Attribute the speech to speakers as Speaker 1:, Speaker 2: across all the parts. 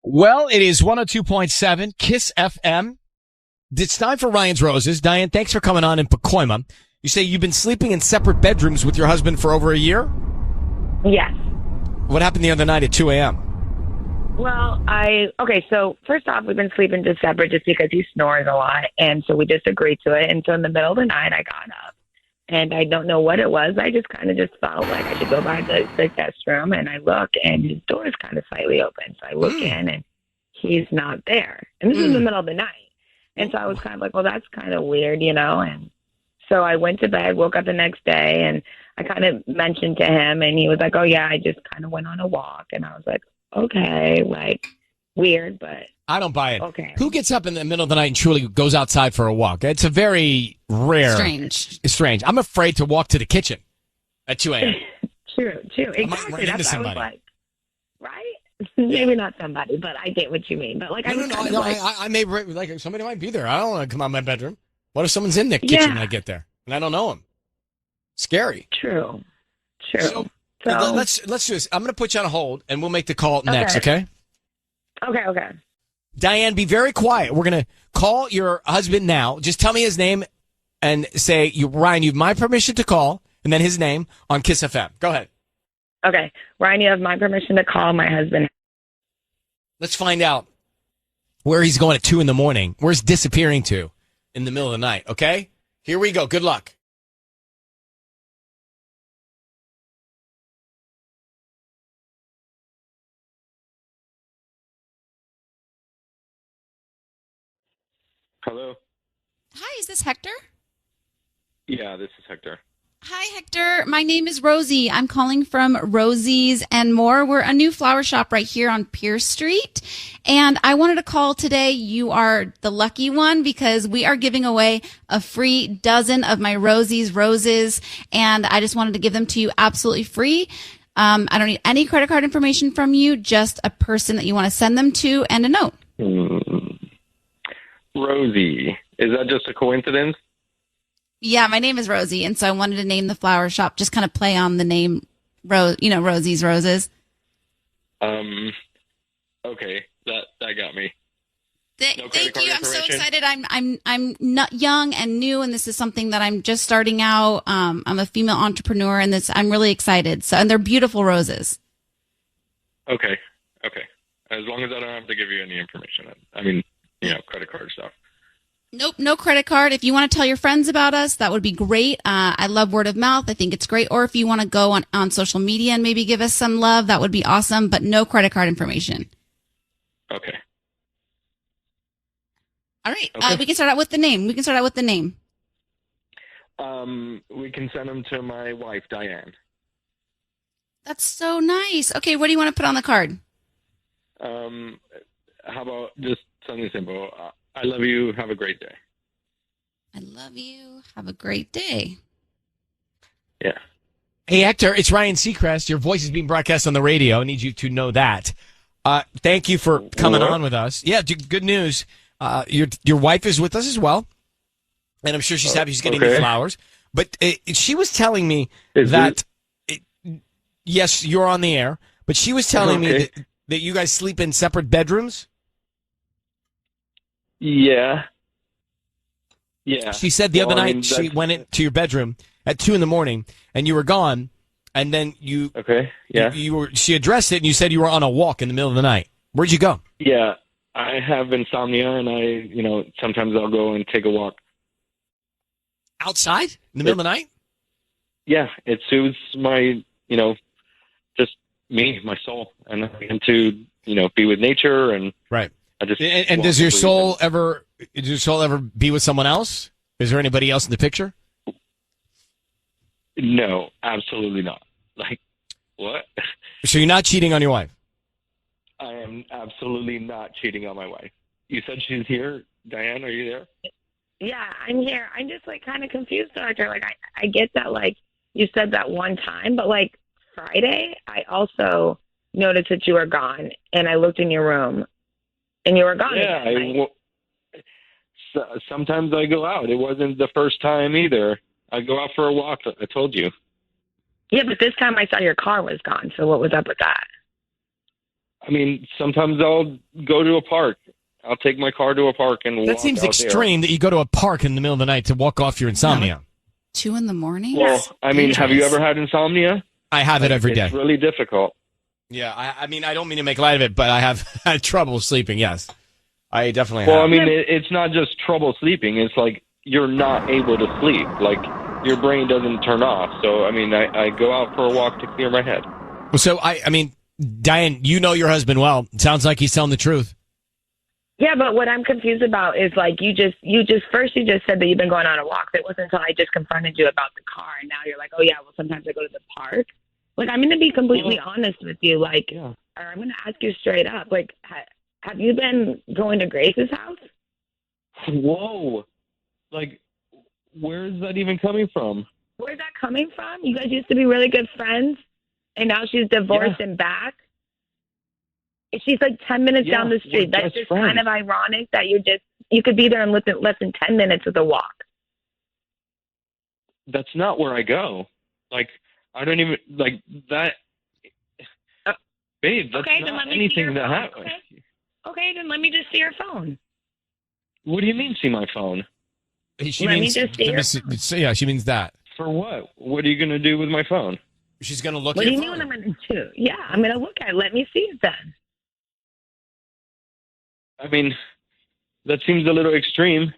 Speaker 1: Well, it is 102.7 KIIS-FM. It's time for Ryan's Roses. Diane, thanks for coming on in Pacoima. You say you've been sleeping in separate bedrooms with your husband for over a year?
Speaker 2: Yes.
Speaker 1: What happened the other night at 2 a.m.?
Speaker 2: Well, so first off, we've been sleeping just separate just because he snores a lot. And so we just agreed to it. And so in the middle of the night, I got up and I don't know what it was. I just kind of just felt like I should go by the guest room, and I look and his door is kind of slightly open. So I look in and he's not there. And this is in the middle of the night. And so I was kind of like, well, that's kind of weird, And so I went to bed, woke up the next day, and I kind of mentioned to him, and he was like, oh, yeah, I just kind of went on a walk. And I was like, okay, like, weird, but
Speaker 1: I don't buy it.
Speaker 2: Okay.
Speaker 1: Who gets up in the middle of the night and truly goes outside for a walk? It's a very rare. Strange. I'm afraid to walk to the kitchen at 2 a.m.
Speaker 2: True. Exactly. That's what I was like. Right? Maybe not somebody, but I get what you mean. But like,
Speaker 1: I may, like, somebody might be there. I don't want to come out of my bedroom. What if someone's in the kitchen when I get there and I don't know them? Scary.
Speaker 2: True.
Speaker 1: So let's do this. I'm going to put you on hold, and we'll make the call next, okay?
Speaker 2: Okay.
Speaker 1: Diane, be very quiet. We're going to call your husband now. Just tell me his name and say, Ryan, you have my permission to call, and then his name on KIIS-FM. Go ahead.
Speaker 2: Okay. Ryan, you have my permission to call my husband.
Speaker 1: Let's find out where he's going at 2 in the morning. Where's disappearing to in the middle of the night, okay? Here we go. Good luck.
Speaker 3: Hello?
Speaker 4: Hi, is this Hector?
Speaker 3: Yeah, this is Hector.
Speaker 4: Hi, Hector. My name is Rosie. I'm calling from Rosie's and More. We're a new flower shop right here on Pierce Street. And I wanted to call today. You are the lucky one because we are giving away a free dozen of my Rosie's roses. And I just wanted to give them to you absolutely free. I don't need any credit card information from you, just a person that you want to send them to and a note.
Speaker 3: Rosie. Is that just a coincidence?
Speaker 4: Yeah, my name is Rosie, and so I wanted to name the flower shop, just kind of play on the name, Rosie's Roses.
Speaker 3: Okay, that got me.
Speaker 4: Thank you. I'm so excited. I'm not young and new, and this is something that I'm just starting out. I'm a female entrepreneur, and I'm really excited. And they're beautiful roses.
Speaker 3: Okay. As long as I don't have to give you any information. Credit card stuff.
Speaker 4: Nope, no credit card. If you want to tell your friends about us, that would be great. I love word of mouth. I think it's great. Or if you want to go on social media and maybe give us some love, that would be awesome. But no credit card information.
Speaker 3: Okay.
Speaker 4: All right.
Speaker 3: Okay.
Speaker 4: We can start out with the name.
Speaker 3: We can send them to my wife, Diane.
Speaker 4: That's so nice. Okay, what do you want to put on the card?
Speaker 3: How about just something simple? I love you. Have a great day.
Speaker 4: I love you. Have a great day.
Speaker 3: Yeah.
Speaker 1: Hey, Hector, it's Ryan Seacrest. Your voice is being broadcast on the radio. I need you to know that. Thank you for coming on with us. Yeah, good news. Your wife is with us as well, and I'm sure she's happy she's getting the flowers. But she was telling me yes, you're on the air, but she was telling me that you guys sleep in separate bedrooms.
Speaker 3: Yeah.
Speaker 1: She said the other night she went into your bedroom at 2 in the morning and you were gone, and then you. Okay. Yeah. She addressed it and you said you were on a walk in the middle of the night. Where'd you go?
Speaker 3: Yeah, I have insomnia, and I sometimes I'll go and take a walk.
Speaker 1: Outside in the middle of the night?
Speaker 3: Yeah, it soothes my just me, my soul, and I get to be with nature and
Speaker 1: right. And does your soul ever be with someone else? Is there anybody else in the picture?
Speaker 3: No, absolutely not. Like, what?
Speaker 1: So you're not cheating on your wife?
Speaker 3: I am absolutely not cheating on my wife. You said she's here. Diane, are you there?
Speaker 2: Yeah, I'm here. I'm just kind of confused, Doctor. I get that you said that one time, but Friday, I also noticed that you were gone, and I looked in your room. And you were gone again.
Speaker 3: Sometimes I go out. It wasn't the first time either. I go out for a walk. I told you.
Speaker 2: Yeah, but this time I saw your car was gone. So what was up with that?
Speaker 3: I mean, sometimes I'll go to a park. I'll take my car to a park and walk
Speaker 1: That seems
Speaker 3: out
Speaker 1: extreme that you go to a park in the middle of the night to walk off your insomnia.
Speaker 4: 2 a.m?
Speaker 3: Well, I mean, have you ever had insomnia?
Speaker 1: I have it every day.
Speaker 3: It's really difficult.
Speaker 1: Yeah, I mean, I don't mean to make light of it, but I have had trouble sleeping, yes. I definitely
Speaker 3: Well,
Speaker 1: have.
Speaker 3: I mean, it's not just trouble sleeping. It's like you're not able to sleep. Like, your brain doesn't turn off. So, I mean, I go out for a walk to clear my head.
Speaker 1: So, I mean, Diane, you know your husband well. It sounds like he's telling the truth.
Speaker 2: Yeah, but what I'm confused about is like you just said that you've been going on a walk. It wasn't until I just confronted you about the car, and now you're like, oh yeah, well sometimes I go to the park. Like I'm going to be completely honest with you, like, or I'm going to ask you straight up, like, have you been going to Grace's house?
Speaker 3: Whoa, like, where is that even coming from?
Speaker 2: Where's that coming from? You guys used to be really good friends, and now she's divorced and back. She's like 10 minutes down the street. That's just kind of ironic that you could be there in less than 10 minutes with a walk.
Speaker 3: That's not where I go. Like, I don't even, like, that, babe, that's not anything that happens.
Speaker 2: Okay, then let me just see your phone.
Speaker 3: What do you mean, see my phone?
Speaker 1: She means that.
Speaker 3: For what? What are you going to do with my phone?
Speaker 1: She's going to look
Speaker 2: at it. What do you
Speaker 1: mean
Speaker 2: what I'm going to do? Yeah, I'm going to look at it. Let me see it then.
Speaker 3: I mean, that seems a little extreme.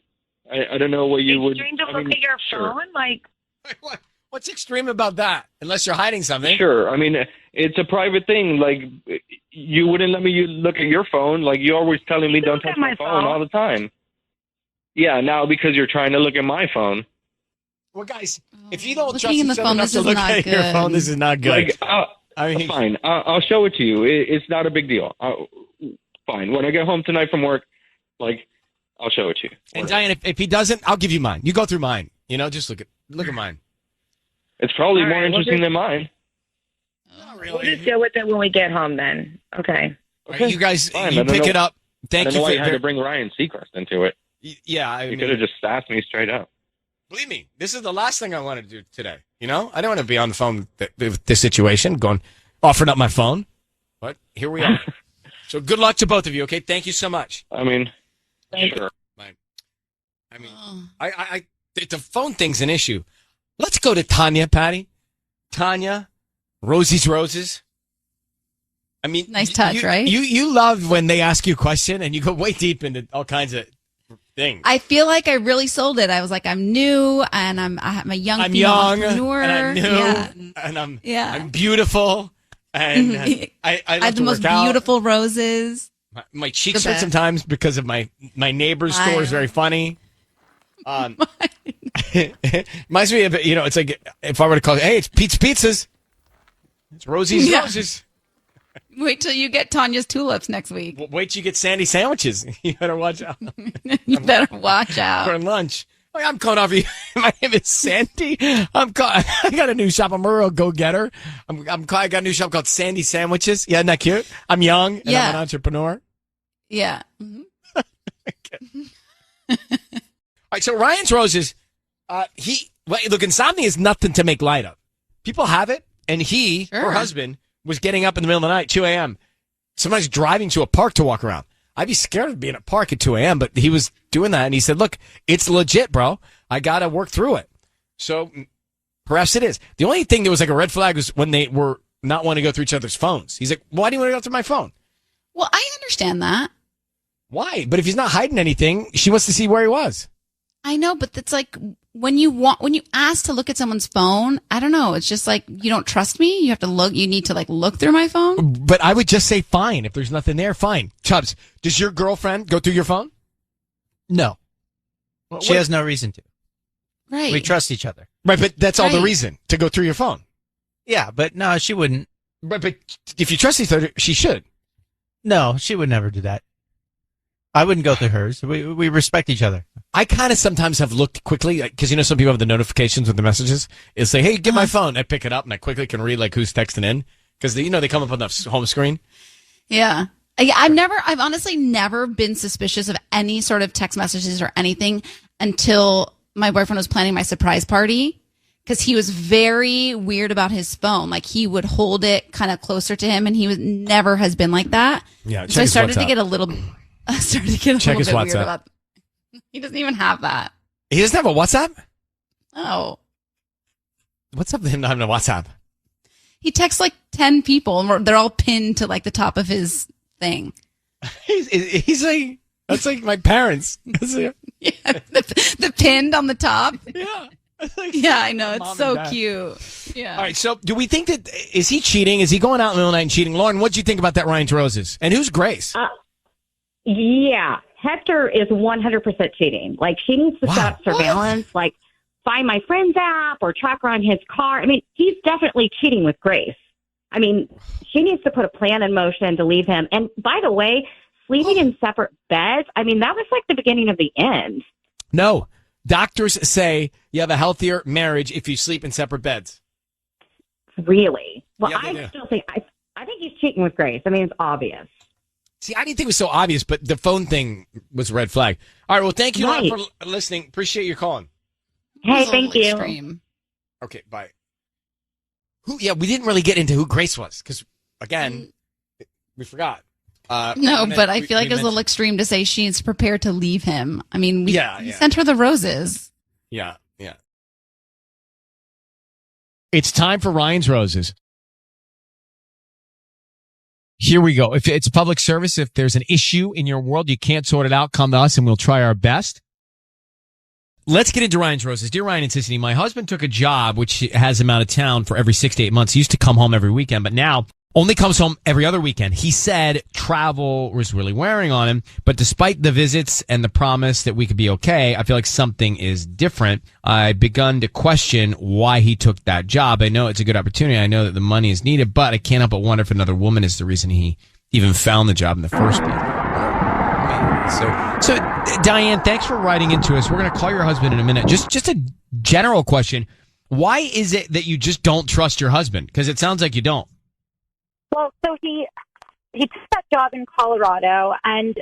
Speaker 3: I don't know what you would...
Speaker 2: Extreme to look at your phone? Like...
Speaker 1: What's extreme about that? Unless you're hiding something.
Speaker 3: Sure. I mean, it's a private thing. Like, you wouldn't let me look at your phone. Like, you're always telling me don't touch my phone all the time. Yeah, now because you're trying to look at my phone.
Speaker 1: Well, guys, if you don't trust
Speaker 4: Looking in the
Speaker 1: yourself
Speaker 4: phone,
Speaker 1: enough
Speaker 4: this
Speaker 1: to
Speaker 4: is
Speaker 1: look
Speaker 4: not
Speaker 1: at your
Speaker 4: good.
Speaker 1: phone, this is not good.
Speaker 3: Like,
Speaker 1: I mean,
Speaker 3: fine. I'll show it to you. It's not a big deal. Fine. When I get home tonight from work, like, I'll show it to you.
Speaker 1: And Diane, if he doesn't, I'll give you mine. You go through mine. You know, just look at mine.
Speaker 3: It's probably more interesting than mine.
Speaker 1: Not really.
Speaker 2: We'll just deal with it when we get home then. Okay.
Speaker 1: All right, you guys, you pick it up. Thank you.
Speaker 3: I don't know why you had to bring Ryan Seacrest into it.
Speaker 1: Yeah,
Speaker 3: you could have just asked me straight up.
Speaker 1: Believe me, this is the last thing I want to do today. You know, I don't want to be on the phone with this situation, offering up my phone. But here we are. So good luck to both of you. Okay, thank you so much.
Speaker 3: I mean, sure.
Speaker 1: I mean, the phone thing's an issue. Let's go to Tanya, Patty. Tanya, Rosie's Roses. I mean,
Speaker 4: nice touch, right?
Speaker 1: You love when they ask you a question and you go way deep into all kinds of things.
Speaker 4: I feel like I really sold it. I was like, I'm new and I'm a young entrepreneur.
Speaker 1: And I'm new and I'm beautiful and I
Speaker 4: have the most beautiful roses.
Speaker 1: My cheeks hurt sometimes because of my neighbor's store is very funny. Reminds me of, it's like if I were to call it, hey, it's Pete's Pizzas. It's Rosie's Roses.
Speaker 4: Wait till you get Tanya's tulips next week.
Speaker 1: Wait till you get Sandy sandwiches. You better watch out.
Speaker 4: You better watch out.
Speaker 1: For lunch. I'm calling off you. My name is Sandy. I got a new shop. I'm a real go-getter. I got a new shop called Sandy Sandwiches. Yeah, isn't that cute? I'm young and I'm an entrepreneur.
Speaker 4: Yeah.
Speaker 1: Mm-hmm. All right, so Ryan's Roses, look, insomnia is nothing to make light of. People have it, and her husband, was getting up in the middle of the night, 2 a.m., somebody's driving to a park to walk around. I'd be scared of being at a park at 2 a.m., but he was doing that, and he said, look, it's legit, bro. I got to work through it. So perhaps it is. The only thing that was like a red flag was when they were not wanting to go through each other's phones. He's like, why do you want to go through my phone?
Speaker 4: Well, I understand that.
Speaker 1: Why? But if he's not hiding anything, she wants to see where he was.
Speaker 4: I know, but it's like when you ask to look at someone's phone, I don't know. It's just like, you don't trust me. You have to look. You need to look through my phone.
Speaker 1: But I would just say fine. If there's nothing there, fine. Chubbs, does your girlfriend go through your phone?
Speaker 5: No. She has no reason to.
Speaker 4: Right.
Speaker 5: We trust each other.
Speaker 1: Right, but that's all the reason to go through your phone.
Speaker 5: Yeah, but no, she wouldn't.
Speaker 1: But if you trust each other, she should.
Speaker 5: No, she would never do that. I wouldn't go through hers. We respect each other.
Speaker 1: I kind of sometimes have looked quickly, because some people have the notifications with the messages. It'll say, hey, get my phone. I pick it up and I quickly can read who's texting in, because they come up on the home screen.
Speaker 4: Yeah. I've honestly never been suspicious of any sort of text messages or anything until my boyfriend was planning my surprise party. because he was very weird about his phone. Like he would hold it kind of closer to him, and he was never has been like that.
Speaker 1: Yeah.
Speaker 4: So I started to get a little, bit weird
Speaker 1: WhatsApp.
Speaker 4: about. He doesn't even have that.
Speaker 1: He doesn't have a WhatsApp?
Speaker 4: Oh,
Speaker 1: What's up with him not having a WhatsApp?
Speaker 4: he texts like 10 people, and they're all pinned to like the top of his thing.
Speaker 1: He's like, that's like my parents.
Speaker 4: Yeah, the pinned on the top.
Speaker 1: Yeah.
Speaker 4: Yeah, I know.
Speaker 1: Mom
Speaker 4: It's so
Speaker 1: and Dad.
Speaker 4: cute. Yeah.
Speaker 1: All right, so do we think that, is he cheating? Is he going out in the middle of the night and cheating? Lauren, what do you think about that Ryan's Roses? And who's Grace?
Speaker 6: Yeah, Hector is 100% cheating. Like, she needs to set up surveillance, like find my friend's app or track her on his car. I mean, he's definitely cheating with Grace. I mean, she needs to put a plan in motion to leave him. And by the way, sleeping in separate beds, I mean, that was like the beginning of the end.
Speaker 1: No. Doctors say you have a healthier marriage if you sleep in separate beds.
Speaker 6: Really? Well,
Speaker 1: Yeah, they do.
Speaker 6: I still think, I think he's cheating with Grace. I mean, it's obvious.
Speaker 1: See, I didn't think it was so obvious, but the phone thing was a red flag. All right, well, thank you a lot for listening. Appreciate your calling.
Speaker 6: Hey, thank you.
Speaker 4: Extreme.
Speaker 1: Okay, bye. Yeah, we didn't really get into who Grace was because, again, we forgot.
Speaker 4: No, but I feel like it was a little extreme to say she's prepared to leave him. I mean, we sent her the roses.
Speaker 1: Yeah. It's time for Ryan's Roses. Here we go. If it's a public service, if there's an issue in your world, you can't sort it out, come to us and we'll try our best. Let's get into Ryan's Roses. Dear Ryan and Sissany, my husband took a job which has him out of town for every 6 to 8 months. He used to come home every weekend, but now only comes home every other weekend. He said travel was really wearing on him, but despite the visits and the promise that we could be okay, I feel like something is different. I've begun to question why he took that job. I know it's a good opportunity. I know that the money is needed, but I can't help but wonder if another woman is the reason he even found the job in the first place. So Diane, thanks for writing into us. We're going to call your husband in a minute. Just a general question. Why is it that you just don't trust your husband? Because it sounds like you don't.
Speaker 7: Well, so he took that job in Colorado, and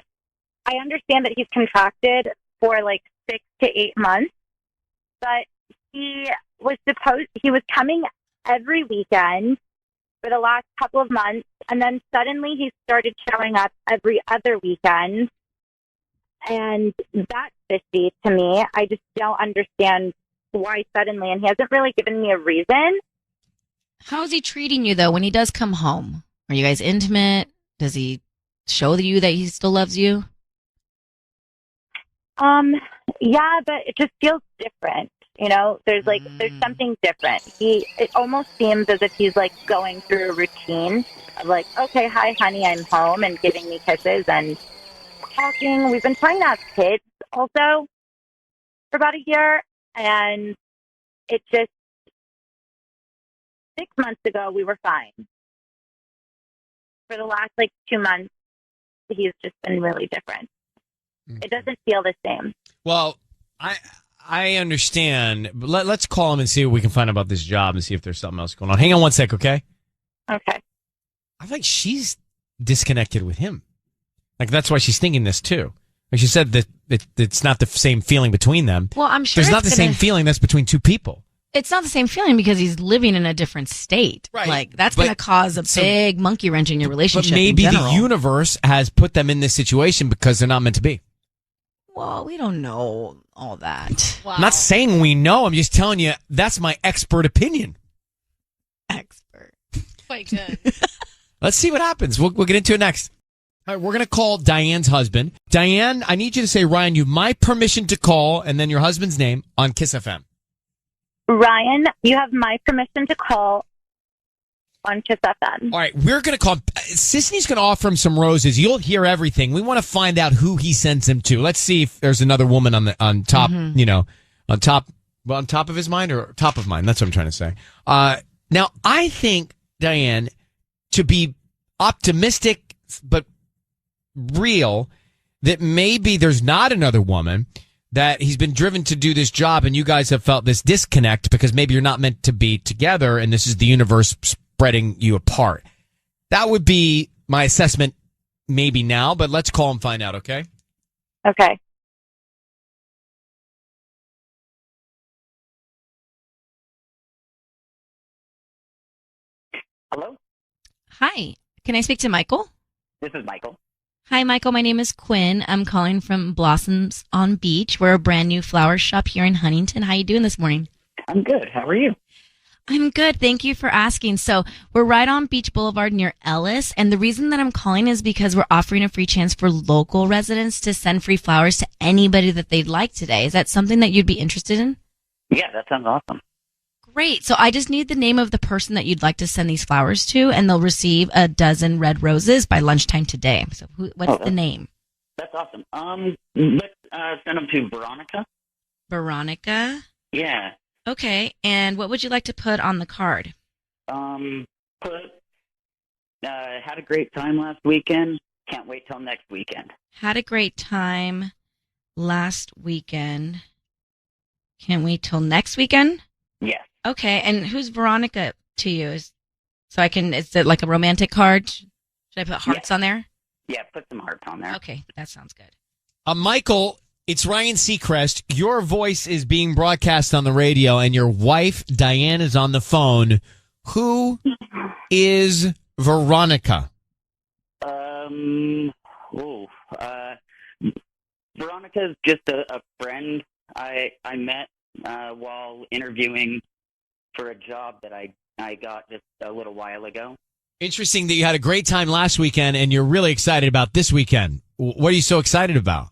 Speaker 7: I understand that he's contracted for like 6 to 8 months, but he was coming every weekend for the last couple of months, and then suddenly he started showing up every other weekend, and that's fishy to me. I just don't understand why suddenly, and he hasn't really given me a reason.
Speaker 8: How's he treating you, though, when he does come home? Are you guys intimate? Does he show you that he still loves you?
Speaker 7: Yeah, but it just feels different. You know, there's something different. It almost seems as if he's like going through a routine of like, okay, hi, honey, I'm home, and giving me kisses and talking. We've been trying to have kids also for about a year, and it just, 6 months ago, we were fine. For the last, 2 months, he's just been really different. It doesn't feel the same.
Speaker 1: Well, I understand. But let's call him and see what we can find about this job and see if there's something else going on. Hang on one sec, okay?
Speaker 7: Okay.
Speaker 1: I think she's disconnected with him. Like, that's why she's thinking this, too. Like she said that it's not the same feeling between them.
Speaker 8: Well, I'm sure
Speaker 1: there's not the same feeling that's between two people.
Speaker 8: It's not the same feeling because he's living in a different state.
Speaker 1: Right.
Speaker 8: Like, that's going to cause a big monkey wrench in your relationship.
Speaker 1: But maybe
Speaker 8: in
Speaker 1: the universe has put them in this situation because they're not meant to be.
Speaker 8: Well, we don't know all that.
Speaker 4: Wow.
Speaker 1: I'm not saying we know. I'm just telling you that's my expert opinion.
Speaker 8: Expert.
Speaker 4: Quite good.
Speaker 1: Let's see what happens. We'll get into it next. All right, we're going to call Diane's husband. Diane, I need you to say, Ryan, you have my permission to call, and then your husband's name on KIIS-FM.
Speaker 7: Ryan, you have my permission to call on KIIS-FM.
Speaker 1: All right, we're going to call him. Sisney's going to offer him some roses. You'll hear everything. We want to find out who he sends him to. Let's see if there's another woman on top, on top of his mind or top of mind. That's what I'm trying to say. Now, I think, Diane, to be optimistic but real, that maybe there's not another woman, that he's been driven to do this job and you guys have felt this disconnect because maybe you're not meant to be together and this is the universe spreading you apart. That would be my assessment maybe now, but let's call and find out, okay?
Speaker 7: Okay.
Speaker 9: Hello?
Speaker 8: Hi. Can I speak to Michael?
Speaker 9: This is Michael.
Speaker 8: Hi, Michael. My name is Quinn. I'm calling from Blossoms on Beach. We're a brand new flower shop here in Huntington. How you doing this morning?
Speaker 9: I'm good. How are you?
Speaker 8: I'm good. Thank you for asking. So we're right on Beach Boulevard near Ellis. And the reason that I'm calling is because we're offering a free chance for local residents to send free flowers to anybody that they'd like today. Is that something that you'd be interested in?
Speaker 9: Yeah, that sounds awesome.
Speaker 8: Great. So I just need the name of the person that you'd like to send these flowers to, and they'll receive a dozen red roses by lunchtime today. So what's the name?
Speaker 9: That's awesome. Let's send them to Veronica.
Speaker 8: Veronica?
Speaker 9: Yeah.
Speaker 8: Okay. And what would you like to put on the card?
Speaker 9: Had a great time last weekend. Can't wait till next weekend.
Speaker 8: Had a great time last weekend. Can't wait till next weekend?
Speaker 9: Yes.
Speaker 8: Okay. And who's Veronica to you? Is it like a romantic card? Should I put hearts on there?
Speaker 9: Yeah, put some hearts on there.
Speaker 8: Okay. That sounds good.
Speaker 1: Michael, it's Ryan Seacrest. Your voice is being broadcast on the radio, and your wife, Diane, is on the phone. Who is Veronica?
Speaker 9: Veronica's just a friend I met while interviewing for a job that I got just a little while ago.
Speaker 1: Interesting that you had a great time last weekend, and you're really excited about this weekend. What are you so excited about?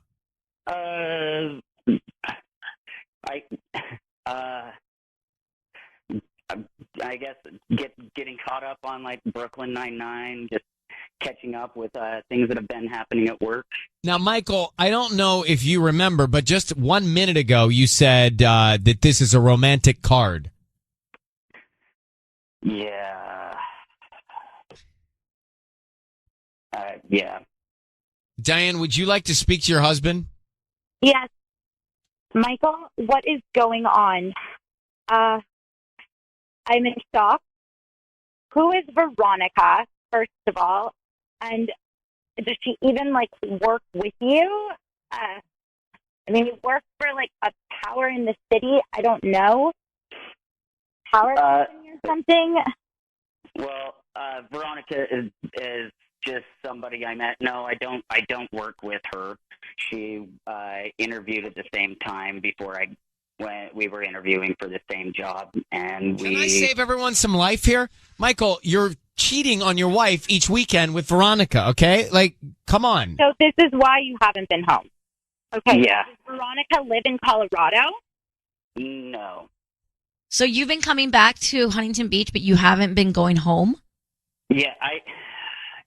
Speaker 9: I guess getting caught up on like Brooklyn Nine-Nine, just catching up with things that have been happening at work.
Speaker 1: Now, Michael, I don't know if you remember, but just 1 minute ago you said that this is a romantic card.
Speaker 9: Yeah. Yeah.
Speaker 1: Diane, would you like to speak to your husband?
Speaker 7: Yes. Michael, what is going on? I'm in shock. Who is Veronica, first of all? And does she even, work with you? You work for, a power in the city? I don't know. Power company or something?
Speaker 9: Well, Veronica is just somebody I met. No, I don't work with her. She interviewed at the same time when we were interviewing for the same job, and
Speaker 1: Can I save everyone some life here? Michael, you're cheating on your wife each weekend with Veronica, okay? Come on.
Speaker 7: So this is why you haven't been home. Okay.
Speaker 9: Yeah.
Speaker 7: Does Veronica live in Colorado?
Speaker 9: No.
Speaker 8: So you've been coming back to Huntington Beach, but you haven't been going home?
Speaker 9: Yeah,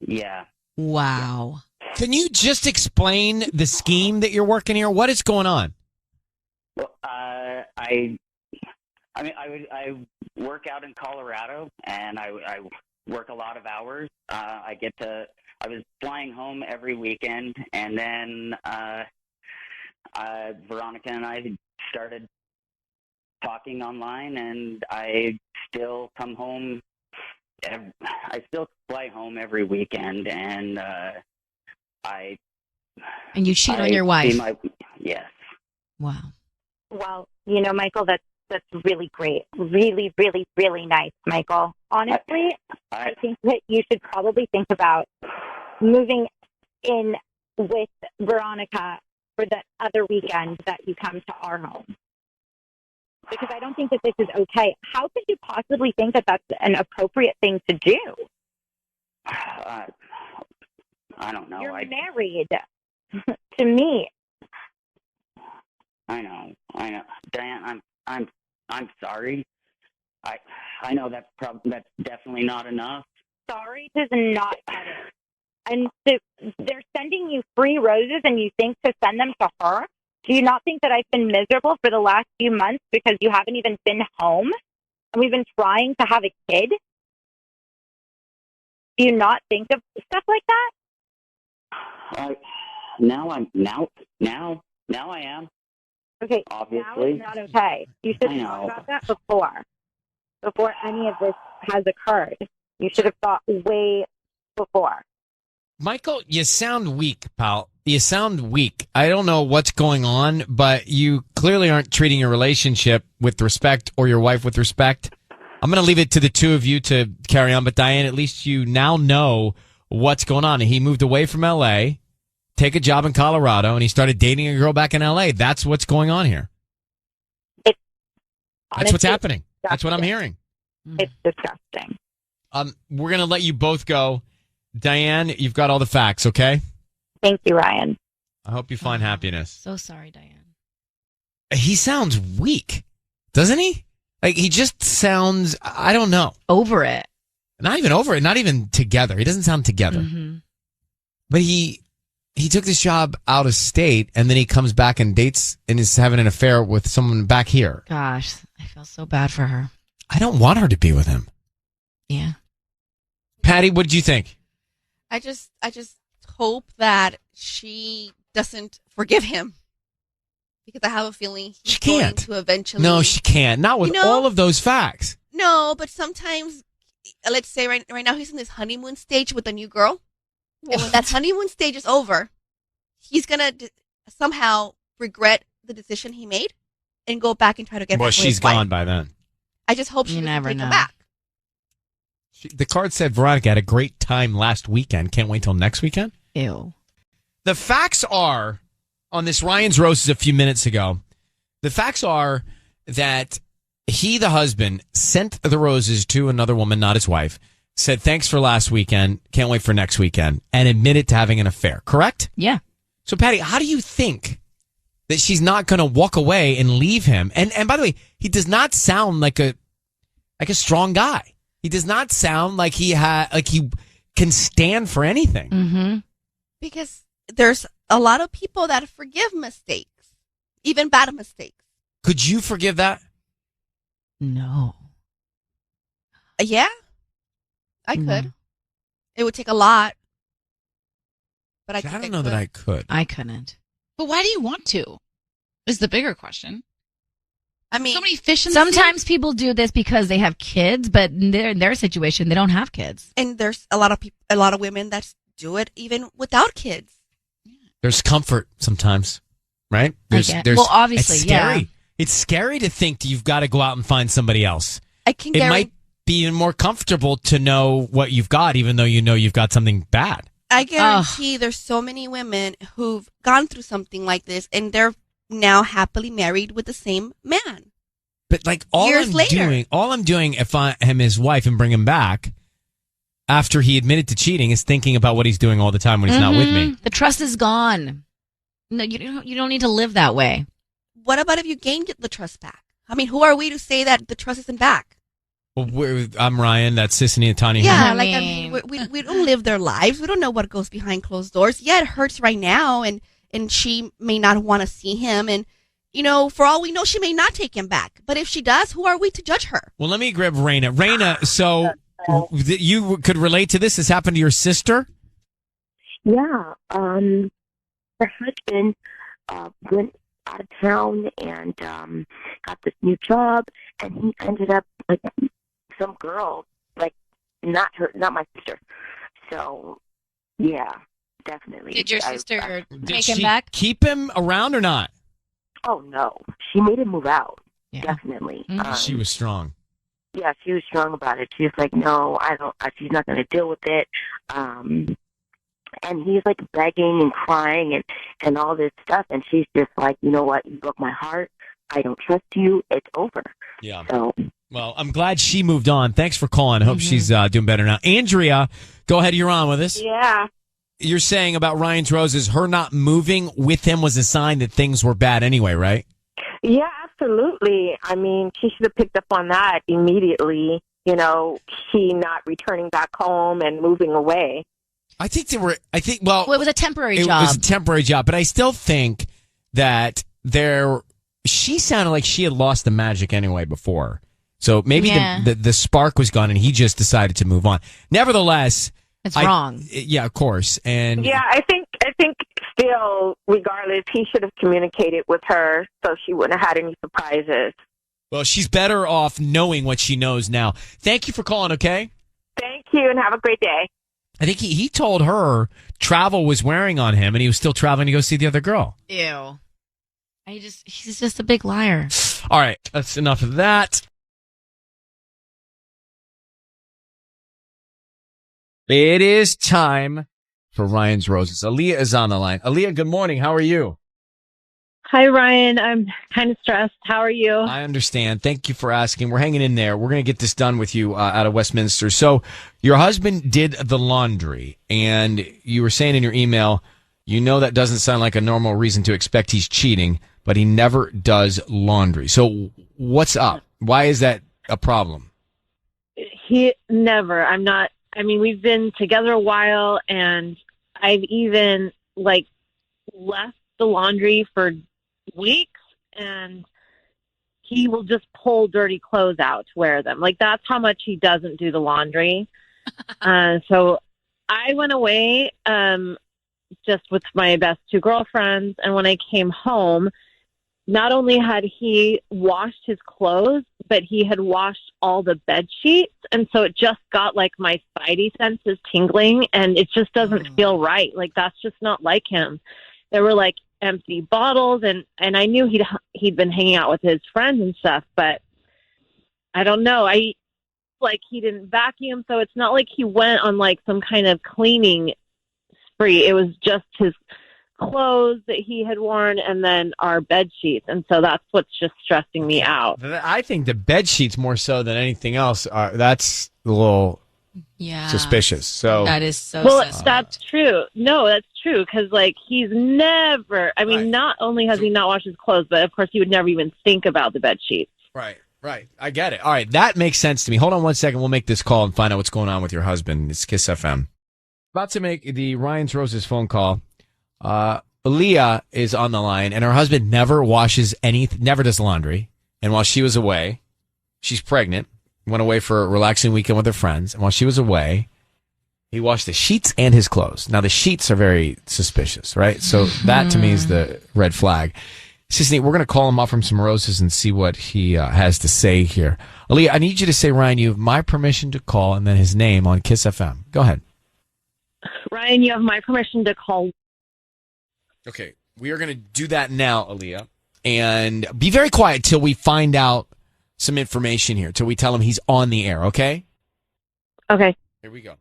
Speaker 9: Yeah.
Speaker 8: Wow.
Speaker 1: Can you just explain the scheme that you're working here? What is going on?
Speaker 9: Well, I work out in Colorado, and I work a lot of hours. I was flying home every weekend, and then Veronica and I started talking online, and I still come home. I still fly home every weekend, and
Speaker 8: And you cheat on your wife.
Speaker 9: Yes.
Speaker 8: Wow.
Speaker 7: Well, Michael, that's really great. Really, really, really nice, Michael. Honestly, I think that you should probably think about moving in with Veronica for the other weekend that you come to our home. Because I don't think that this is okay. How could you possibly think that that's an appropriate thing to do?
Speaker 9: I don't know.
Speaker 7: You're married to me.
Speaker 9: I know. Diane, I'm sorry. I know that's definitely not enough.
Speaker 7: Sorry does not cut it. And they're sending you free roses, and you think to send them to her? Do you not think that I've been miserable for the last few months because you haven't even been home, and we've been trying to have a kid? Do you not think of stuff like that?
Speaker 9: Now I am.
Speaker 7: Okay,
Speaker 9: obviously.
Speaker 7: now it's not okay. You should have thought about that before any of this has occurred. You should have thought way before.
Speaker 1: Michael, you sound weak, pal. You sound weak. I don't know what's going on, but you clearly aren't treating your relationship with respect or your wife with respect. I'm going to leave it to the two of you to carry on. But Diane, at least you now know what's going on. He moved away from L.A., take a job in Colorado, and he started dating a girl back in L.A. That's what's going on here. That's what's happening. That's what I'm hearing.
Speaker 6: It's disgusting.
Speaker 1: We're going to let you both go. Diane, you've got all the facts, okay?
Speaker 6: Thank you, Ryan.
Speaker 1: I hope you find happiness.
Speaker 8: So sorry, Diane.
Speaker 1: He sounds weak, doesn't he? Like, he just sounds, I don't know.
Speaker 8: Over it.
Speaker 1: Not even over it, not even together. He doesn't sound together.
Speaker 8: Mm-hmm.
Speaker 1: But he took this job out of state, and then he comes back and dates and is having an affair with someone back here.
Speaker 8: Gosh, I feel so bad for her.
Speaker 1: I don't want her to be with him.
Speaker 8: Yeah.
Speaker 1: Patty, what did you think?
Speaker 10: I just hope that she doesn't forgive him, because I have a feeling he's going to eventually.
Speaker 1: No, she can't. Not with all of those facts.
Speaker 10: No, but sometimes, let's say right now he's in this honeymoon stage with a new girl, and when that honeymoon stage is over, he's gonna somehow regret the decision he made and go back and try to get.
Speaker 1: Well,
Speaker 10: back with
Speaker 1: she's
Speaker 10: his wife.
Speaker 1: gone by then.
Speaker 10: I just hope she doesn't
Speaker 8: never
Speaker 10: take
Speaker 8: know.
Speaker 10: him back.
Speaker 1: The card said Veronica had a great time last weekend. Can't wait till next weekend.
Speaker 8: Ew.
Speaker 1: The facts are, on this Ryan's Roses a few minutes ago, the facts are that he, the husband, sent the roses to another woman, not his wife, said, thanks for last weekend, can't wait for next weekend, and admitted to having an affair, correct?
Speaker 8: Yeah.
Speaker 1: So, Patty, how do you think that she's not going to walk away and leave him? And by the way, he does not sound like a strong guy. He does not sound like he can stand for anything.
Speaker 8: Mm-hmm.
Speaker 10: Because there's a lot of people that forgive mistakes, even bad mistakes.
Speaker 1: Could you forgive that?
Speaker 8: No.
Speaker 10: Yeah, I
Speaker 8: No.
Speaker 10: could. It would take a lot, but I
Speaker 1: don't know that I could.
Speaker 8: I couldn't.
Speaker 4: But why do you want to? Is the bigger question.
Speaker 10: I mean,
Speaker 4: so many fish in the
Speaker 8: Sometimes people do this because they have kids, but in their situation, they don't have kids.
Speaker 10: and there's a lot of women that do it even without kids.
Speaker 1: There's comfort sometimes, right?
Speaker 8: Well, obviously,
Speaker 1: it's scary.
Speaker 8: yeah.
Speaker 1: It's scary to think you've got to go out and find somebody else.
Speaker 10: I can
Speaker 1: It
Speaker 10: guarantee.
Speaker 1: might be even more comfortable to know what you've got, even though you know you've got something bad.
Speaker 10: I guarantee there's so many women who've gone through something like this, and they're now happily married with the same man.
Speaker 1: But like all
Speaker 10: Years later.
Speaker 1: I'm doing if I am his wife and bring him back after he admitted to cheating is thinking about what he's doing all the time when he's not with me.
Speaker 8: The trust is gone. No, you don't need to live that way.
Speaker 10: What about if you gained the trust back? I mean, who are we to say that the trust isn't back?
Speaker 1: Well, I'm Ryan. That's Sissany and Tanya.
Speaker 10: Yeah,
Speaker 1: here.
Speaker 10: we don't live their lives. We don't know what goes behind closed doors. Yeah, it hurts right now, and she may not want to see him, and for all we know, she may not take him back. But if she does, who are we to judge her?
Speaker 1: Well, let me grab Raina. Raina, so you could relate to this? This happened to your sister?
Speaker 11: Yeah. Her husband went out of town and got this new job, and he ended up like some girl, like not my sister. So, yeah, definitely.
Speaker 4: Did your sister
Speaker 1: Did
Speaker 4: take
Speaker 1: she
Speaker 4: him back?
Speaker 1: keep him around or not?
Speaker 11: Oh no, she made him move out.
Speaker 8: Yeah.
Speaker 11: Definitely.
Speaker 1: She was strong.
Speaker 11: Yeah, she was strong about it. She was like, no, I don't. She's not going to deal with it. And he's like begging and crying and all this stuff, and she's just like, you know what? You broke my heart. I don't trust you. It's over.
Speaker 1: Yeah.
Speaker 11: So.
Speaker 1: Well, I'm glad she moved on. Thanks for calling. I hope she's doing better now. Andrea, go ahead. You're on with us.
Speaker 6: Yeah.
Speaker 1: You're saying about Ryan's Roses, her not moving with him was a sign that things were bad anyway, right?
Speaker 6: Yeah, absolutely. I mean, she should have picked up on that immediately. She not returning back home and moving away.
Speaker 1: I think
Speaker 8: Well, it was a temporary job.
Speaker 1: It was a temporary job, but I still think that she sounded like she had lost the magic anyway before. So maybe the spark was gone and he just decided to move on. Nevertheless,
Speaker 8: it's wrong.
Speaker 1: Yeah, of course. And
Speaker 6: yeah, I think still, regardless, he should have communicated with her so she wouldn't have had any surprises.
Speaker 1: well, she's better off knowing what she knows now. Thank you for calling, okay?
Speaker 6: Thank you, and have a great day.
Speaker 1: I think he told her travel was wearing on him and he was still traveling to go see the other girl.
Speaker 8: Ew. He's just a big liar.
Speaker 1: All right, that's enough of that. It is time for Ryan's Roses. Aaliyah is on the line. Aaliyah, good morning. How are you?
Speaker 12: Hi, Ryan. I'm kind of stressed. How are you?
Speaker 1: I understand. Thank you for asking. We're hanging in there. We're going to get this done with you out of Westminster. So your husband did the laundry, and you were saying in your email, you know that doesn't sound like a normal reason to expect he's cheating, but he never does laundry. So what's up? Why is that a problem?
Speaker 12: He never. We've been together a while, and I've even, left the laundry for weeks, and he will just pull dirty clothes out to wear them. That's how much he doesn't do the laundry. So I went away just with my best two girlfriends, and when I came home, not only had he washed his clothes, but he had washed all the bed sheets, and so it just got my spidey senses tingling, and it just doesn't feel right. That's just not like him. There were empty bottles, and I knew he'd been hanging out with his friends and stuff, but I don't know. He didn't vacuum, so it's not like he went on some kind of cleaning spree. It was just his clothes that he had worn and then our bed sheets, and so that's what's just stressing me out.
Speaker 1: I think the bed sheets more so than anything else that's a little suspicious. So
Speaker 8: that is so
Speaker 12: that's true. No, that's true, because he's never, not only has he not washed his clothes, but of course he would never even think about the bed sheets.
Speaker 1: Right. I get it. All right, that makes sense to me. Hold on one second. We'll make this call and find out what's going on with your husband. It's KIIS FM. About to make the Ryan's Roses phone call. Aaliyah is on the line, and her husband never washes anything, never does laundry. And while she was away, she's pregnant, went away for a relaxing weekend with her friends. And while she was away, he washed the sheets and his clothes. Now, the sheets are very suspicious, right? So that to me is the red flag. Sisney, we're going to call him up from some roses and see what he has to say here. Aaliyah, I need you to say, Ryan, you have my permission to call, and then his name on KIIS FM. Go ahead.
Speaker 12: Ryan, you have my permission to call.
Speaker 1: Okay, we are going to do that now, Aaliyah. And be very quiet till we find out some information here, till we tell him he's on the air, okay?
Speaker 12: Okay.
Speaker 1: Here we go.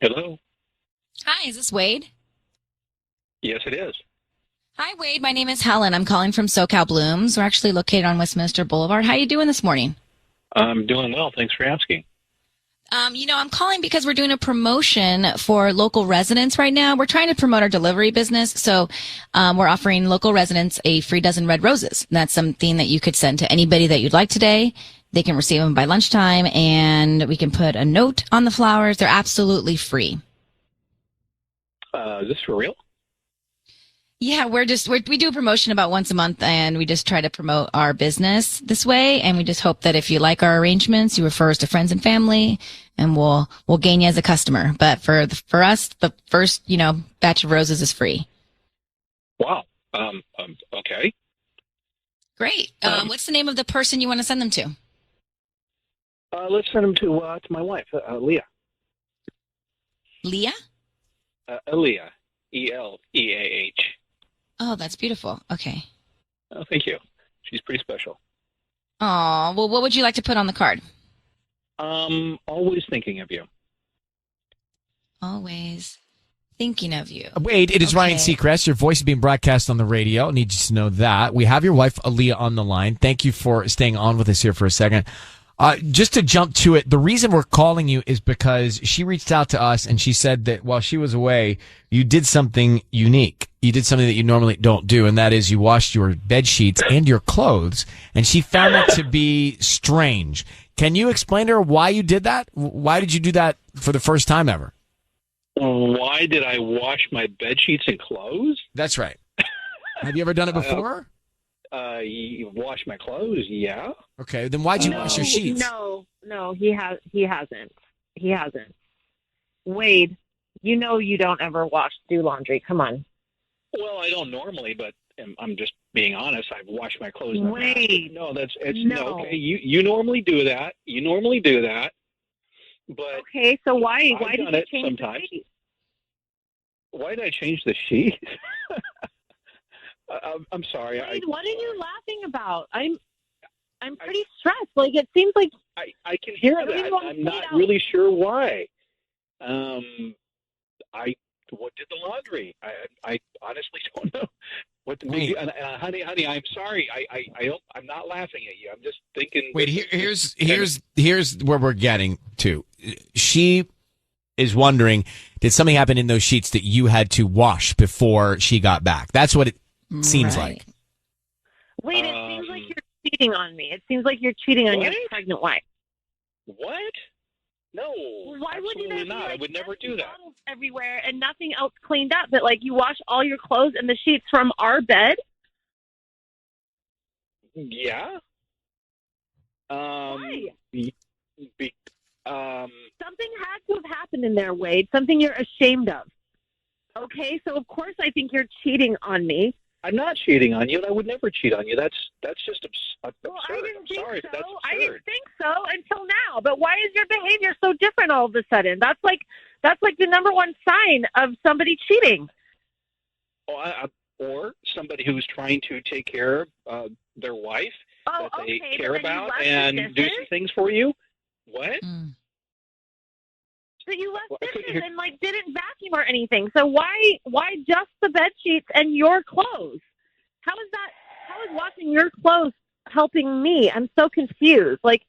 Speaker 13: Hello?
Speaker 8: Hi, is this Wade?
Speaker 13: Yes, it is.
Speaker 8: Hi, Wade. My name is Helen. I'm calling from SoCal Blooms. We're actually located on Westminster Boulevard. How are you doing this morning?
Speaker 13: I'm doing well. Thanks for asking.
Speaker 8: I'm calling because we're doing a promotion for local residents right now. We're trying to promote our delivery business. So we're offering local residents a free dozen red roses. And that's something that you could send to anybody that you'd like today. They can receive them by lunchtime, and we can put a note on the flowers. They're absolutely free.
Speaker 13: Is this for real?
Speaker 8: Yeah, we do a promotion about once a month, and we just try to promote our business this way. And we just hope that if you like our arrangements, you refer us to friends and family, and we'll gain you as a customer. But for us, the first batch of roses is free.
Speaker 13: Wow. Okay.
Speaker 8: Great. What's the name of the person you want to send them to?
Speaker 13: Let's send them to my wife, Leah.
Speaker 8: Leah?
Speaker 13: Aaliyah. Eleah.
Speaker 8: Oh, that's beautiful. Okay.
Speaker 13: Oh, thank you. She's pretty special.
Speaker 8: Oh, well, what would you like to put on the card?
Speaker 13: Always thinking of you.
Speaker 8: Always thinking of you.
Speaker 1: Wait, it is Ryan Seacrest. Your voice is being broadcast on the radio. I need you to know that. We have your wife, Aaliyah, on the line. Thank you for staying on with us here for a second. Just to jump to it, the reason we're calling you is because she reached out to us and she said that while she was away, you did something unique. You did something that you normally don't do, and that is you washed your bed sheets and your clothes, and she found that to be strange. Can you explain to her why you did that? Why did you do that for the first time ever?
Speaker 13: Why did I wash my bed sheets and clothes?
Speaker 1: That's right. Have you ever done it before?
Speaker 13: Wash my clothes, yeah.
Speaker 1: Okay, then why'd you wash your sheets?
Speaker 12: No, he hasn't. Wade, you know you don't ever do laundry. Come on.
Speaker 13: Well, I don't normally, but I'm just being honest. I've washed my clothes.
Speaker 12: Wait.
Speaker 13: No, okay. You normally do that. But
Speaker 12: okay, so why did you change
Speaker 13: sometimes.
Speaker 12: the sheet?
Speaker 13: Why did I change the sheet? I'm sorry.
Speaker 12: Wade, what are you laughing about? I'm pretty stressed. Like, it seems like
Speaker 13: I can hear
Speaker 12: I don't even
Speaker 13: that.
Speaker 12: want to
Speaker 13: I'm
Speaker 12: say
Speaker 13: not
Speaker 12: it
Speaker 13: really sure why. What did the laundry? I honestly don't know. What the big deal? And, honey, I'm sorry. I'm not laughing at you. I'm just thinking.
Speaker 1: Wait, here's where we're getting to. She is wondering, did something happen in those sheets that you had to wash before she got back? That's what it seems like.
Speaker 12: Wait, it seems like you're cheating on me. It seems like you're cheating on your pregnant wife.
Speaker 13: What? No.
Speaker 12: Why wouldn't there be,
Speaker 13: not? I would never do that.
Speaker 12: Bottles everywhere and nothing else cleaned up, but like you wash all your clothes and the sheets from our bed?
Speaker 13: Yeah.
Speaker 12: Why?
Speaker 13: Something
Speaker 12: had to have happened in there, Wade. Something you're ashamed of. Okay, so of course I think you're cheating on me.
Speaker 13: I'm not cheating on you, and I would never cheat on you. That's just absurd.
Speaker 12: Well, I didn't think
Speaker 13: sorry,
Speaker 12: so.
Speaker 13: that's absurd.
Speaker 12: I didn't think so until now. But why is your behavior so different all of a sudden? That's like the number one sign of somebody cheating.
Speaker 13: Or somebody who's trying to take care of their wife that they care about and do some things for you. What?
Speaker 12: So you left dishes and like didn't vacuum or anything. So why just the bed sheets and your clothes? How is washing your clothes helping me? I'm so confused. Like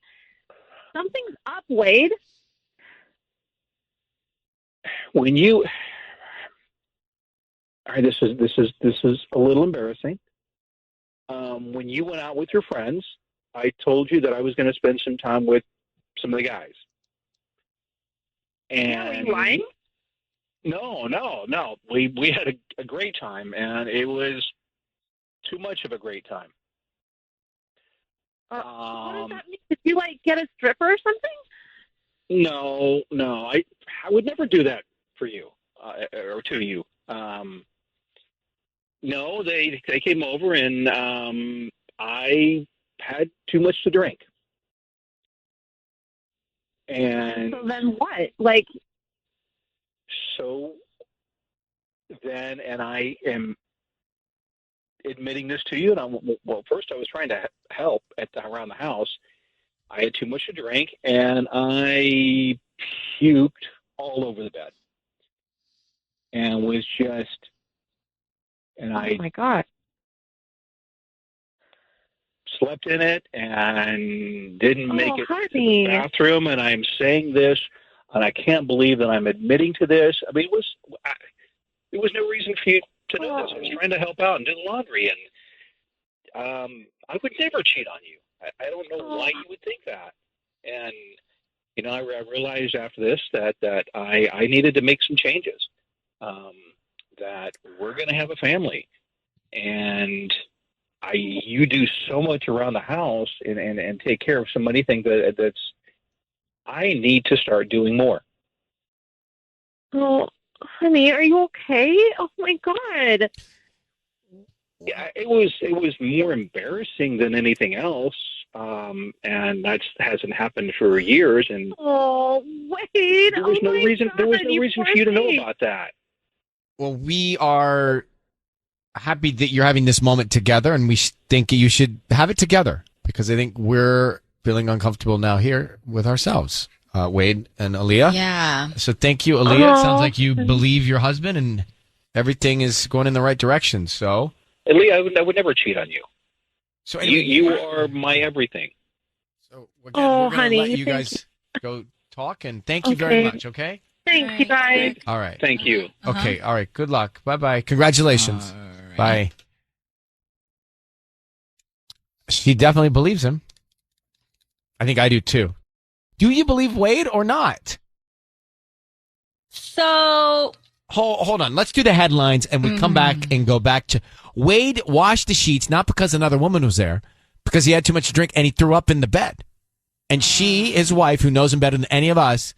Speaker 12: something's up, Wade.
Speaker 13: When you all right, this is a little embarrassing. When you went out with your friends, I told you that I was going to spend some time with some of the guys. And
Speaker 12: are you lying?
Speaker 13: No. We had a great time, and it was too much of a great time.
Speaker 12: What does that mean? Did you like get a stripper or something?
Speaker 13: No. I would never do that for you or to you. No, they came over, and I had too much to drink. And
Speaker 12: so then what? Like,
Speaker 13: so then, and I am admitting this to you. And first I was trying to help around the house. I had too much to drink, and I puked all over the bed, and was just, and
Speaker 12: oh my God.
Speaker 13: Slept in it and didn't make it
Speaker 12: honey.
Speaker 13: to the bathroom. And I'm saying this, and I can't believe that I'm admitting to this. I mean, there was no reason for you to know this. I was trying to help out and do the laundry, and I would never cheat on you. I don't know why you would think that. And I realized after this that I needed to make some changes. That we're going to have a family, and you do so much around the house and take care of so many things that's I need to start doing more.
Speaker 12: Oh, honey, are you okay? Oh my God.
Speaker 13: Yeah, it was more embarrassing than anything else. And that hasn't happened for years. And
Speaker 12: Wade,
Speaker 13: there was no reason for you to know about that.
Speaker 1: Well, we are happy that you're having this moment together, and we think you should have it together because I think we're feeling uncomfortable now here with ourselves, Wade and Aaliyah.
Speaker 4: Yeah.
Speaker 1: So thank you, Aaliyah. It sounds like you believe your husband, and everything is going in the right direction. So,
Speaker 13: Aaliyah, I would never cheat on you.
Speaker 1: So anyway,
Speaker 13: you are my everything.
Speaker 1: So again, we're going to let you guys go talk, and thank you very much. Okay.
Speaker 12: Thanks, you guys.
Speaker 1: All right.
Speaker 13: Thank you.
Speaker 1: Okay. All right. Good luck. Bye-bye. Congratulations. Bye. She definitely believes him. I think I do too. Do you believe Wade or not?
Speaker 4: So
Speaker 1: hold on. Let's do the headlines, and we come back and go back to Wade washed the sheets not because another woman was there, because he had too much to drink and he threw up in the bed. And she, his wife, who knows him better than any of us,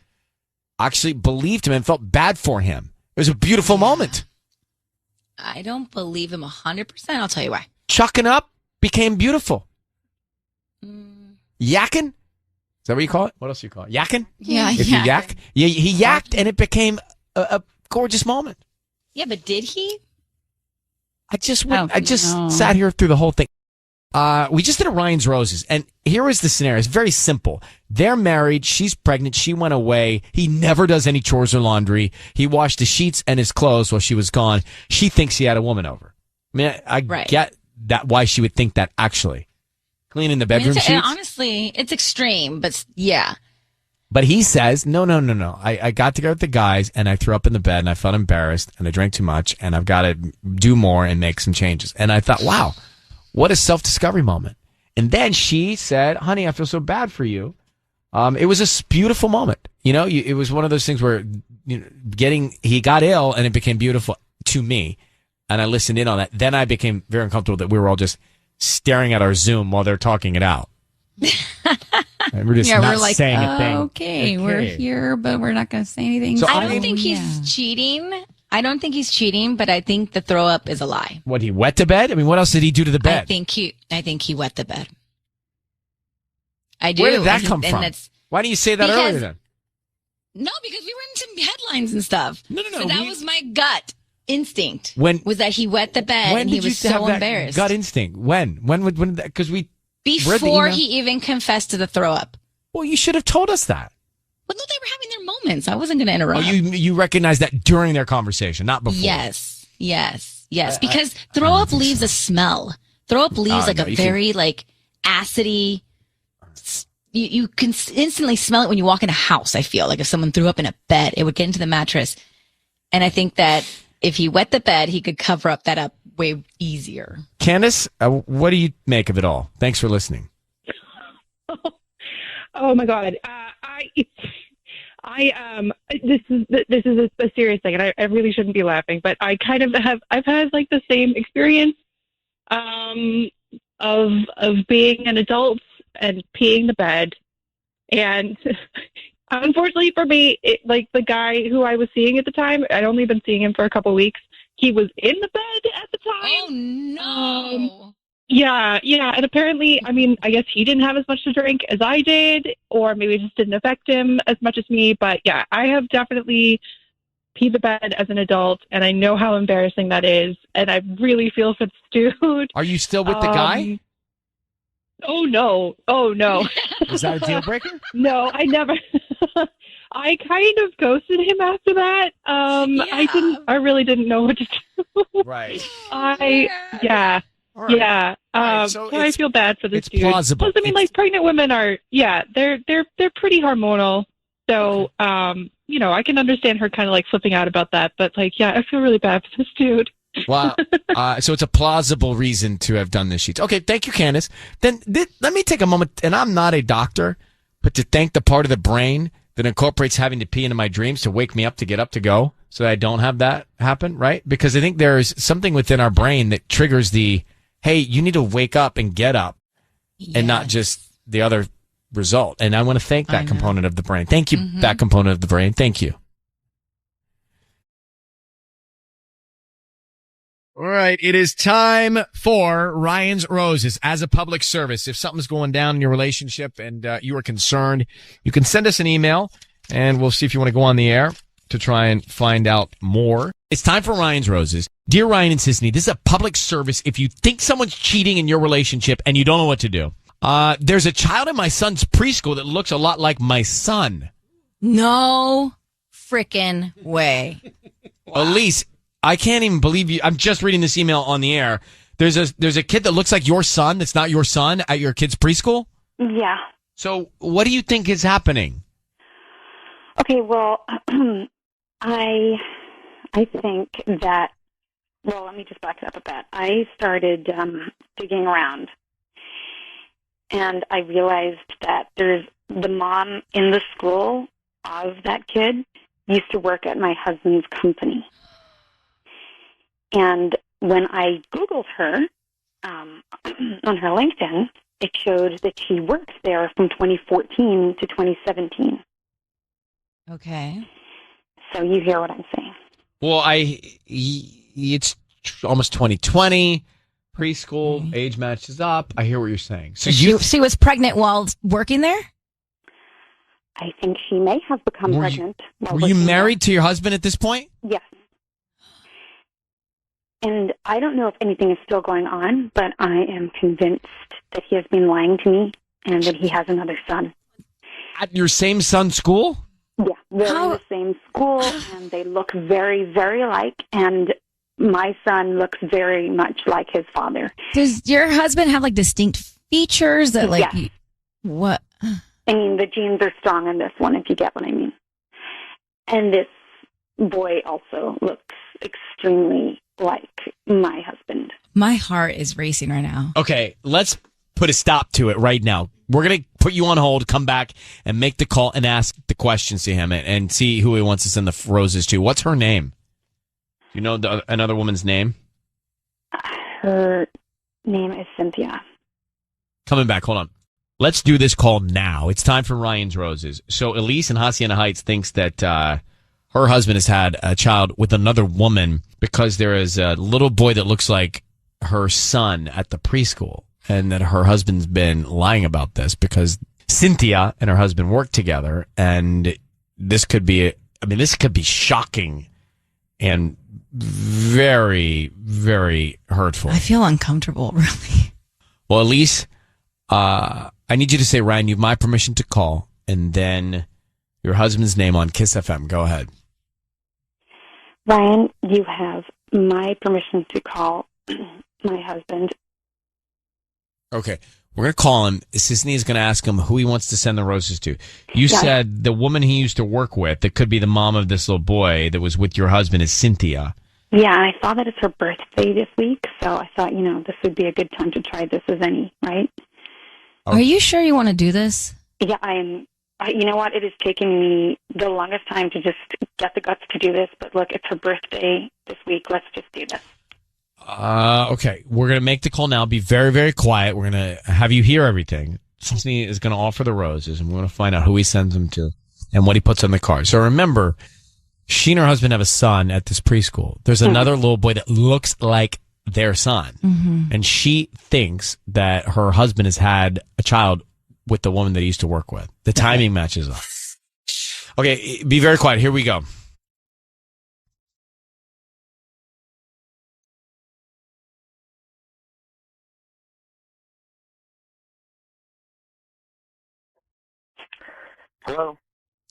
Speaker 1: actually believed him and felt bad for him. It was a beautiful moment.
Speaker 4: I don't believe him 100%. I'll tell you why.
Speaker 1: Chucking up became beautiful. Yakking? Is that what you call it? What else do you call it? Yakking?
Speaker 4: Yeah,
Speaker 1: if you yak. Yeah, he yacked, and it became a gorgeous moment.
Speaker 4: Yeah, but did he?
Speaker 1: I just sat here through the whole thing. We just did a Ryan's Roses, and here is the scenario. It's very simple. They're married. She's pregnant. She went away. He never does any chores or laundry. He washed the sheets and his clothes while she was gone. She thinks he had a woman over. I mean, I get that why she would think that, actually. Cleaning the bedroom sheets?
Speaker 14: Honestly, it's extreme, but yeah.
Speaker 1: But he says, no. I got together with the guys, and I threw up in the bed, and I felt embarrassed, and I drank too much, and I've got to do more and make some changes. And I thought, wow, what a self-discovery moment. And then she said, honey, I feel so bad for you. It was a beautiful moment. It was one of those things where he got ill, and it became beautiful to me. And I listened in on that. Then I became very uncomfortable that we were all just staring at our Zoom while they're talking it out. And we're just not saying a thing.
Speaker 4: Okay, we're here, but we're not going to say anything.
Speaker 14: So I don't think he's cheating. I don't think he's cheating, but I think the throw up is a lie.
Speaker 1: What, he wet the bed? I mean, what else did he do to the bed?
Speaker 14: I think he wet the bed. I do.
Speaker 1: Where did that come from? Why didn't you say that earlier then?
Speaker 14: No, because we were in some headlines and stuff.
Speaker 1: No.
Speaker 14: So that was my gut instinct.
Speaker 1: Was
Speaker 14: that he wet the bed and he was so embarrassed.
Speaker 1: Gut instinct. When? Because
Speaker 14: before he even confessed to the throw up.
Speaker 1: Well, you should have told us that.
Speaker 14: Well, no, they were having their moments. I wasn't going to interrupt.
Speaker 1: Oh, you recognize that during their conversation, not before.
Speaker 14: Yes. Because throw up leaves a smell. Throw up leaves very acidy. You can instantly smell it when you walk in a house. I feel like if someone threw up in a bed, it would get into the mattress. And I think that if he wet the bed, he could cover up way easier.
Speaker 1: Candace, what do you make of it all? Thanks for listening.
Speaker 15: Oh my God. This is a serious thing, and I really shouldn't be laughing, but I've had the same experience, of being an adult and peeing the bed. And unfortunately for me, the guy who I was seeing at the time, I'd only been seeing him for a couple weeks. He was in the bed at the time.
Speaker 14: Oh no.
Speaker 15: Yeah. And apparently, I guess he didn't have as much to drink as I did, or maybe it just didn't affect him as much as me. But yeah, I have definitely peed the bed as an adult, and I know how embarrassing that is. And I really feel for this dude.
Speaker 1: Are you still with the guy?
Speaker 15: Oh no.
Speaker 1: Is that a deal breaker?
Speaker 15: No, I never. I kind of ghosted him after that. I really didn't know what to do.
Speaker 1: Right.
Speaker 15: Yeah.
Speaker 1: Right,
Speaker 15: so I feel bad for this
Speaker 1: it's
Speaker 15: dude.
Speaker 1: Plausible.
Speaker 15: Plus, pregnant women are, they're pretty hormonal. So, I can understand her kind of flipping out about that. But I feel really bad for this dude.
Speaker 1: Wow. So it's a plausible reason to have done this sheets. Okay, thank you, Candace. Then let me take a moment, and I'm not a doctor, but to thank the part of the brain that incorporates having to pee into my dreams to wake me up to get up to go so that I don't have that happen, right? Because I think there's something within our brain that triggers hey, you need to wake up and get up, and not just the other result. And I want to thank that component of the brain. Thank you, that component of the brain. Thank you. All right, it is time for Ryan's Roses as a public service. If something's going down in your relationship and you are concerned, you can send us an email, and we'll see if you want to go on the air to try and find out more. It's time for Ryan's Roses. Dear Ryan and Sisney, this is a public service. If you think someone's cheating in your relationship and you don't know what to do, there's a child in my son's preschool that looks a lot like my son.
Speaker 14: No frickin' way.
Speaker 1: Wow. Elise, I can't even believe you. I'm just reading this email on the air. There's a kid that looks like your son that's not your son at your kid's preschool?
Speaker 7: Yeah.
Speaker 1: So what do you think is happening?
Speaker 7: Okay, well, I think that, well, let me just back it up a bit. I started digging around, and I realized that there's the mom in the school of that kid used to work at my husband's company. And when I Googled her on her LinkedIn, it showed that she worked there from 2014 to 2017.
Speaker 14: Okay.
Speaker 7: So you hear what I'm saying.
Speaker 1: Well, it's almost 2020. Preschool, age matches up. I hear what you're saying.
Speaker 14: So she was pregnant while working there?
Speaker 7: I think she may have become pregnant.
Speaker 1: Were you married to your husband at this point?
Speaker 7: Yes.
Speaker 16: And I don't know if anything is still going on, but I am convinced that he has been lying to me and that he has another son.
Speaker 1: At your same son's school?
Speaker 16: Yeah, they're in the same school, and they look very, very alike. And my son looks very much like his father.
Speaker 14: Does your husband have like distinct features that like?
Speaker 16: Yes.
Speaker 14: What?
Speaker 16: I mean, the genes are strong on this one, if you get what I mean. And this boy also looks extremely like my husband.
Speaker 14: My heart is racing right now.
Speaker 1: Okay, let's put a stop to it right now. We're going to put you on hold, come back, and make the call and ask the questions to him and see who he wants to send the roses to. What's her name? Do you know another woman's name?
Speaker 16: Her name is Cynthia.
Speaker 1: Coming back, hold on. Let's do this call now. It's time for Ryan's Roses. So Elise in Hacienda Heights thinks that her husband has had a child with another woman because there is a little boy that looks like her son at the preschool, and that her husband's been lying about this because Cynthia and her husband work together, and this could be shocking and very, very hurtful.
Speaker 14: I feel uncomfortable, really.
Speaker 1: Well, Elise, I need you to say, Ryan, you have my permission to call, and then your husband's name on KIIS FM. Go ahead.
Speaker 16: Ryan, you have my permission to call my husband.
Speaker 1: Okay. We're going to call him. Sisney is going to ask him who he wants to send the roses to. You said the woman he used to work with, that could be the mom of this little boy that was with your husband, is Cynthia.
Speaker 16: Yeah, I saw that it's her birthday this week, so I thought, this would be a good time to try this as any, right?
Speaker 14: Are you sure you want to do this?
Speaker 16: Yeah, I am. You know what? It has taken me the longest time to just get the guts to do this, but look, it's her birthday this week. Let's just do this.
Speaker 1: Okay. We're going to make the call now. Be very, very quiet. We're going to have you hear everything. Sisney is going to offer the roses, and we're going to find out who he sends them to and what he puts on the card. So remember, she and her husband have a son at this preschool. There's another little boy that looks like their son.
Speaker 14: Mm-hmm.
Speaker 1: And she thinks that her husband has had a child with the woman that he used to work with. The timing matches up. Okay, be very quiet. Here we go.
Speaker 9: Hello.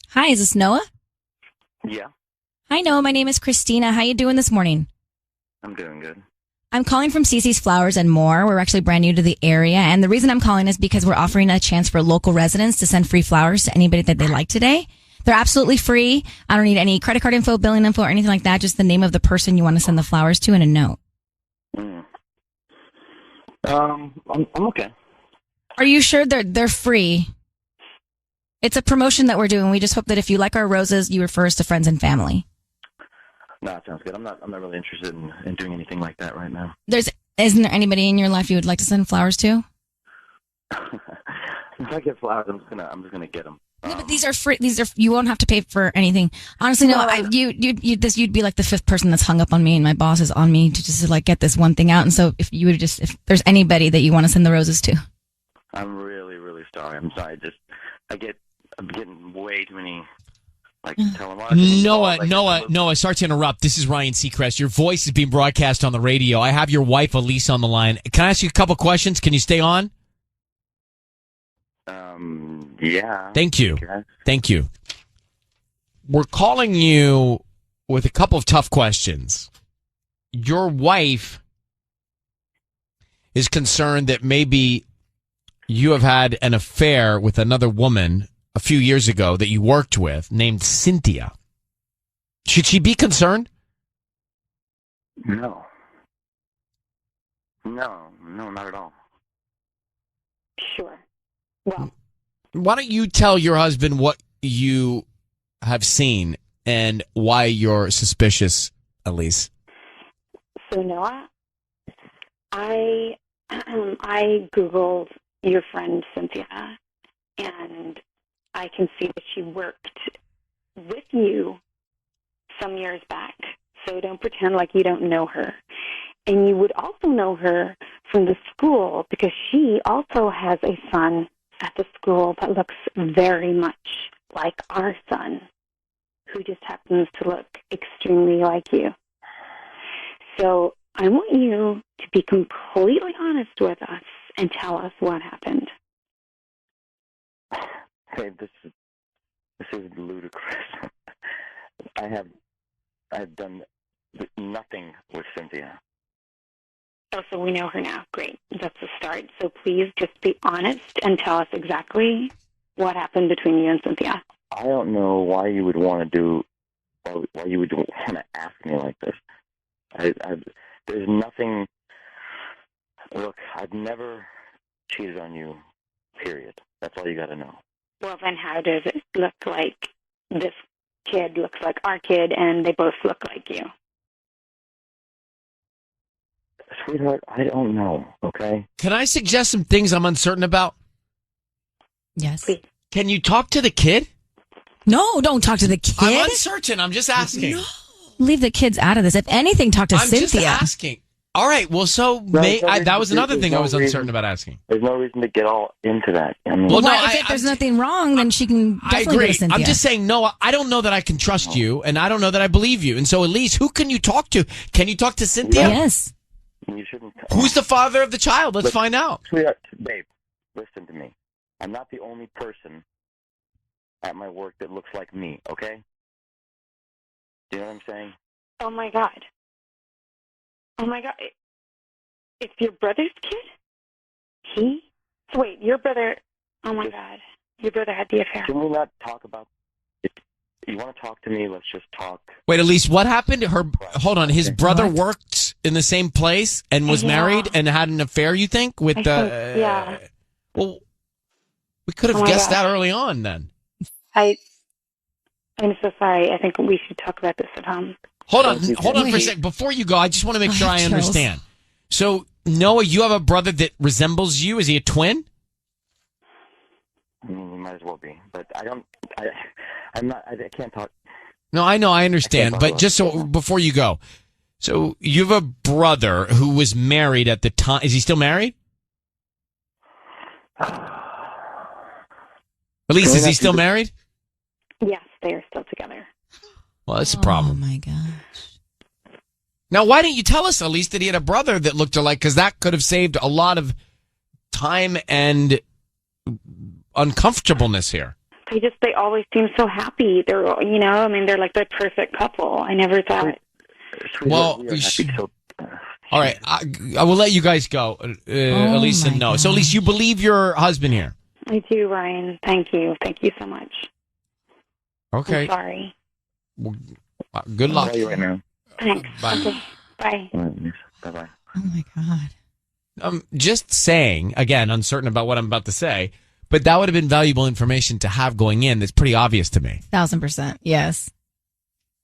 Speaker 14: Hi, is this Noah?
Speaker 9: Yeah,
Speaker 14: Hi, Noah. My name is Christina. How you doing this morning?
Speaker 9: I'm doing good.
Speaker 14: I'm calling from Cece's Flowers and More. We're actually brand new to the area, and the reason I'm calling is because we're offering a chance for local residents to send free flowers to anybody that they like today. They're absolutely free. I don't need any credit card info, billing info, or anything like that. Just the name of the person you want to send the flowers to and a note.
Speaker 9: I'm okay.
Speaker 14: Are you sure they're free? It's a promotion that we're doing. We just hope that if you like our roses, you refer us to friends and family.
Speaker 9: No, it sounds good. I'm not really interested in doing anything like that right now.
Speaker 14: Isn't there anybody in your life you would like to send flowers to?
Speaker 9: If I get flowers, I'm just gonna get them.
Speaker 14: No, but these are free. You won't have to pay for anything. Honestly, no. You'd be like the fifth person that's hung up on me, and my boss is on me to just like get this one thing out. And so, if there's anybody that you want to send the roses to,
Speaker 9: I'm really, really sorry. I'm sorry. I'm getting way too many
Speaker 1: Noah, sorry to interrupt. This is Ryan Seacrest. Your voice is being broadcast on the radio. I have your wife, Elise, on the line. Can I ask you a couple questions? Can you stay on?
Speaker 9: Yeah.
Speaker 1: Thank you. Thank you. We're calling you with a couple of tough questions. Your wife is concerned that maybe you have had an affair with another woman a few years ago that you worked with named Cynthia. Should she be concerned?
Speaker 9: No, not at all.
Speaker 16: Sure. Well,
Speaker 1: why don't you tell your husband what you have seen and why you're suspicious, Elise?
Speaker 16: So Noah, I Googled your friend Cynthia, and I can see that she worked with you some years back. So don't pretend like you don't know her. And you would also know her from the school because she also has a son at the school that looks very much like our son, who just happens to look extremely like you. So I want you to be completely honest with us and tell us what happened.
Speaker 17: Hey, this is ludicrous. I've done nothing with Cynthia.
Speaker 16: Oh, so we know her now. Great. That's a start. So please just be honest and tell us exactly what happened between you and Cynthia.
Speaker 17: I don't know why you would want to ask me like this. There's nothing. Look, I've never cheated on you, period. That's all you got to know.
Speaker 16: Well, then how does it look like this kid looks like our kid and they both look like you?
Speaker 17: Sweetheart, I don't know, okay?
Speaker 1: Can I suggest some things I'm uncertain about?
Speaker 14: Yes.
Speaker 16: Please.
Speaker 1: Can you talk to the kid?
Speaker 14: No, don't talk to the kid.
Speaker 1: I'm uncertain. I'm just asking.
Speaker 14: No. Leave the kids out of this. If anything, talk to Cynthia.
Speaker 1: I'm just asking. All right. Well, that was another thing I was uncertain about asking.
Speaker 17: There's no reason to get all into that. I mean,
Speaker 14: if there's nothing wrong, then she can definitely
Speaker 1: I
Speaker 14: go to
Speaker 1: agree.
Speaker 14: Cynthia.
Speaker 1: I'm just saying, no, I don't know that I can trust you, and I don't know that I believe you. And so, Elise, who can you talk to? Can you talk to Cynthia?
Speaker 14: Yes.
Speaker 17: You shouldn't.
Speaker 1: Who's the father of the child? Let's find out.
Speaker 17: Sweetheart, babe, listen to me. I'm not the only person at my work that looks like me, okay? Do you know what I'm saying?
Speaker 16: Oh, my God. Oh, my God. It's your brother's kid? So wait, your brother... Oh, my God. Your brother had the affair.
Speaker 17: Can we not talk about... If you want to talk to me, let's just talk.
Speaker 1: Wait, Elise, what happened? Hold on. His brother worked in the same place and was married and had an affair, you think?
Speaker 16: Yeah.
Speaker 1: Well, we could have guessed that early on then.
Speaker 16: I'm so sorry. I think we should talk about this at home.
Speaker 1: Hold on for a sec. Before you go, I just want to make sure I understand. So, Noah, you have a brother that resembles you. Is he a twin?
Speaker 17: He might as well be, but I can't talk.
Speaker 1: No, I know, I understand, but just so before you go, so you have a brother who was married at the time. Is he still married? Elise, is he still married?
Speaker 16: Yes, they are still together.
Speaker 1: Well, that's a problem.
Speaker 14: Oh, my gosh.
Speaker 1: Now, why didn't you tell us, Elise, that he had a brother that looked alike? Because that could have saved a lot of time and uncomfortableness here.
Speaker 16: They always seem so happy. They're, they're like the perfect couple. I never thought.
Speaker 1: Well, all right. I will let you guys go, Elise and Noah. So, Elise, you believe your husband here?
Speaker 16: I do, Ryan. Thank you. Thank you so much.
Speaker 1: Okay.
Speaker 16: I'm sorry.
Speaker 1: Well, good luck.
Speaker 17: I'll call you right now.
Speaker 16: Thanks.
Speaker 1: Bye.
Speaker 16: Okay. Bye.
Speaker 17: Bye-bye.
Speaker 14: Oh, my God.
Speaker 1: I'm just saying, again, uncertain about what I'm about to say, but that would have been valuable information to have going in. That's pretty obvious to me.
Speaker 14: 1,000%. Yes.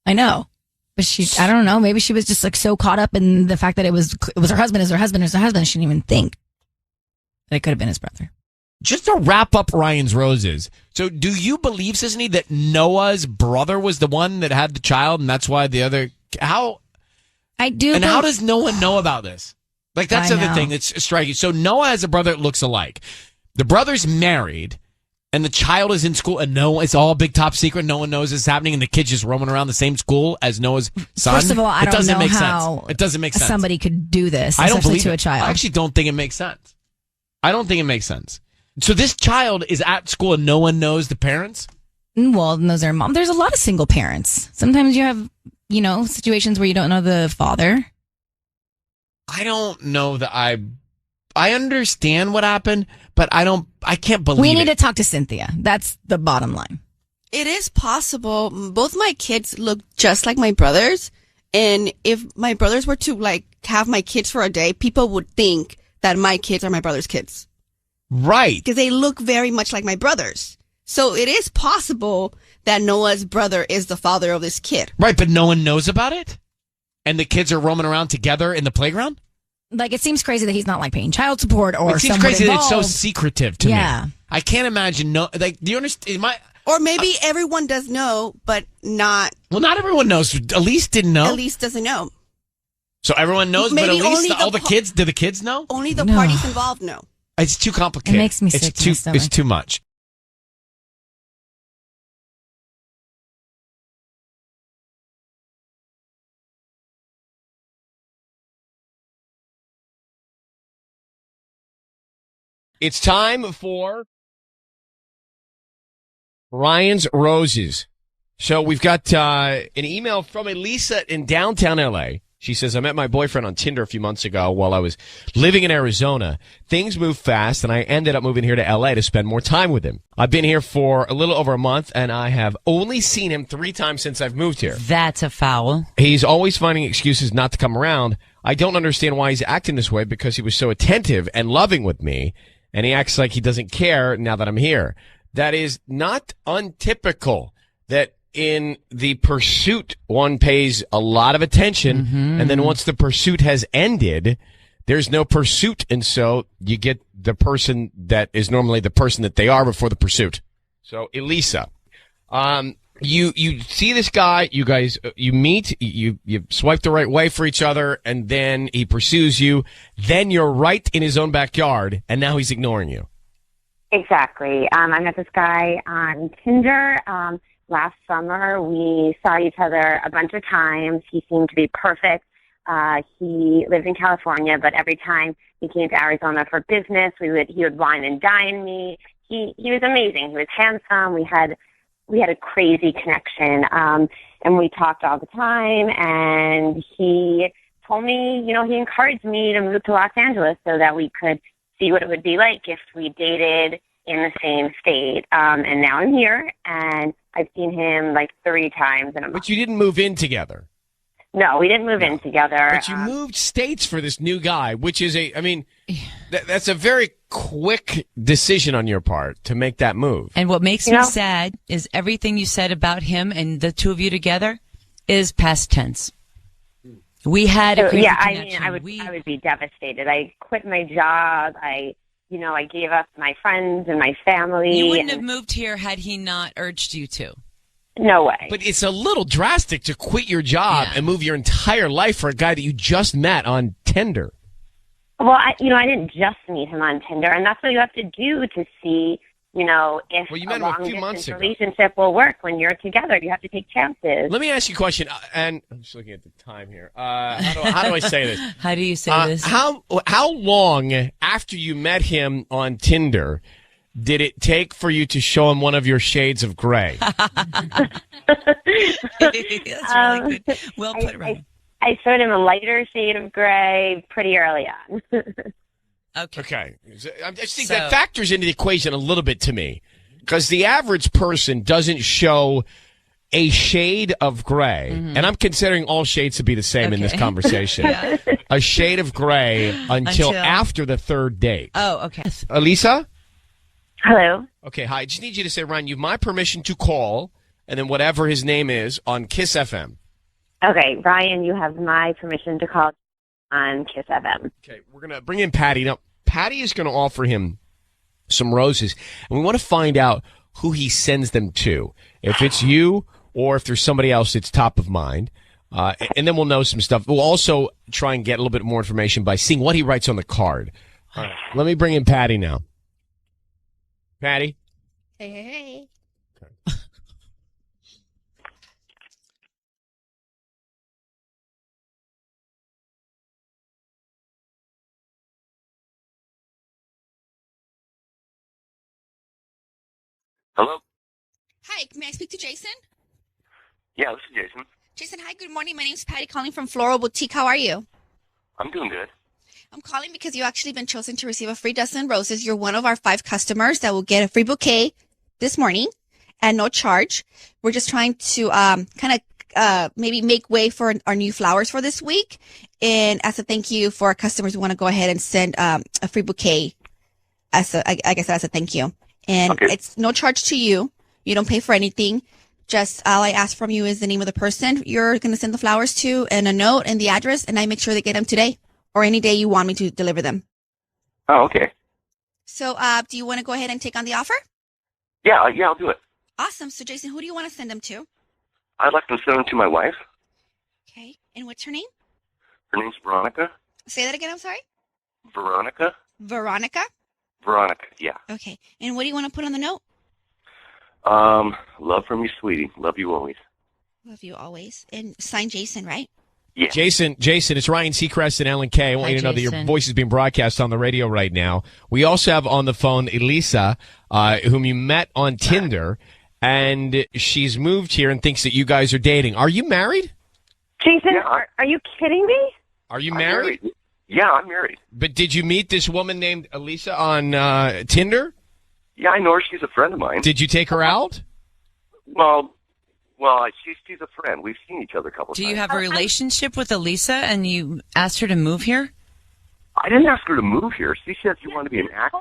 Speaker 14: I know. But I don't know. Maybe she was just like so caught up in the fact that it was her husband, She didn't even think that it could have been his brother.
Speaker 1: Just to wrap up Ryan's Roses. So do you believe, Sisney, that Noah's brother was the one that had the child and that's why the other... How?
Speaker 14: I do.
Speaker 1: And how does no one know about this? Like, that's the other thing that's striking. So Noah has a brother that looks alike. The brother's married and the child is in school and it's all big top secret. No one knows this is happening and the kid's just roaming around the same school as Noah's son.
Speaker 14: First of all, I don't know how
Speaker 1: it doesn't make sense.
Speaker 14: Somebody could do this,
Speaker 1: I don't
Speaker 14: especially
Speaker 1: believe
Speaker 14: to
Speaker 1: it.
Speaker 14: a child.
Speaker 1: I actually don't think it makes sense. I don't think it makes sense. So this child is at school and no one knows the parents?
Speaker 14: Well, knows their mom. There's a lot of single parents. Sometimes you have, situations where you don't know the father.
Speaker 1: I don't know that I understand what happened, but I can't believe
Speaker 14: We need to talk to Cynthia. That's the bottom line.
Speaker 10: It is possible. Both my kids look just like my brothers. And if my brothers were to have my kids for a day, people would think that my kids are my brother's kids.
Speaker 1: Right.
Speaker 10: Because they look very much like my brothers. So it is possible that Noah's brother is the father of this kid.
Speaker 1: Right, but no one knows about it? And the kids are roaming around together in the playground?
Speaker 14: It seems crazy that he's not paying child support or
Speaker 1: it seems crazy that it's so secretive to me. I can't imagine. Do you understand?
Speaker 10: Or maybe everyone does know, but not.
Speaker 1: Well, not everyone knows. Elise didn't know.
Speaker 10: Elise doesn't know.
Speaker 1: So everyone knows,
Speaker 10: Maybe
Speaker 1: but Elise,
Speaker 10: only
Speaker 1: all the kids, do the kids know?
Speaker 10: Only the parties involved know.
Speaker 1: It's too complicated.
Speaker 14: It makes me sick to my stomach.
Speaker 1: It's too much. It's time for Ryan's Roses. So we've got an email from Elisa in downtown L.A. She says, I met my boyfriend on Tinder a few months ago while I was living in Arizona. Things moved fast, and I ended up moving here to L.A. to spend more time with him. I've been here for a little over a month, and I have only seen him 3 times since I've moved here.
Speaker 18: That's a foul.
Speaker 1: He's always finding excuses not to come around. I don't understand why he's acting this way because he was so attentive and loving with me, and he acts like he doesn't care now that I'm here. That is not untypical that in the pursuit, one pays a lot of attention, and then once the pursuit has ended, there's no pursuit, and so you get the person that is normally the person that they are before the pursuit. So, Elisa, you see this guy, you guys, you meet, you swipe the right way for each other, and then he pursues you, then you're right in his own backyard, and now he's ignoring you.
Speaker 19: Exactly. I met this guy on Tinder. Last summer, we saw each other a bunch of times. He seemed to be perfect. He lived in California, but every time he came to Arizona for business, he would wine and dine me. He was amazing. He was handsome. We had a crazy connection, and we talked all the time. And he told me, he encouraged me to move to Los Angeles so that we could see what it would be like if we dated in the same state. And now I'm here, and I've seen him like 3 times in a month.
Speaker 1: But you didn't move in together.
Speaker 19: No, we didn't move in together.
Speaker 1: But you moved states for this new guy, which is that's a very quick decision on your part to make that move.
Speaker 18: And what makes me sad is everything you said about him and the two of you together is past tense. We had a crazy connection.
Speaker 19: I would be devastated. I quit my job. I gave up my friends and my family.
Speaker 18: You wouldn't have moved here had he not urged you to.
Speaker 19: No way.
Speaker 1: But it's a little drastic to quit your job and move your entire life for a guy that you just met on Tinder.
Speaker 19: Well, I didn't just meet him on Tinder, and that's what you have to do to see, if
Speaker 1: you met him a few months ago.
Speaker 19: Relationship will work when you're together. You have to take chances.
Speaker 1: Let me ask you a question, and I'm just looking at the time here. How do I say this?
Speaker 18: How do you say this?
Speaker 1: How long after you met him on Tinder did it take for you to show him one of your shades of gray?
Speaker 18: That's really good. Well put, Ryan.
Speaker 19: I showed him a lighter shade of gray pretty early on.
Speaker 1: Okay. I just think that factors into the equation a little bit to me, because the average person doesn't show a shade of gray, and I'm considering all shades to be the same in this conversation. A shade of gray until after the 3rd date.
Speaker 18: Oh, okay.
Speaker 1: Elisa?
Speaker 19: Hello.
Speaker 1: Okay, hi. I just need you to say, Ryan, you have my permission to call, and then whatever his name is, on KIIS-FM.
Speaker 19: Okay, Ryan, you have my permission to call on KIIS-FM.
Speaker 1: Okay, we're going to bring in Patty. Now, Patty is going to offer him some roses, and we want to find out who he sends them to. If it's you or if there's somebody else that's top of mind. And then we'll know some stuff. We'll also try and get a little bit more information by seeing what he writes on the card. All right, let me bring in Patty now. Patty?
Speaker 10: Hey.
Speaker 17: Hello?
Speaker 10: Hi, may I speak to Jason?
Speaker 17: Yeah, this is Jason.
Speaker 10: Jason, hi, good morning. My name's Patty calling from Floral Boutique. How are you?
Speaker 17: I'm doing good.
Speaker 10: I'm calling because you actually been chosen to receive a free dozen roses. You're one of our 5 customers that will get a free bouquet this morning at no charge. We're just trying to maybe make way for our new flowers for this week. And as a thank you for our customers, we want to go ahead and send a free bouquet as a thank you. And it's no charge to you. You don't pay for anything. Just all I ask from you is the name of the person you're going to send the flowers to and a note and the address, and I make sure they get them today or any day you want me to deliver them.
Speaker 17: Oh, okay.
Speaker 10: So do you want to go ahead and take on the offer?
Speaker 17: Yeah, I'll do it.
Speaker 10: Awesome. So, Jason, who do you want to send them to?
Speaker 17: I'd like to send them to my wife.
Speaker 10: Okay. And what's her name?
Speaker 17: Her name's Veronica.
Speaker 10: Say that again, I'm sorry?
Speaker 17: Veronica?
Speaker 10: Veronica?
Speaker 17: Veronica, yeah.
Speaker 10: Okay. And what do you want to put on the note?
Speaker 17: Love from you, sweetie. Love you always.
Speaker 10: Love you always. And sign Jason, right?
Speaker 20: Yeah.
Speaker 1: Jason, it's Ryan Seacrest and Ellen K. I want
Speaker 8: Hi,
Speaker 1: you to know that your
Speaker 8: Jason.
Speaker 1: voice is being broadcast on the radio right now. We also have on the phone Elisa, whom you met on Tinder, and she's moved here and thinks that you guys are dating. Are you married?
Speaker 19: Jason, are you kidding me?
Speaker 1: Are you married?
Speaker 20: Yeah, I'm married.
Speaker 1: But did you meet this woman named Elisa on Tinder?
Speaker 20: Yeah, I know her. She's a friend of mine.
Speaker 1: Did you take her out?
Speaker 20: Well, she's a friend. We've seen each other a couple
Speaker 18: Do
Speaker 20: times.
Speaker 18: you have a relationship with Elisa and you asked her to move here?
Speaker 20: I didn't ask her to move here. She said she wanted to be an actor.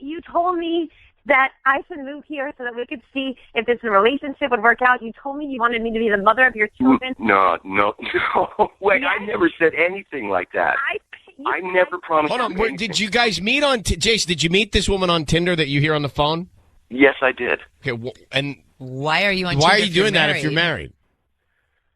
Speaker 19: You told me that I should move here so that we could see if this relationship would work out. You told me you wanted me to be the mother of your children.
Speaker 20: No. Wait, I never said anything like that. I never promised.
Speaker 1: Hold on. Did you guys meet on Jason? Did you meet this woman on Tinder that you hear on the phone?
Speaker 20: Yes, I did.
Speaker 1: Okay. And
Speaker 18: why are you on?
Speaker 1: Why
Speaker 18: Tinder
Speaker 1: are you
Speaker 18: if you're
Speaker 1: doing that if
Speaker 18: married?
Speaker 1: you're married?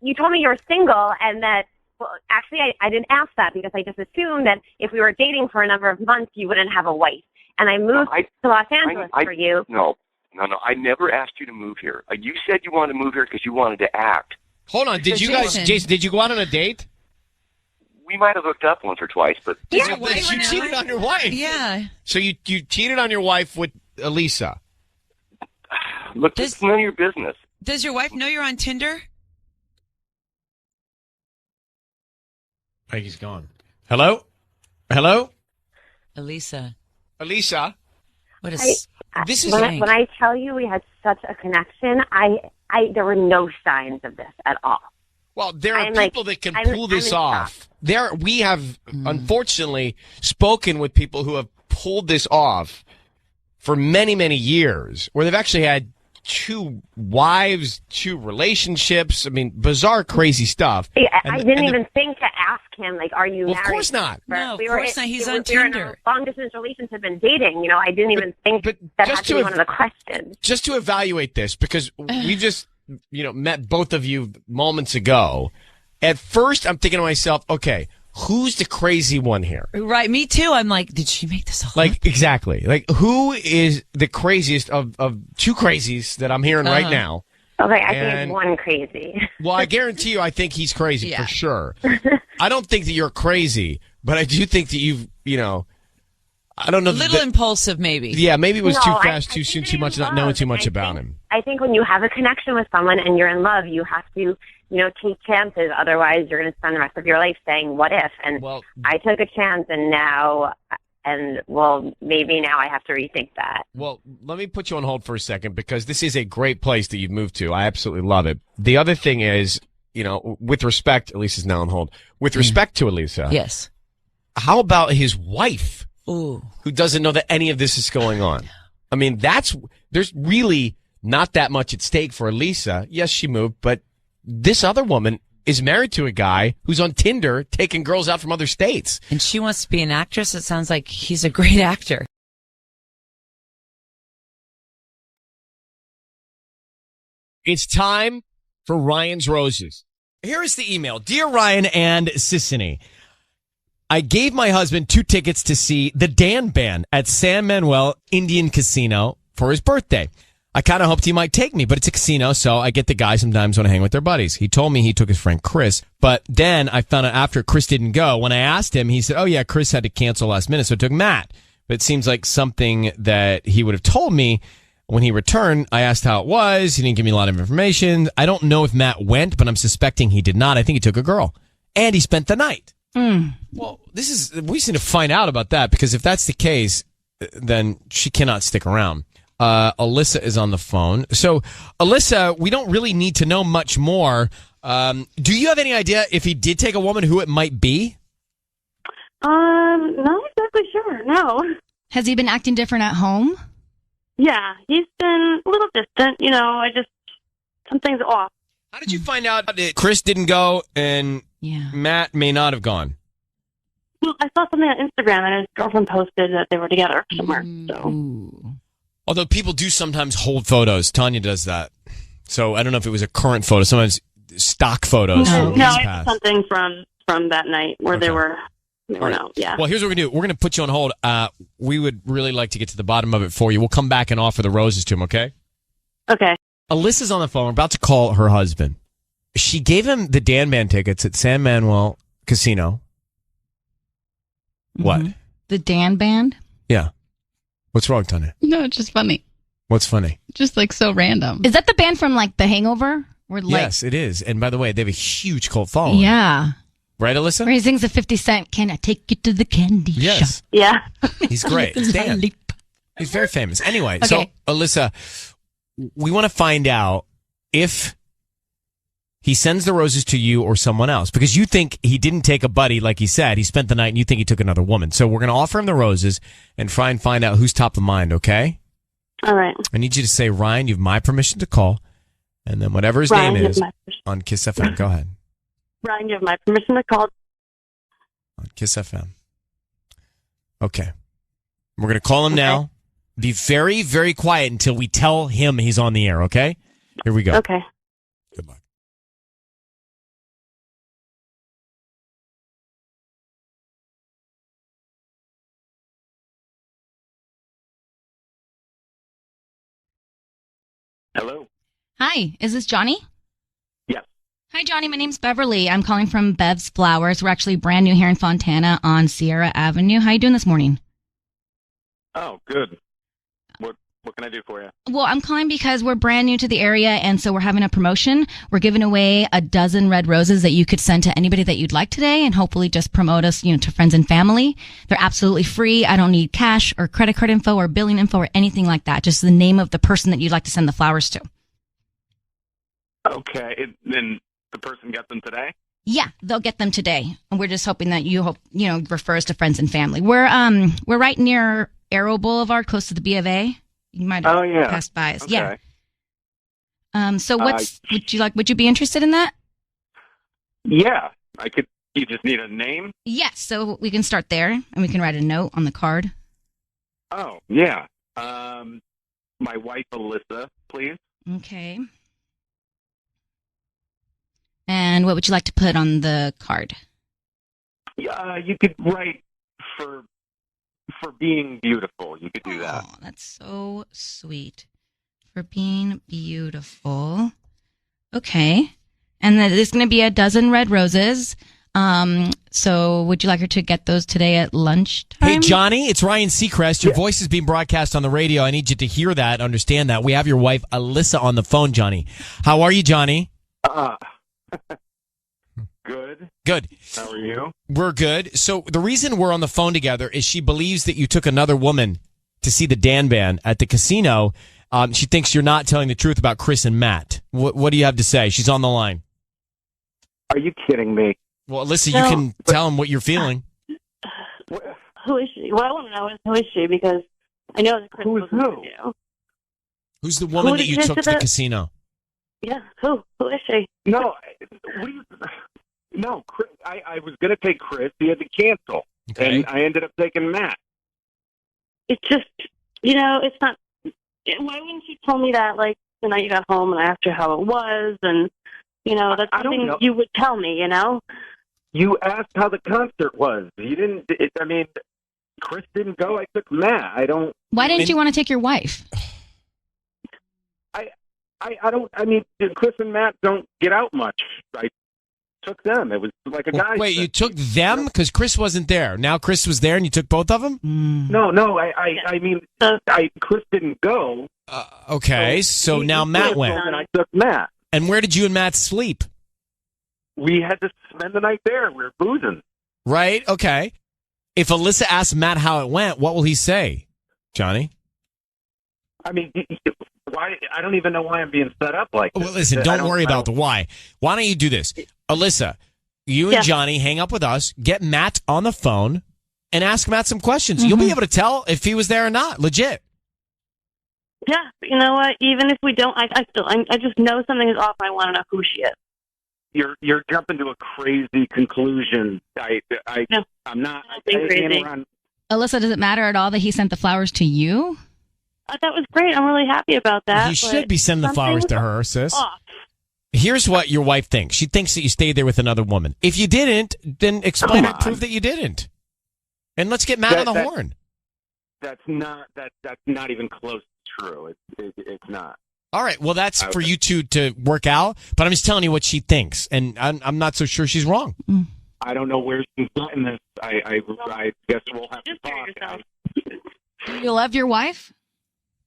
Speaker 19: You told me you were single and that, well, actually, I didn't ask that because I just assumed that if we were dating for a number of months, you wouldn't have a wife. And I moved to Los Angeles for you.
Speaker 20: No. I never asked you to move here. You said you wanted to move here because you wanted to act.
Speaker 1: Hold on. Did you guys, Jason, did you go out on a date?
Speaker 20: We might have hooked up once or twice, but
Speaker 1: You cheated on your wife.
Speaker 18: Yeah.
Speaker 1: So you cheated on your wife with Elisa.
Speaker 20: Look, it's none of your business.
Speaker 18: Does your wife know you're on Tinder?
Speaker 1: I think he's gone. Hello?
Speaker 18: Elisa.
Speaker 19: When
Speaker 18: What
Speaker 19: I tell you we had such a connection, there were no signs of this at all.
Speaker 1: Well, there are people that can pull this off. We have, unfortunately, spoken with people who have pulled this off for many, many years, where they've actually had 2 wives, 2 relationships. I mean, bizarre, crazy stuff.
Speaker 19: I didn't even think to ask him, are you married?
Speaker 1: Of course not.
Speaker 18: No, of course not. He's on
Speaker 19: We were in
Speaker 18: Tinder.
Speaker 19: a long-distance relationship and dating. I didn't even think that had to be one of the questions.
Speaker 1: Just to evaluate this, because we just, met both of you moments ago. At first, I'm thinking to myself, okay, who's the crazy one here?
Speaker 18: Right, me too. I'm like, did she make this all up?
Speaker 1: Exactly. Who is the craziest of 2 crazies that I'm hearing right now?
Speaker 19: Okay, I think it's one crazy.
Speaker 1: Well, I guarantee you, I think he's crazy for sure. I don't think that you're crazy, but I do think that you've, I don't know.
Speaker 18: A little impulsive, maybe.
Speaker 1: Yeah, maybe it was
Speaker 19: No,
Speaker 1: too
Speaker 19: I
Speaker 1: fast, too soon, too much, not knowing too much about him.
Speaker 19: I think when you have a connection with someone and you're in love, you have to, take chances. Otherwise, you're going to spend the rest of your life saying, what if? And I took a chance maybe now I have to rethink that.
Speaker 1: Well, let me put you on hold for a second because this is a great place that you've moved to. I absolutely love it. The other thing is, with respect, Elisa's now on hold. With respect to Elisa.
Speaker 18: Yes.
Speaker 1: How about his wife?
Speaker 18: Ooh.
Speaker 1: Who doesn't know that any of this is going on? I mean, there's really not that much at stake for Elisa. Yes, she moved, but this other woman is married to a guy who's on Tinder taking girls out from other states.
Speaker 18: And she wants to be an actress. It sounds like he's a great actor.
Speaker 1: It's time for Ryan's Roses. Here is the email. Dear Ryan and Sissany, I gave my husband 2 tickets to see the Dan Band at San Manuel Indian Casino for his birthday. I kind of hoped he might take me, but it's a casino, so I get the guys sometimes want to hang with their buddies. He told me he took his friend Chris, but then I found out after Chris didn't go. When I asked him, he said, oh yeah, Chris had to cancel last minute, so it took Matt. But it seems like something that he would have told me when he returned. I asked how it was. He didn't give me a lot of information. I don't know if Matt went, but I'm suspecting he did not. I think he took a girl. And he spent the night. Well, we just need to find out about that, because if that's the case, then she cannot stick around. Alyssa is on the phone. So, Alyssa, we don't really need to know much more. Do you have any idea if he did take a woman, who it might be?
Speaker 21: Not exactly sure, no.
Speaker 14: Has he been acting different at home?
Speaker 21: Yeah, he's been a little distant, something's off.
Speaker 1: How did you find out that Chris didn't go and Matt may not have gone?
Speaker 21: Well, I saw something on Instagram and his girlfriend posted that they were together somewhere, so.
Speaker 1: Although people do sometimes hold photos. Tanya does that. So I don't know if it was a current photo. Sometimes stock photos.
Speaker 21: No, it's something from that night where they were out. Yeah.
Speaker 1: Well, here's what we're going to do. We're going to put you on hold. We would really like to get to the bottom of it for you. We'll come back and offer the roses to him, okay?
Speaker 21: Okay.
Speaker 1: Alyssa's on the phone. We're about to call her husband. she gave him the Dan Band tickets at San Manuel Casino. What?
Speaker 4: The Dan Band?
Speaker 1: Yeah. What's wrong, Tanya?
Speaker 4: No, it's just funny.
Speaker 1: What's funny?
Speaker 4: Just like so random. Is that the band from like The Hangover? Where, like,
Speaker 1: Yes, it is. And by the way, they have a huge cult following.
Speaker 4: yeah.
Speaker 1: Right, Alyssa?
Speaker 4: Where he sings the 50 Cent, "Can I take you to the candy shop?"
Speaker 1: Yes.
Speaker 21: Yeah.
Speaker 1: He's great. It's Dan. He's very famous. Anyway, so
Speaker 4: Okay.
Speaker 1: Alyssa, we want to find out if he sends the roses to you or someone else, because you think he didn't take a buddy like he said. He spent the night and you think he took another woman. So we're going to offer him the roses and try and find out who's top of mind, okay?
Speaker 21: All right.
Speaker 1: I need you to say, Ryan, you have my permission to call, and then whatever his
Speaker 21: Ryan,
Speaker 1: name
Speaker 21: you have
Speaker 1: is
Speaker 21: my
Speaker 1: on KIIS FM. Go ahead.
Speaker 21: Ryan, you have my permission to call.
Speaker 1: On KIIS FM. Okay. We're going to call him now. Be very, very quiet until we tell him he's on the air, okay? Here we go.
Speaker 21: Okay.
Speaker 1: Good luck.
Speaker 20: Hello.
Speaker 4: Hi, is this Johnny?
Speaker 20: Yes.
Speaker 4: Hi, Johnny. My name's Beverly. I'm calling from Bev's Flowers. We're actually brand new here in Fontana on Sierra Avenue. How you doing this morning?
Speaker 20: Oh, good. What can I do for you?
Speaker 4: Well, I'm calling because we're brand new to the area, and so we're having a promotion. We're giving away a dozen red roses that you could send to anybody that you'd like today, and hopefully just promote us, to friends and family. They're absolutely free. I don't need cash or credit card info or billing info or anything like that. Just the name of the person that you'd like to send the flowers to.
Speaker 20: Okay. Then the person got them today?
Speaker 4: Yeah, they'll get them today, and we're just hoping that you refer us to friends and family. We're right near Arrow Boulevard, close to the B of A. You might have passed by us.
Speaker 20: Okay.
Speaker 4: Yeah. So would you be interested in that?
Speaker 20: Yeah. I could. You just need a name?
Speaker 4: Yes. So we can start there, and we can write a note on the card.
Speaker 20: Oh, yeah. My wife, Alyssa, please.
Speaker 4: Okay. And what would you like to put on the card?
Speaker 20: You could write for being beautiful. You could do that.
Speaker 4: Oh, that's so sweet. For being beautiful. Okay. And then there's going to be a dozen red roses. So would you like her to get those today at lunchtime?
Speaker 1: Hey, Johnny, it's Ryan Seacrest. Your voice is being broadcast on the radio. I need you to hear that, understand that. We have your wife, Alyssa, on the phone, Johnny. How are you, Johnny?
Speaker 20: Good.
Speaker 1: Good.
Speaker 20: How are you?
Speaker 1: We're good. So the reason we're on the phone together is she believes that you took another woman to see the Dan Band at the casino. She thinks you're not telling the truth about Chris and Matt. What do you have to say? She's on the line.
Speaker 20: Are you kidding me?
Speaker 1: Well, Alyssa, you can tell him what you're feeling.
Speaker 21: Who is she? What I want to know is who is she, because I know that Chris was with you.
Speaker 1: Who's the woman that you took to the casino?
Speaker 21: Yeah, who? Who is she?
Speaker 20: No, no. Chris, I was going to take Chris. He had to cancel, and I ended up taking Matt.
Speaker 21: It's just, it's not. Why wouldn't you tell me that, like, the night you got home and I asked you how it was, and that's something you would tell me,
Speaker 20: You asked how the concert was. You didn't. Chris didn't go. I took Matt. I don't.
Speaker 4: Why didn't you want to take your wife?
Speaker 20: I don't. Chris and Matt don't get out much. I took them. It was like a guy.
Speaker 1: Wait, you took them because Chris wasn't there. Now Chris was there, and you took both of them.
Speaker 20: No. Chris didn't go.
Speaker 1: Okay, so now Matt went,
Speaker 20: and I took Matt.
Speaker 1: And where did you and Matt sleep?
Speaker 20: We had to spend the night there. We were boozing.
Speaker 1: Right. Okay. If Alyssa asks Matt how it went, what will he say, Johnny?
Speaker 20: Why? I don't even know why I'm being set up like this.
Speaker 1: Well, listen, don't worry about the why. Why don't you do this? Alyssa, you and Johnny hang up with us, get Matt on the phone, and ask Matt some questions. You'll be able to tell if he was there or not. Legit.
Speaker 21: Yeah, but you know what? Even if we don't, I just know something is off. I want to know who she is.
Speaker 20: You're jumping to a crazy conclusion. I'm not.
Speaker 21: Crazy.
Speaker 4: Alyssa, does it matter at all that he sent the flowers to you?
Speaker 21: That was great. I'm really happy about that.
Speaker 1: You should be sending the flowers to her, sis. Here's what your wife thinks. She thinks that you stayed there with another woman. If you didn't, then explain or prove that you didn't. And let's get Matt on the horn.
Speaker 20: That's not even close to true. It's not.
Speaker 1: All right. Well, that's for you two to work out, but I'm just telling you what she thinks, and I'm not so sure she's wrong.
Speaker 20: I don't know where she's gotten this. I guess we'll have to talk.
Speaker 14: You love your wife?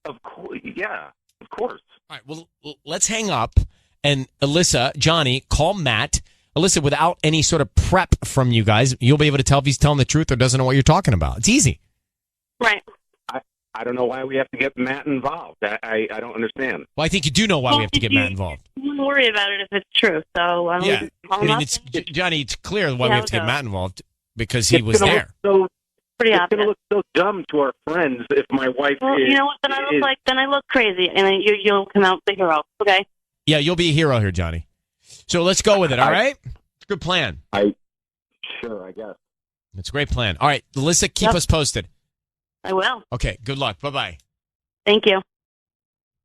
Speaker 20: Of course, yeah, of course.
Speaker 1: All right. Well, let's hang up, and Alyssa, Johnny, call Matt. Alyssa, without any sort of prep from you guys, you'll be able to tell if he's telling the truth or doesn't know what you're talking about. It's easy.
Speaker 21: Right.
Speaker 20: I don't know why we have to get Matt involved. I don't understand.
Speaker 1: Well, I think you do know why we have to get Matt involved.
Speaker 21: Don't worry about it if it's true. So
Speaker 1: Yeah. I mean, Johnny, it's clear why we have to get Matt involved because he was
Speaker 20: gonna
Speaker 1: there.
Speaker 20: Look
Speaker 21: Pretty
Speaker 20: it's
Speaker 21: obvious.
Speaker 20: going to look so dumb to our friends if my wife
Speaker 21: Well,
Speaker 20: is...
Speaker 21: you know what? Then I look crazy, and then you'll come out the hero. Okay.
Speaker 1: Yeah, you'll be a hero here, Johnny. So let's go with it, all right? It's a good plan.
Speaker 20: Sure, I guess.
Speaker 1: It's a great plan. All right, Alyssa, keep us posted.
Speaker 21: I will.
Speaker 1: Okay, good luck. Bye-bye.
Speaker 21: Thank you.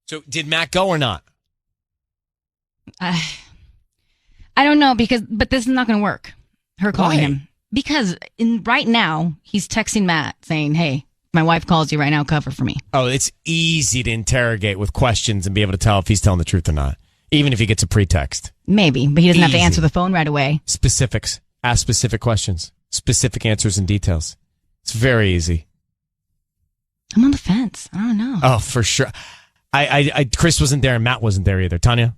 Speaker 1: So did Matt go or not?
Speaker 14: I don't know but this is not going to work. Her calling him because right now he's texting Matt saying, "Hey, my wife calls you right now. Cover for me."
Speaker 1: Oh, it's easy to interrogate with questions and be able to tell if he's telling the truth or not, even if he gets a pretext.
Speaker 14: Maybe, but he doesn't have to
Speaker 1: Easy.
Speaker 14: answer the phone right away.
Speaker 1: Specifics. Ask specific questions. Specific answers and details. It's very easy.
Speaker 14: I'm on the fence. I don't know.
Speaker 1: Oh, for sure. Chris wasn't there and Matt wasn't there either. Tanya?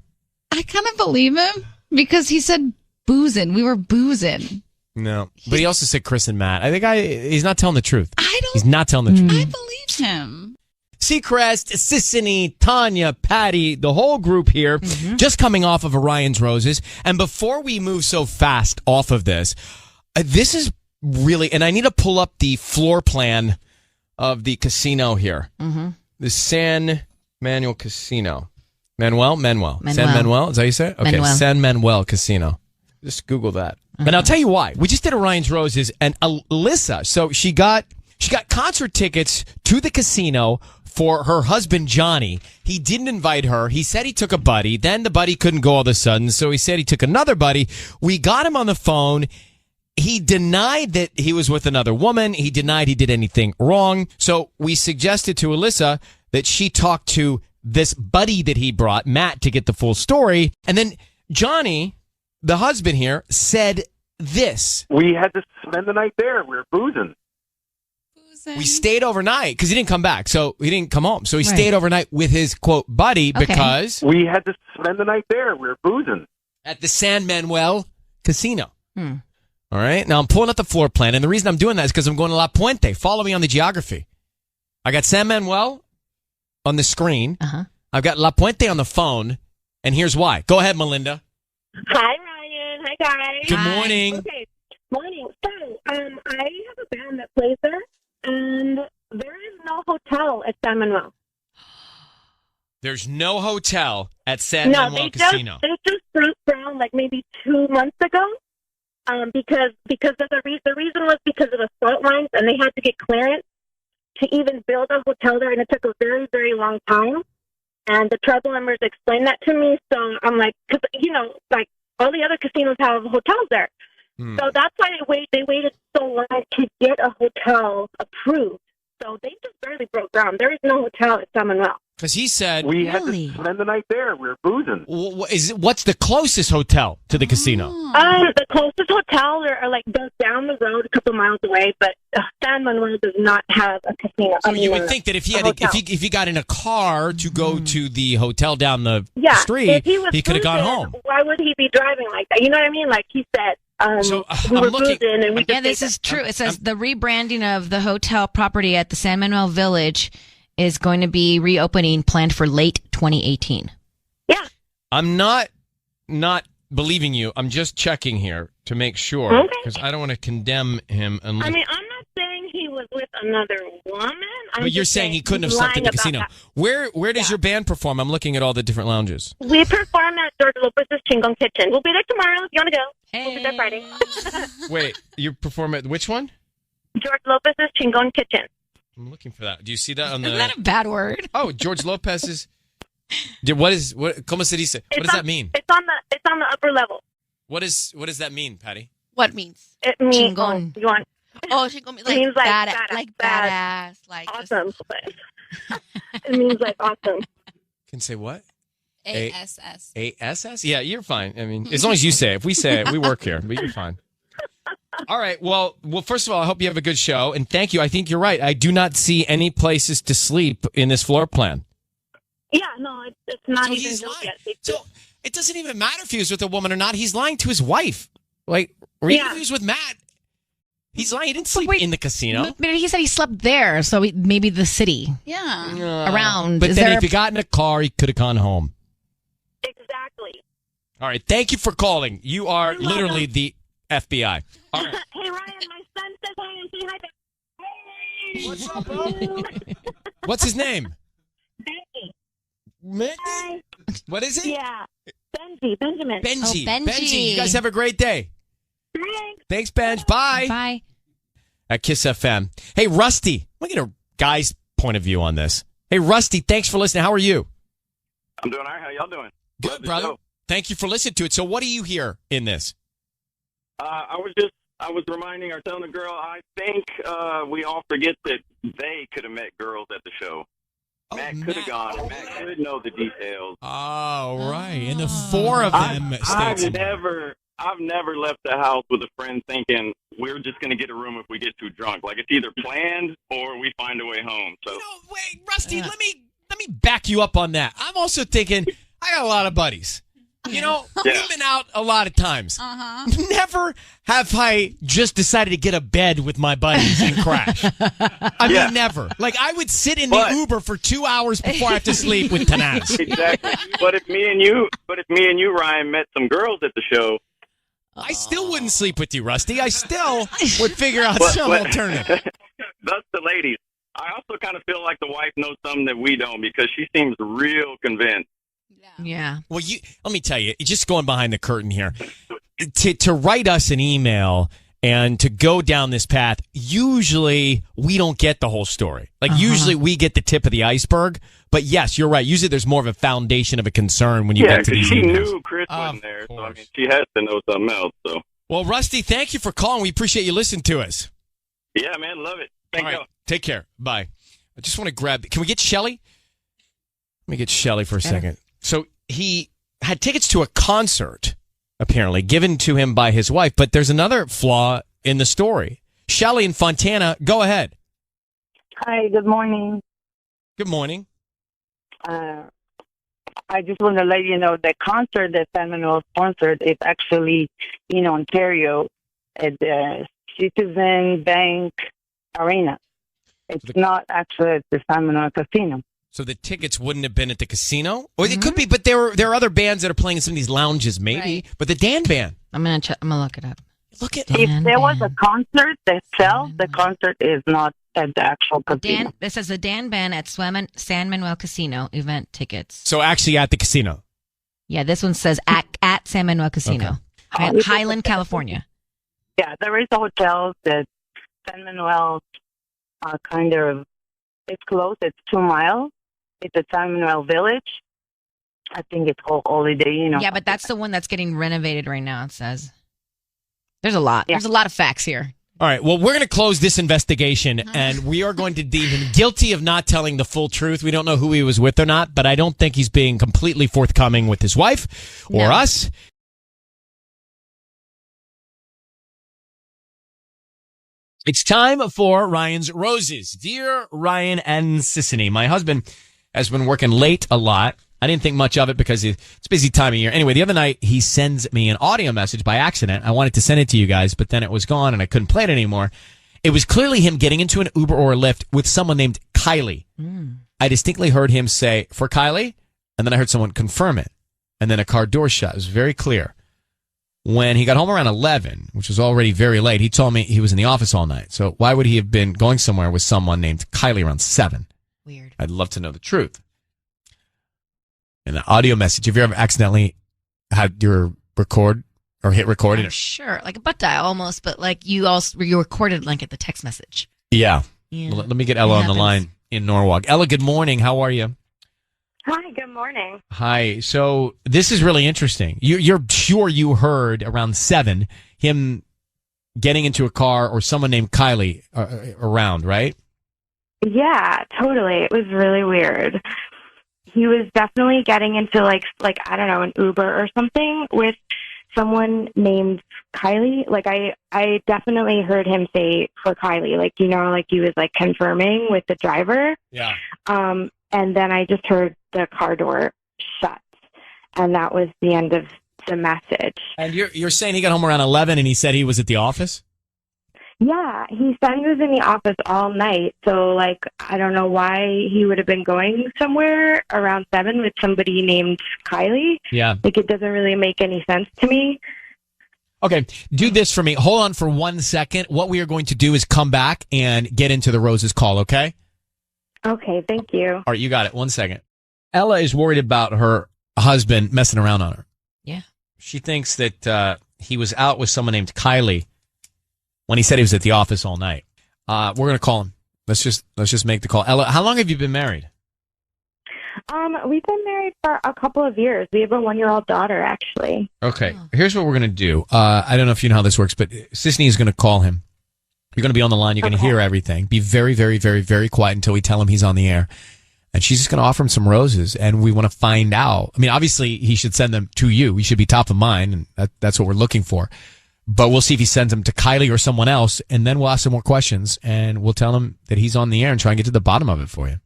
Speaker 4: I kind of believe him because he said boozing. We were boozing.
Speaker 1: No. But he also said Chris and Matt. I think he's not telling the truth. He's not telling the truth.
Speaker 4: I believe him.
Speaker 1: Seacrest, Sissany, Tanya, Patty, the whole group here, just coming off of Orion's Roses. And before we move so fast off of this, this is really, and I need to pull up the floor plan of the casino here. The San Manuel Casino. Manuel? San Manuel? Is that how you say it? Okay,
Speaker 14: Manuel.
Speaker 1: San Manuel Casino. Just Google that. And I'll tell you why. We just did Orion's Roses, and Alyssa, so she got concert tickets to the casino for her husband, Johnny. He didn't invite her. He said he took a buddy. Then the buddy couldn't go all of a sudden, so he said he took another buddy. We got him on the phone. He denied that he was with another woman. He denied he did anything wrong. So we suggested to Alyssa that she talk to this buddy that he brought, Matt, to get the full story. And then Johnny, the husband here, said this.
Speaker 20: We had to spend the night there. We were boozing.
Speaker 1: We stayed overnight because he didn't come back. So he didn't come home. So he stayed overnight with his, quote, buddy because...
Speaker 20: We had to spend the night there. We were boozing.
Speaker 1: At the San Manuel Casino. All right. Now I'm pulling up the floor plan. And the reason I'm doing that is because I'm going to La Puente. Follow me on the geography. I got San Manuel on the screen. I've got La Puente on the phone. And here's why. Go ahead, Melinda.
Speaker 21: Hi, Ryan. Hi, guys.
Speaker 1: Good morning.
Speaker 21: Okay. Morning. So, I have a band that plays there, and there is no hotel at San Manuel.
Speaker 1: There's no hotel at San Manuel Casino.
Speaker 21: They just broke ground like maybe 2 months ago. Because of the reason was because of the fault lines, and they had to get clearance to even build a hotel there, and it took a very, very long time. And the tribal members explained that to me, so I'm like, because like all the other casinos have hotels there, so that's why they waited so long to get a hotel approved. So they just barely broke ground. There is no hotel at San Manuel.
Speaker 1: Because he said...
Speaker 20: We had to spend the night there. We were boozing.
Speaker 1: What's the closest hotel to the casino?
Speaker 21: The closest hotel are like just down the road, a couple miles away, but San Manuel does not have a casino.
Speaker 1: So you would think that if he got in a car to go to the hotel down the street, he could have gone home.
Speaker 21: Why would he be driving like that? You know what I mean? Like he said. We were boozing and we just
Speaker 14: this is true. It says the rebranding of the hotel property at the San Manuel Village is going to be reopening, planned for late 2018.
Speaker 21: Yeah.
Speaker 1: I'm not believing you. I'm just checking here to make sure because I don't want to condemn him unless...
Speaker 21: I mean, I'm not saying he was with another woman.
Speaker 1: But you're saying he couldn't have slept at the casino.
Speaker 21: That.
Speaker 1: Where does your band perform? I'm looking at all the different lounges.
Speaker 21: We perform at George Lopez's Chingon Kitchen. We'll be there tomorrow if you want to go. We'll be there Friday.
Speaker 1: Wait, you perform at which one?
Speaker 21: George Lopez's Chingon Kitchen.
Speaker 1: I'm looking for that. Do you see that on the...
Speaker 14: Isn't that a bad word?
Speaker 1: Oh, George Lopez's... ¿Cómo se dice? What does that mean?
Speaker 21: It's on the upper level.
Speaker 1: What does that mean, Patty?
Speaker 10: What means?
Speaker 21: It means
Speaker 14: Chingon.
Speaker 21: You want?
Speaker 10: Oh, Chingon
Speaker 21: It means like
Speaker 10: badass, like
Speaker 21: awesome. It means like awesome.
Speaker 1: Can say what?
Speaker 4: ASS.
Speaker 1: ASS? Yeah, you're fine. I mean, as long as you say it. If we say it, we work here, but you're fine. All right. Well, first of all, I hope you have a good show, and thank you. I think you're right. I do not see any places to sleep in this floor plan.
Speaker 21: Yeah, no, it's not
Speaker 1: So
Speaker 21: even
Speaker 1: he's
Speaker 21: built
Speaker 1: lying.
Speaker 21: yet.
Speaker 1: So it doesn't even matter if he was with a woman or not. He's lying to his wife. Like, or even if he was with Matt, he's lying. He didn't sleep in the casino.
Speaker 14: Maybe he said he slept there, so maybe the city.
Speaker 4: Yeah.
Speaker 14: Around.
Speaker 1: But
Speaker 14: Is
Speaker 1: then
Speaker 14: there
Speaker 1: if he got in a car, he could have gone home.
Speaker 21: Exactly.
Speaker 1: All right. Thank you for calling. You are literally the FBI. All right.
Speaker 21: Hey, Ryan, my son says hi and say hi back. Hey.
Speaker 1: What's up, bro? What's his name?
Speaker 21: Benji.
Speaker 1: Benji? What is it?
Speaker 21: Yeah. Benjamin.
Speaker 1: Benji.
Speaker 14: Oh, Benji.
Speaker 1: You guys have a great day.
Speaker 21: Thanks.
Speaker 1: Thanks, Benj. Bye.
Speaker 14: Bye.
Speaker 1: At KIIS FM. Hey, Rusty. Let me get a guy's point of view on this. Hey, Rusty, thanks for listening. How are you?
Speaker 2: I'm doing all right. How y'all doing?
Speaker 1: Good, brother. Thank you for listening to it. So what do you hear in this?
Speaker 2: I was reminding or telling the girl, I think we all forget that they could have met girls at the show. Matt could have gone, and Matt could know the details.
Speaker 1: Oh, right. And the four of them stayed.
Speaker 2: I've never left the house with a friend thinking we're just going to get a room if we get too drunk. Like, it's either planned or we find a way home. So,
Speaker 1: Wait, Rusty, let me back you up on that. I'm also thinking I got a lot of buddies. You know, we've been out a lot of times. Never have I just decided to get a bed with my buddies and crash. I mean, never. Like, I would sit in the Uber for 2 hours before I have to sleep with Tanaz.
Speaker 2: Exactly. But if me and you, Ryan, met some girls at the show,
Speaker 1: I still wouldn't sleep with you, Rusty. I still would figure out some alternative.
Speaker 2: That's the ladies. I also kind of feel like the wife knows something that we don't because she seems real convinced.
Speaker 14: Yeah.
Speaker 1: Well, let me tell you, just going behind the curtain here, to write us an email and to go down this path, usually we don't get the whole story. Like, usually we get the tip of the iceberg. But yes, you're right. Usually there's more of a foundation of a concern when you get to these
Speaker 2: she
Speaker 1: emails.
Speaker 2: knew Chris wasn't there, so I mean, she has to know something else. So,
Speaker 1: well, Rusty, thank you for calling. We appreciate you listening to us.
Speaker 2: yeah, man, love it. Thank you.
Speaker 1: Take care. Bye. I just want to grab. Can we get Shelly? Let me get Shelly for a second. So he had tickets to a concert, apparently, given to him by his wife. But there's another flaw in the story. Shelly in Fontana, go ahead.
Speaker 22: Hi, good morning.
Speaker 1: Good morning.
Speaker 22: I just want to let you know the concert that San Manuel sponsored is actually in Ontario at the Citizen Bank Arena. It's not actually at the San Manuel Casino.
Speaker 1: So the tickets wouldn't have been at the casino? Or they could be, but there are other bands that are playing in some of these lounges, maybe.
Speaker 14: Right.
Speaker 1: But the Dan Band.
Speaker 14: I'm gonna look it up.
Speaker 1: Look at
Speaker 22: If there was a concert itself, the concert is not at the actual casino.
Speaker 14: It says the Dan Band at San Manuel Casino event tickets.
Speaker 1: So actually at the casino.
Speaker 14: Yeah, this one says at San Manuel Casino, Highland, California.
Speaker 22: Yeah, there is a hotel that San Manuel kind of, it's close. It's 2 miles. It's at San Manuel Village. I think it's called Holiday,
Speaker 14: Yeah, but that's the one that's getting renovated right now, it says. There's a lot. There's a lot of facts here.
Speaker 1: All right. Well, we're going to close this investigation, and we are going to deem him guilty of not telling the full truth. We don't know who he was with or not, but I don't think he's being completely forthcoming with his wife or us. It's time for Ryan's Roses. Dear Ryan and Sissany, my husband has been working late a lot. I didn't think much of it because it's a busy time of year. Anyway, the other night he sends me an audio message by accident. I wanted to send it to you guys, but then it was gone and I couldn't play it anymore. It was clearly him getting into an Uber or a Lyft with someone named Kylie. I distinctly heard him say, "For Kylie," and then I heard someone confirm it. And then a car door shut. It was very clear. When he got home around 11, which was already very late, he told me he was in the office all night. So why would he have been going somewhere with someone named Kylie around 7?
Speaker 14: Weird.
Speaker 1: I'd love to know the truth. And the audio message, have you ever accidentally had your record or hit record?
Speaker 14: Sure, like a butt dial almost, but like you recorded like at the text message.
Speaker 1: Yeah.
Speaker 14: Yeah.
Speaker 1: Well, let me get Ella on the line in Norwalk. Ella, good morning. How are you?
Speaker 23: Hi, good morning.
Speaker 1: Hi. So this is really interesting. You're sure you heard around 7 him getting into a car or someone named Kylie around, right?
Speaker 23: Yeah, totally. It was really weird. he was definitely getting into like I don't know, an Uber or something with someone named Kylie. Like I definitely heard him say for Kylie, like, you know, like he was like confirming with the driver.
Speaker 1: Yeah.
Speaker 23: And then I just heard the car door shut, and that was the end of the message.
Speaker 1: And you're saying he got home around 11 and he said he was at the office?
Speaker 23: Yeah, he said he was in the office all night. So, like, I don't know why he would have been going somewhere around 7 with somebody named Kylie.
Speaker 1: Yeah.
Speaker 23: Like, it doesn't really make any sense to me.
Speaker 1: Okay, do this for me. Hold on for 1 second. What we are going to do is come back and get into the Roses call, okay?
Speaker 23: Okay, thank you.
Speaker 1: All right, you got it. 1 second. Ella is worried about her husband messing around on her.
Speaker 8: Yeah.
Speaker 1: She thinks that he was out with someone named Kylie when he said he was at the office all night. We're going to call him. Let's just make the call. Ella, how long have you been married?
Speaker 23: We've been married for a couple of years. We have a 1-year-old daughter, actually.
Speaker 1: Okay, here's what we're going to do. I don't know if you know how this works, but Sisney is going to call him. You're going to be on the line. You're going to hear everything. Be very, very, very, very quiet until we tell him he's on the air. And she's just going to offer him some roses, and we want to find out. I mean, obviously, he should send them to you. He should be top of mind, and that's what we're looking for. But we'll see if he sends them to Kylie or someone else, and then we'll ask some more questions, and we'll tell him that he's on the air and try and get to the bottom of it for you.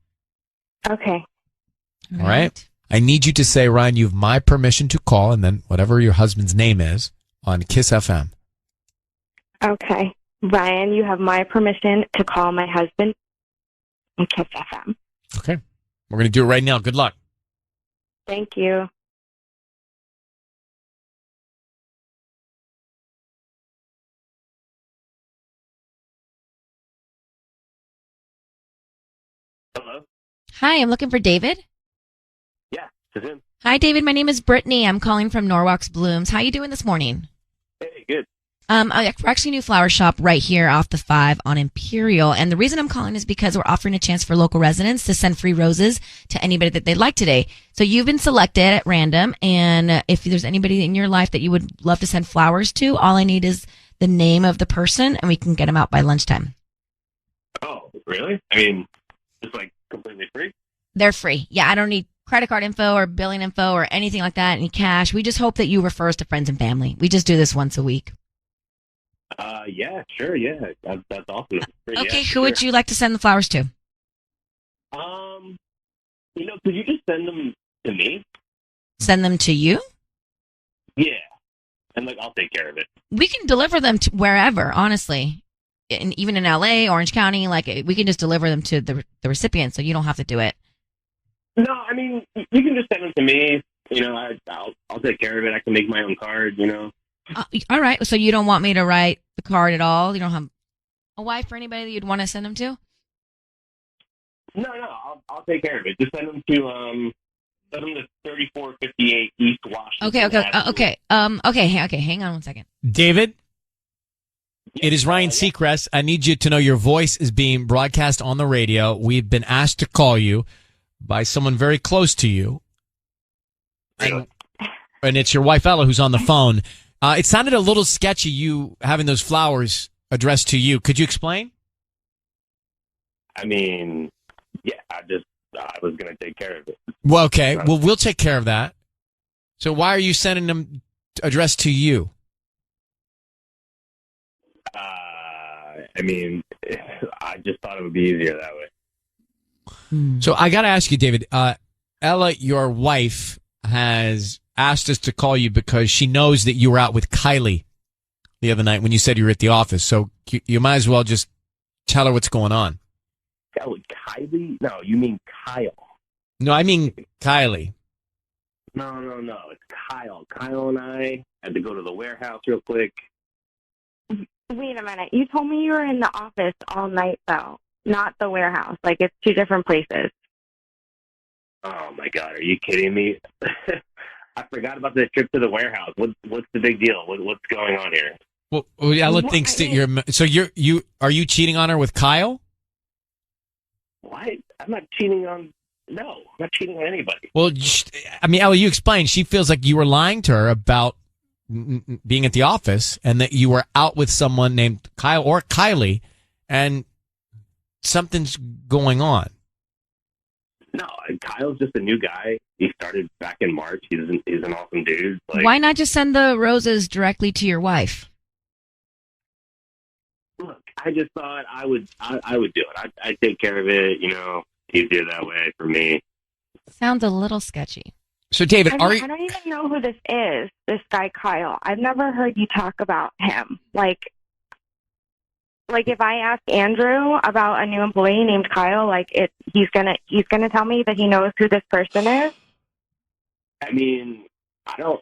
Speaker 23: Okay.
Speaker 1: All right? I need you to say, Ryan, you have my permission to call, and then whatever your husband's name is, on KIIS-FM.
Speaker 23: Okay. Ryan, you have my permission to call my husband on KIIS-FM.
Speaker 1: Okay. We're going to do it right now. Good luck.
Speaker 23: Thank you.
Speaker 2: Hello?
Speaker 8: Hi, I'm looking for David.
Speaker 2: Yeah, it's him.
Speaker 8: Hi, David. My name is Brittany. I'm calling from Norwalk's Blooms. How you doing this morning?
Speaker 2: Hey, good.
Speaker 8: We're actually a new flower shop right here off the 5 on Imperial. And the reason I'm calling is because we're offering a chance for local residents to send free roses to anybody that they'd like today. So you've been selected at random. And if there's anybody in your life that you would love to send flowers to, all I need is the name of the person and we can get them out by lunchtime.
Speaker 2: Oh, really? I mean, just like completely free?
Speaker 8: They're free. Yeah, I don't need credit card info or billing info or anything like that, any cash. We just hope that you refer us to friends and family. We just do this once a week.
Speaker 2: Yeah, sure, yeah. That's awesome.
Speaker 8: Okay,
Speaker 2: yeah,
Speaker 8: who would you like to send the flowers to?
Speaker 2: Could you just send them to me?
Speaker 8: Send them to you?
Speaker 2: Yeah. And, I'll take care of it.
Speaker 8: We can deliver them to wherever, honestly. Even in LA, Orange County, we can just deliver them to the recipient, so you don't have to do it.
Speaker 2: No, I mean, you can just send them to me. I'll take care of it. I can make my own card,
Speaker 8: All right, so you don't want me to write the card at all? You don't have a wife or anybody that you'd want to send them to?
Speaker 2: No, I'll take care of it. Just send them to 3458 East Washington.
Speaker 8: Okay. Hang on 1 second.
Speaker 1: David, it is Ryan Seacrest. I need you to know your voice is being broadcast on the radio. We've been asked to call you by someone very close to you. And it's your wife, Ella, who's on the phone. It sounded a little sketchy, you having those flowers addressed to you. Could you explain?
Speaker 2: I mean, yeah, I was going to take care of it.
Speaker 1: Well, okay. Well, we'll take care of that. So why are you sending them addressed to you?
Speaker 2: I mean, I just thought it would be easier that way.
Speaker 1: So I got to ask you, David, Ella, your wife, has asked us to call you because she knows that you were out with Kylie the other night when you said you were at the office. So you might as well just tell her what's going on.
Speaker 2: That was Kylie? No, you mean Kyle.
Speaker 1: No, I mean Kylie.
Speaker 2: No. It's Kyle. Kyle and I had to go to the warehouse real quick.
Speaker 23: Wait a minute. You told me you were in the office all night, though, not the warehouse. It's two different places.
Speaker 2: Oh, my God. Are you kidding me? I forgot about the trip to the warehouse. What's the big deal? What's going on here?
Speaker 1: Well, Ella thinks that you're... So are you cheating on her with Kyle?
Speaker 2: What? I'm not cheating on... No, I'm not cheating on anybody.
Speaker 1: Well, I mean, Ella, you explained. She feels like you were lying to her about being at the office and that you were out with someone named Kyle or Kylie and something's going on.
Speaker 3: No, Kyle's just a new guy. He started back in March. He's an awesome dude. Like,
Speaker 8: Why not just send the roses directly to your wife?
Speaker 3: look, I just thought I would do it. I'd take care of it. Easier that way for me.
Speaker 8: Sounds a little sketchy.
Speaker 1: So, David,
Speaker 23: I don't even know who this is, this guy Kyle. I've never heard you talk about him. Like if I ask Andrew about a new employee named Kyle, he's gonna tell me that he knows who this person is.
Speaker 3: I mean, I don't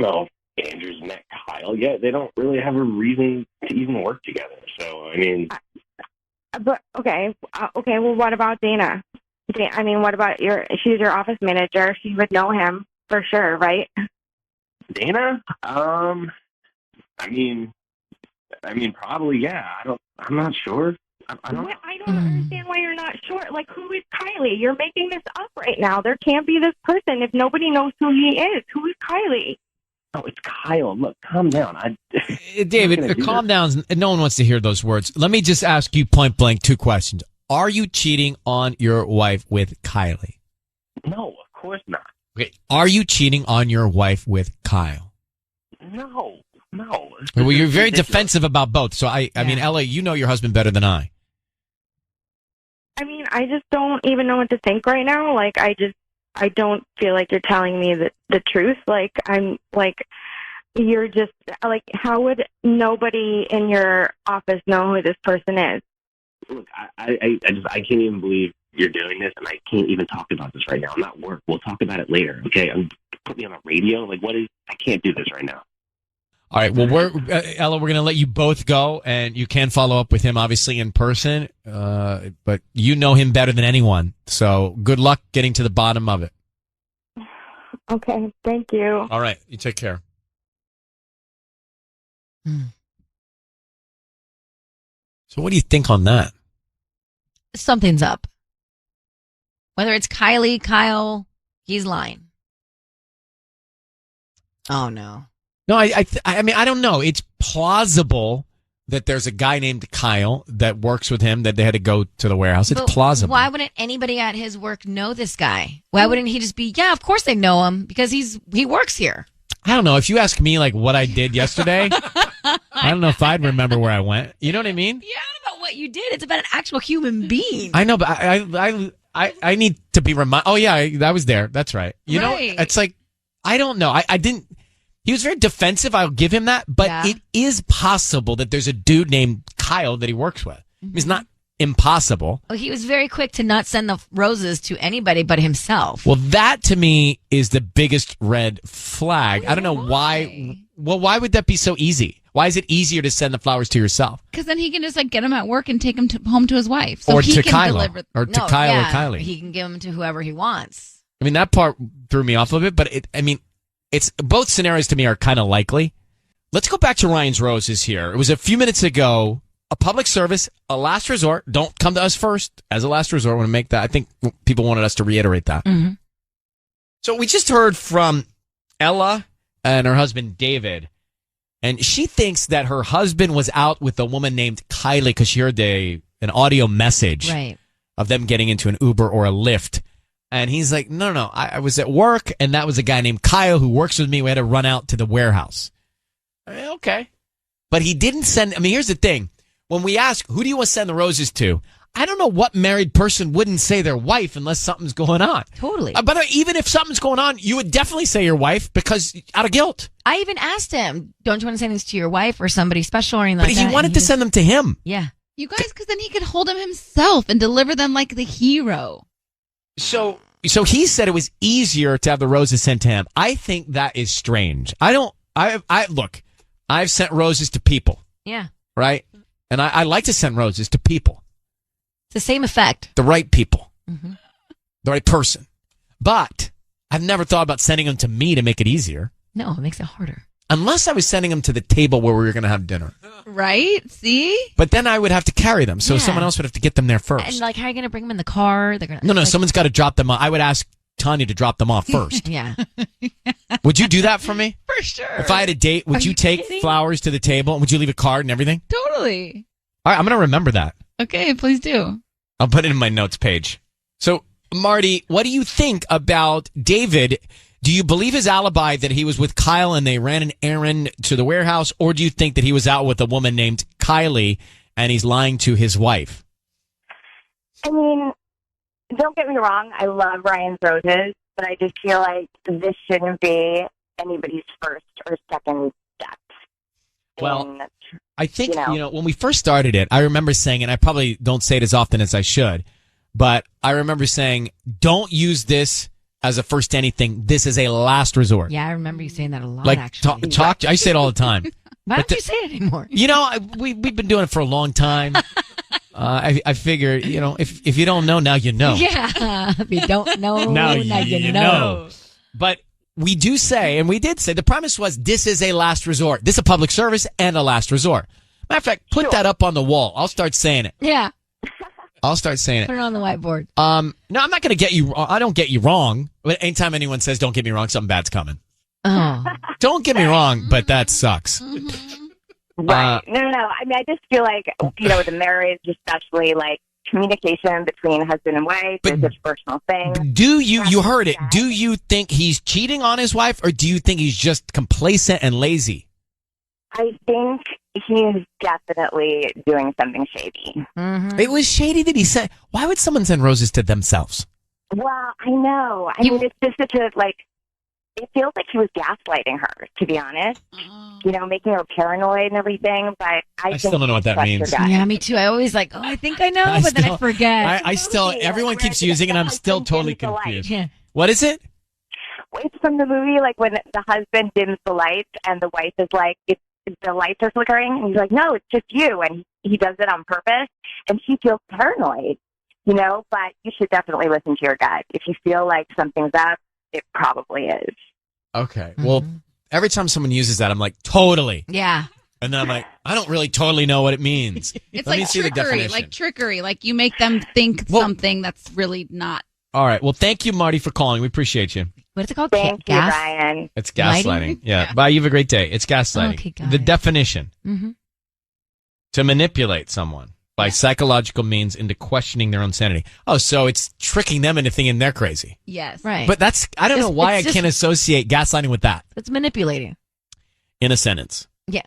Speaker 3: know if Andrew's met Kyle yet. They don't really have a reason to even work together. So, I mean,
Speaker 23: But okay. Well, what about Dana? What about she's your office manager. She would know him for sure, right?
Speaker 3: Dana? I mean, probably, yeah. I'm not sure. I don't.
Speaker 23: I don't understand why you're not sure. Like, who is Kylie? You're making this up right now. There can't be this person if nobody knows who he is. Who is Kylie?
Speaker 3: Oh, it's Kyle. Look, calm down.
Speaker 1: David, calm down. No one wants to hear those words. Let me just ask you point blank 2 questions. Are you cheating on your wife with Kylie?
Speaker 3: No, of course not.
Speaker 1: Okay. Are you cheating on your wife with Kyle?
Speaker 3: No.
Speaker 1: Well, you're very defensive about both. So, I mean, Ella, you know your husband better than I.
Speaker 23: I mean, I just don't even know what to think right now. Like, I don't feel like you're telling me the truth. Like, you're just, like, how would nobody in your office know who this person is?
Speaker 3: Look, I can't even believe you're doing this, and I can't even talk about this right now. I'm at work. We'll talk about it later, okay? Put me on the radio. Like, I can't do this right now.
Speaker 1: All right. Well, Ella, we're going to let you both go, and you can follow up with him, obviously, in person. But you know him better than anyone. So good luck getting to the bottom of it.
Speaker 23: Okay. Thank you.
Speaker 1: All right. You take care. So what do you think on that?
Speaker 8: Something's up. Whether it's Kylie, Kyle, he's lying. Oh, no.
Speaker 1: No, I mean, I don't know. It's plausible that there's a guy named Kyle that works with him, that they had to go to the warehouse. It's plausible.
Speaker 8: Why wouldn't anybody at his work know this guy? Why wouldn't he just be, yeah, of course they know him because he works here.
Speaker 1: I don't know. If you ask me, like, what I did yesterday, I don't know if I'd remember where I went. You know what I mean?
Speaker 8: Yeah, I don't know about what you did. It's about an actual human being.
Speaker 1: I know, but I need to be reminded. Oh, yeah, I was there. That's right. You know, it's like, I don't know. I didn't. He was very defensive. I'll give him that. But it is possible that there's a dude named Kyle that he works with. It's not impossible.
Speaker 8: Oh, he was very quick to not send the roses to anybody but himself.
Speaker 1: Well, that to me is the biggest red flag. I don't know why. Well, why would that be so easy? Why is it easier to send the flowers to yourself?
Speaker 4: Because then he can just get them at work and take them home to his wife.
Speaker 1: So or to Kyle. Or to Kyle or Kylie.
Speaker 8: He can give them to whoever he wants.
Speaker 1: I mean, that part threw me off a bit, but it's both scenarios to me are kind of likely. Let's go back to Ryan's roses here. It was a few minutes ago. A public service, a last resort. Don't come to us first as a last resort. I want to make that. I think people wanted us to reiterate that.
Speaker 8: Mm-hmm.
Speaker 1: So we just heard from Ella and her husband, David. And she thinks that her husband was out with a woman named Kylie because she heard an audio message of them getting into an Uber or a Lyft. And he's like, no. I was at work, and that was a guy named Kyle who works with me. We had to run out to the warehouse. Okay. But he didn't send. I mean, here's the thing. When we ask, who do you want to send the roses to? I don't know what married person wouldn't say their wife unless something's going on.
Speaker 8: Totally.
Speaker 1: But even if something's going on, you would definitely say your wife because out of guilt.
Speaker 8: I even asked him, don't you want to send these to your wife or somebody special or anything like that?
Speaker 1: But he wanted to send them to him.
Speaker 8: Yeah.
Speaker 4: You guys, because then he could hold them himself and deliver them like the hero.
Speaker 1: So he said it was easier to have the roses sent to him. I think that is strange. Look, I've sent roses to people.
Speaker 8: Yeah.
Speaker 1: Right? And I like to send roses to people.
Speaker 8: It's the same effect.
Speaker 1: The right people.
Speaker 8: Mm-hmm.
Speaker 1: The right person. But I've never thought about sending them to me to make it easier.
Speaker 8: No, it makes it harder.
Speaker 1: Unless I was sending them to the table where we were going to have dinner.
Speaker 4: Right? See?
Speaker 1: But then I would have to carry them. So someone else would have to get them there first.
Speaker 8: And how are you going to bring them in the car? They're gonna,
Speaker 1: No, someone's got to drop them off. I would ask Tanya to drop them off first.
Speaker 8: Yeah.
Speaker 1: Would you do that for me?
Speaker 4: For sure.
Speaker 1: If I had a date, would you take flowers to the table? Would you leave a card and everything?
Speaker 4: Totally.
Speaker 1: All right, I'm going to remember that.
Speaker 4: Okay, please do.
Speaker 1: I'll put it in my notes page. So Marty, what do you think about David? Do you believe his alibi that he was with Kyle and they ran an errand to the warehouse, or do you think that he was out with a woman named Kylie and he's lying to his wife?
Speaker 19: I mean, don't get me wrong. I love Ryan's Roses, but I just feel like this shouldn't be anybody's first or second step.
Speaker 1: Well, I think, when we first started it, I remember saying, and I probably don't say it as often as I should, but I remember saying, don't use this as a first anything. This is a last resort.
Speaker 8: Yeah, I remember you saying that a lot,
Speaker 1: Like,
Speaker 8: actually.
Speaker 1: I say it all the time.
Speaker 8: Why don't you say it anymore?
Speaker 1: We've been doing it for a long time. I figure, if you don't know, now you know.
Speaker 8: Yeah, if you don't know, now you know.
Speaker 1: But we do say, and we did say, the premise was this is a last resort. This is a public service and a last resort. Matter of fact, put that up on the wall. I'll start saying it.
Speaker 8: Yeah.
Speaker 1: I'll start saying it.
Speaker 8: Put it on the whiteboard.
Speaker 1: No, I'm not going to get you. I don't get you wrong. But anytime anyone says "don't get me wrong," something bad's coming.
Speaker 8: Oh,
Speaker 1: don't get me wrong, but that sucks.
Speaker 19: Right. No. I mean, I just feel like, with a marriage, especially, like, communication between husband and wife is a personal thing.
Speaker 1: Do you heard it? Do you think he's cheating on his wife, or do you think he's just complacent and lazy?
Speaker 19: I think he's definitely doing something shady.
Speaker 8: Mm-hmm.
Speaker 1: It was shady that he said. Why would someone send roses to themselves?
Speaker 19: Well, I know. I mean, it's just such a, like, it feels like he was gaslighting her, to be honest. Making her paranoid and everything, but I
Speaker 1: still don't know what that means.
Speaker 8: Yeah, me too. I always I think I know, but then I forget.
Speaker 1: I still, everyone keeps using it, and I'm still totally confused.
Speaker 8: Yeah.
Speaker 1: What is it?
Speaker 19: It's from the movie, like, when the husband dims the lights and the wife is like, the lights are flickering, and he's like, no, it's just you, and he does it on purpose, and she feels paranoid, but you should definitely listen to your gut. If you feel like something's up, it probably is.
Speaker 1: Okay. Well, every time someone uses that, I'm like, totally.
Speaker 8: Yeah.
Speaker 1: And then I'm like, I don't really totally know what it means.
Speaker 4: It's
Speaker 1: Let me
Speaker 4: like
Speaker 1: see the
Speaker 4: trickery,
Speaker 1: definition.
Speaker 4: like you make them think something that's really not.
Speaker 1: All right. Well, thank you, Marty, for calling. We appreciate you.
Speaker 8: What is it called?
Speaker 19: Thank you, Ryan.
Speaker 1: It's gaslighting.
Speaker 8: Lighting?
Speaker 1: Yeah. Bye. You have a great day. It's gaslighting.
Speaker 8: Okay, got
Speaker 1: the
Speaker 8: it.
Speaker 1: definition.
Speaker 8: Mm-hmm.
Speaker 1: To manipulate someone by psychological means into questioning their own sanity. Oh, so it's tricking them into thinking they're crazy.
Speaker 4: Yes.
Speaker 8: Right.
Speaker 1: But I don't know why I can't associate gaslighting with that.
Speaker 8: It's manipulating.
Speaker 1: In a sentence.
Speaker 8: Yeah.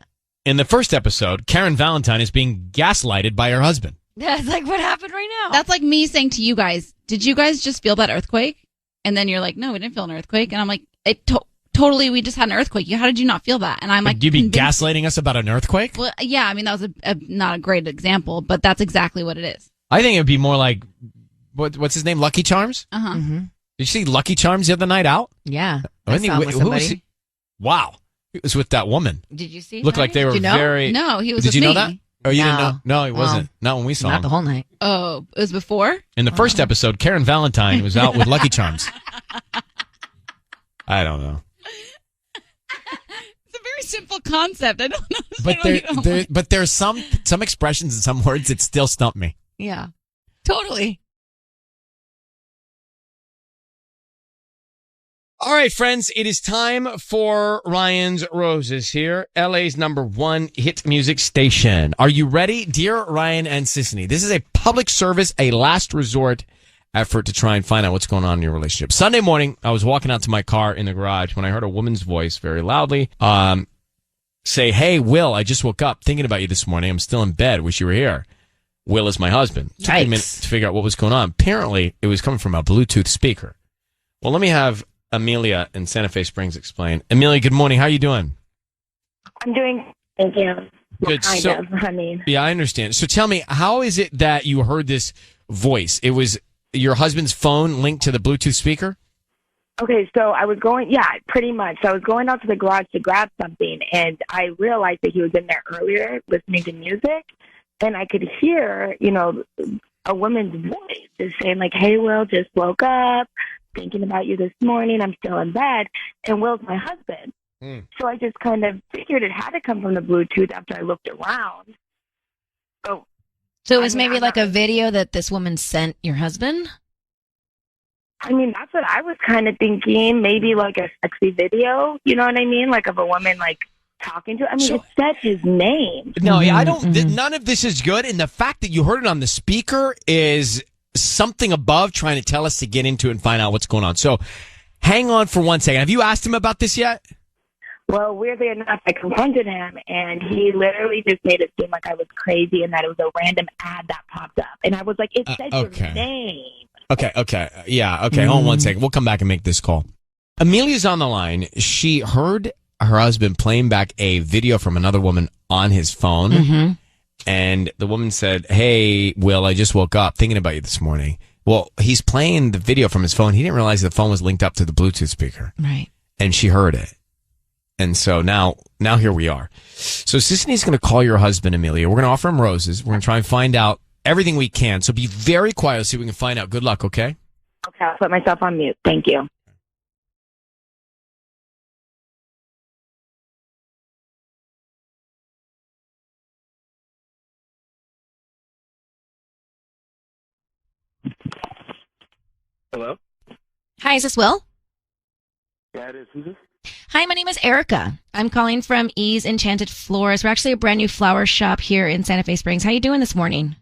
Speaker 1: In the first episode, Karen Valentine is being gaslighted by her husband.
Speaker 8: Yeah, it's like, what happened right now?
Speaker 4: That's like me saying to you guys, did you guys just feel that earthquake? And then you're like, no, we didn't feel an earthquake. And I'm like, totally, we just had an earthquake. How did you not feel that? And I'm like,
Speaker 1: you be gaslighting us about an earthquake?
Speaker 4: Well, yeah, I mean, that was not a great example, but that's exactly what it is.
Speaker 1: I think it would be more like, what's his name? Lucky Charms?
Speaker 4: Uh-huh.
Speaker 8: Mm-hmm.
Speaker 1: Did you see Lucky Charms the other night out?
Speaker 8: Yeah.
Speaker 1: Wasn't he with somebody? Wow. He was with that woman.
Speaker 8: Did you see?
Speaker 1: Looked like they were very.
Speaker 4: No, he was
Speaker 1: Did
Speaker 4: with
Speaker 1: you know
Speaker 4: me.
Speaker 1: that? Oh, you didn't know? No, he wasn't. Not when we saw him.
Speaker 8: Not the whole night.
Speaker 4: Oh, it was before?
Speaker 1: In the first episode, Karen Valentine was out with Lucky Charms. I don't know.
Speaker 4: It's a very simple concept. I don't know.
Speaker 1: But there's some expressions and some words that still stump me.
Speaker 8: Yeah. Totally.
Speaker 1: All right, friends, it is time for Ryan's Roses here, LA's #1 hit music station. Are you ready? Dear Ryan and Sisney, this is a public service, a last resort effort to try and find out what's going on in your relationship. Sunday morning, I was walking out to my car in the garage when I heard a woman's voice very loudly say, "Hey, Will, I just woke up thinking about you this morning. I'm still in bed. Wish you were here." Will is my husband. Took me a minute to figure out what was going on. Apparently, it was coming from a Bluetooth speaker. Well, let me have Amelia in Santa Fe Springs explain. Amelia, good morning. How are you doing?
Speaker 23: I'm doing, thank you.
Speaker 1: Good.
Speaker 23: Kind of, I mean.
Speaker 1: Yeah, I understand. So tell me, how is it that you heard this voice? It was your husband's phone linked to the Bluetooth speaker?
Speaker 23: Okay, so I was going, pretty much. So I was going out to the garage to grab something, and I realized that he was in there earlier listening to music, and I could hear, a woman's voice just saying, like, "Hey, Will, just woke up, thinking about you this morning. I'm still in bed." And Will's my husband. So I just kind of figured it had to come from the Bluetooth after I looked around.
Speaker 8: So it was maybe like a video that this woman sent your husband?
Speaker 23: I mean, that's what I was kind of thinking. Maybe like a sexy video, you know what I mean? Like of a woman like talking to. I mean, it said his name.
Speaker 1: No, yeah, I don't. None of this is good, and the fact that you heard it on the speaker is something above trying to tell us to get into it and find out what's going on. So hang on for 1 second. Have you asked him about this yet?
Speaker 23: Well, weirdly enough, I confronted him, and he literally just made it seem like I was crazy and that it was a random ad that popped up. And I was like, it said your name.
Speaker 1: Okay. Yeah, okay. Hold on 1 second. We'll come back and make this call. Amelia's on the line. She heard her husband playing back a video from another woman on his phone.
Speaker 14: Mm-hmm.
Speaker 1: And the woman said, "Hey, Will, I just woke up thinking about you this morning." Well, he's playing the video from his phone. He didn't realize the phone was linked up to the Bluetooth speaker.
Speaker 14: Right.
Speaker 1: And she heard it. And so now here we are. So Sisney's going to call your husband, Amelia. We're going to offer him roses. We're going to try and find out everything we can. So be very quiet. Let's see if we can find out. Good luck, okay?
Speaker 23: Okay, I'll put myself on mute. Thank you.
Speaker 20: Hello?
Speaker 14: Hi, is this Will?
Speaker 20: Yeah, it is. Who's this?
Speaker 14: Hi, my name is Erica. I'm calling from Ease Enchanted Flowers. We're actually a brand new flower shop here in Santa Fe Springs. How you doing this morning?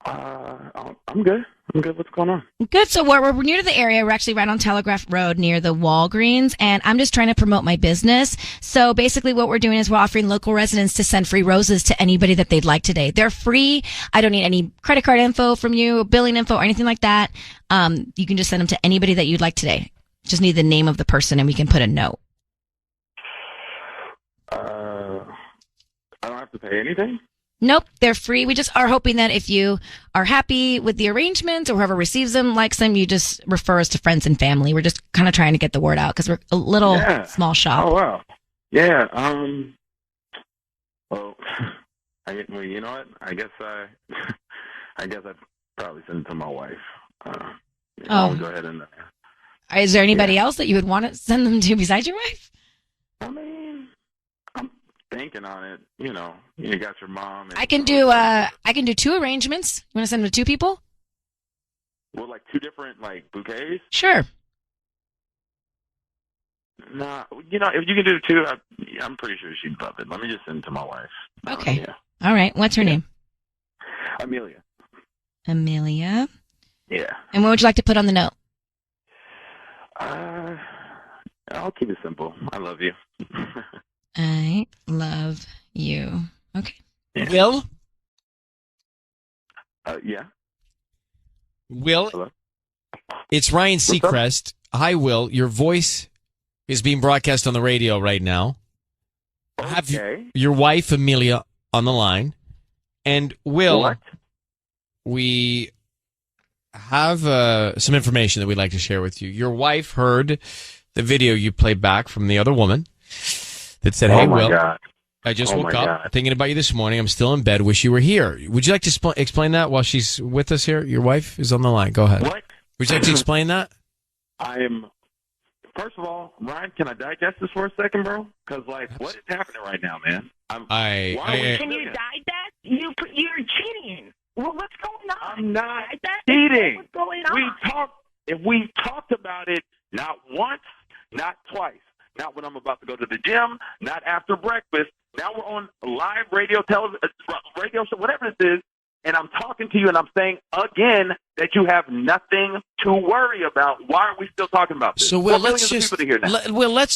Speaker 20: I'm good. What's going on?
Speaker 14: Good. So we're new to the area. We're actually right on Telegraph Road near the Walgreens, and I'm just trying to promote my business. So basically what we're doing is we're offering local residents to send free roses to anybody that they'd like today. They're free. I don't need any credit card info from you, billing info, or anything like that. You can just send them to anybody that you'd like today. Just need the name of the person, and we can put a note.
Speaker 20: I don't have to pay anything?
Speaker 14: Nope, they're free. We just are hoping that if you are happy with the arrangements or whoever receives them, likes them, you just refer us to friends and family. We're just kind of trying to get the word out because we're a little small shop.
Speaker 20: Oh, wow. Yeah. Well, you know what? I guess I'd probably send it to my wife. I'll go ahead and...
Speaker 14: Is there anybody else that you would want to send them to besides your wife?
Speaker 20: I mean, I'm thinking on it. You know, you got your mom. And
Speaker 14: I can do 2 arrangements. You want to send them to 2 people?
Speaker 20: Well, like 2 different bouquets.
Speaker 14: Sure.
Speaker 20: Nah, you know, if you can do 2, I'm pretty sure she'd love it. Let me just send it to my wife.
Speaker 14: Okay.
Speaker 20: Yeah.
Speaker 14: All right. What's her name?
Speaker 20: Amelia.
Speaker 14: Amelia.
Speaker 20: Yeah.
Speaker 14: And what would you like to put on the note?
Speaker 20: I'll keep it simple. I love you.
Speaker 14: I love you. Okay.
Speaker 20: Yeah.
Speaker 1: Will?
Speaker 20: Yeah.
Speaker 1: Will?
Speaker 20: Hello?
Speaker 1: It's Ryan Seacrest. Hi, Will. Your voice is being broadcast on the radio right now. I have your wife, Amelia, on the line. And Will, we have some information that we'd like to share with you. Your wife heard the video you played back from the other woman that said, "Hey, Will, I just woke up thinking about you this morning. I'm still in bed. Wish you were here." Would you like to explain that while she's with us here? Your wife is on the line. Go ahead.
Speaker 20: What?
Speaker 1: Would you like to explain that?
Speaker 20: First of all, Ryan, can I digest this for a second, bro? Because, what is happening right now, man?
Speaker 23: Can you digest? You're cheating. Well, what's going on?
Speaker 20: I'm not cheating.
Speaker 23: What's going on?
Speaker 20: If we talked about it not once, not twice, not when I'm about to go to the gym, not after breakfast. Now we're on live radio, radio show, whatever this is, and I'm talking to you and I'm saying again that you have nothing to worry about. Why are we still talking about this?
Speaker 1: So, Will, let's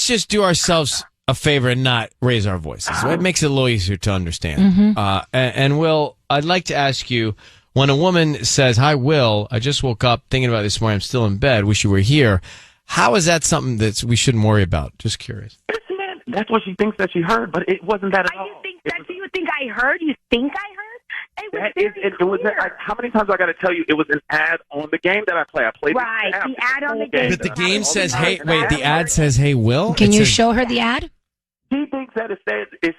Speaker 1: just do ourselves a favor and not raise our voices. It makes it a little easier to understand. And Will, I'd like to ask you, when a woman says, "Hi, Will, I just woke up thinking about this morning. I'm still in bed. Wish you were here." How is that something that we shouldn't worry about? Just curious.
Speaker 20: Man, that's what she thinks that she heard, but it wasn't that at all.
Speaker 23: You think I heard? You think I heard?
Speaker 20: It was how many times I got to tell you? It was an ad on the game that I play. I played
Speaker 23: the ad on the game.
Speaker 1: But the game says, "Hey, wait." The ad says, "Hey, Will."
Speaker 14: Can you show her the ad?
Speaker 20: She thinks that it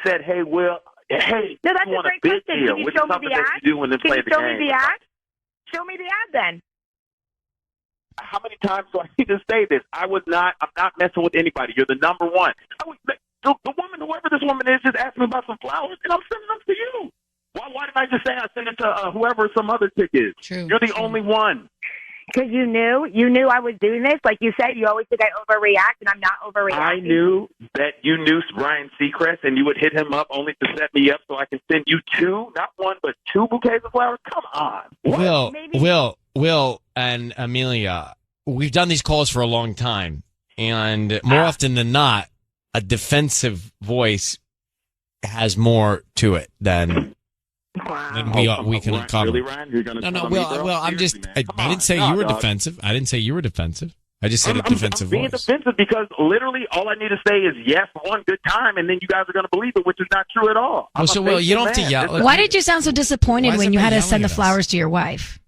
Speaker 20: said, "Hey, Will." Hey,
Speaker 23: no, that's a great question. Can you show me the ad?
Speaker 20: Can you show me the ad?
Speaker 23: Show me the ad then.
Speaker 20: How many times do I need to say this? I'm not messing with anybody. You're the number one. The woman, whoever this woman is, just asked me about some flowers, and I'm sending them to you. Why didn't I just say I send it to whoever some other chick is?
Speaker 14: True.
Speaker 20: You're the only one.
Speaker 19: Because you knew I was doing this. Like you said, you always think I overreact, and I'm not overreacting.
Speaker 20: I knew that you knew Ryan Seacrest, and you would hit him up only to set me up so I can send you two, not one, but two bouquets of flowers. Come on.
Speaker 1: Will, and Amelia, we've done these calls for a long time, and more often than not, a defensive voice has more to it than we can cover.
Speaker 20: Really, Ryan? You're gonna
Speaker 1: No,
Speaker 20: tell me,
Speaker 1: Will,
Speaker 20: girl?
Speaker 1: I'm just.
Speaker 20: Seriously, man.
Speaker 1: I didn't say you were defensive. I didn't say you were defensive. I just said a defensive
Speaker 20: I'm being
Speaker 1: voice.
Speaker 20: defensive because literally all I need to say is yes one good time, and then you guys are going to believe it, which is not true at all.
Speaker 1: Oh, so Will, you don't have to yell.
Speaker 14: Why did you sound so disappointed when you had to send the flowers to your wife?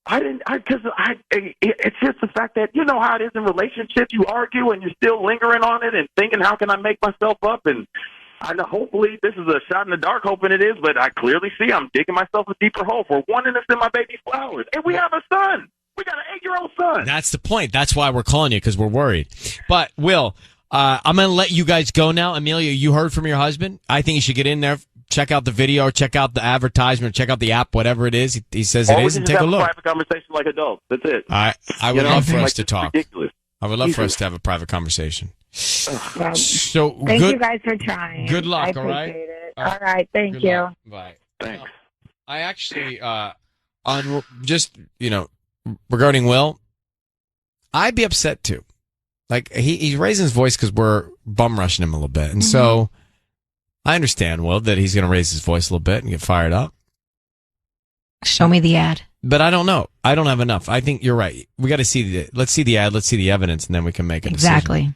Speaker 20: I didn't, it's just the fact that, you know how it is in relationships, you argue and you're still lingering on it and thinking, how can I make myself up? And I know, hopefully this is a shot in the dark, hoping it is, but I clearly see I'm digging myself a deeper hole for wanting to send my baby flowers. And we have a son. We got an 8-year-old son.
Speaker 1: That's the point. That's why we're calling you, because we're worried. But, Will, I'm going to let you guys go now. Amelia, you heard from your husband. I think you should get in there, check out the video, or check out the advertisement, check out the app, whatever it is. He says it is, and take a look.
Speaker 20: Private conversation like adults. That's it.
Speaker 1: I would love for us to talk.
Speaker 20: Ridiculous.
Speaker 1: I would love for us to have a private conversation.
Speaker 19: Well,
Speaker 1: So
Speaker 19: thank
Speaker 1: good,
Speaker 19: you guys for trying.
Speaker 1: Good luck,
Speaker 19: I
Speaker 1: all right?
Speaker 19: appreciate it. All right, thank
Speaker 1: Good
Speaker 19: you.
Speaker 1: luck. Bye.
Speaker 20: Thanks.
Speaker 1: I actually, on just, regarding Will, I'd be upset too. Like, he's raising his voice because we're bum rushing him a little bit. And so I understand, Will, that he's going to raise his voice a little bit and get fired up.
Speaker 14: Show me the ad.
Speaker 1: But I don't know. I don't have enough. I think you're right. We got to see let's see the ad, let's see the evidence, and then we can make a decision.
Speaker 14: Exactly.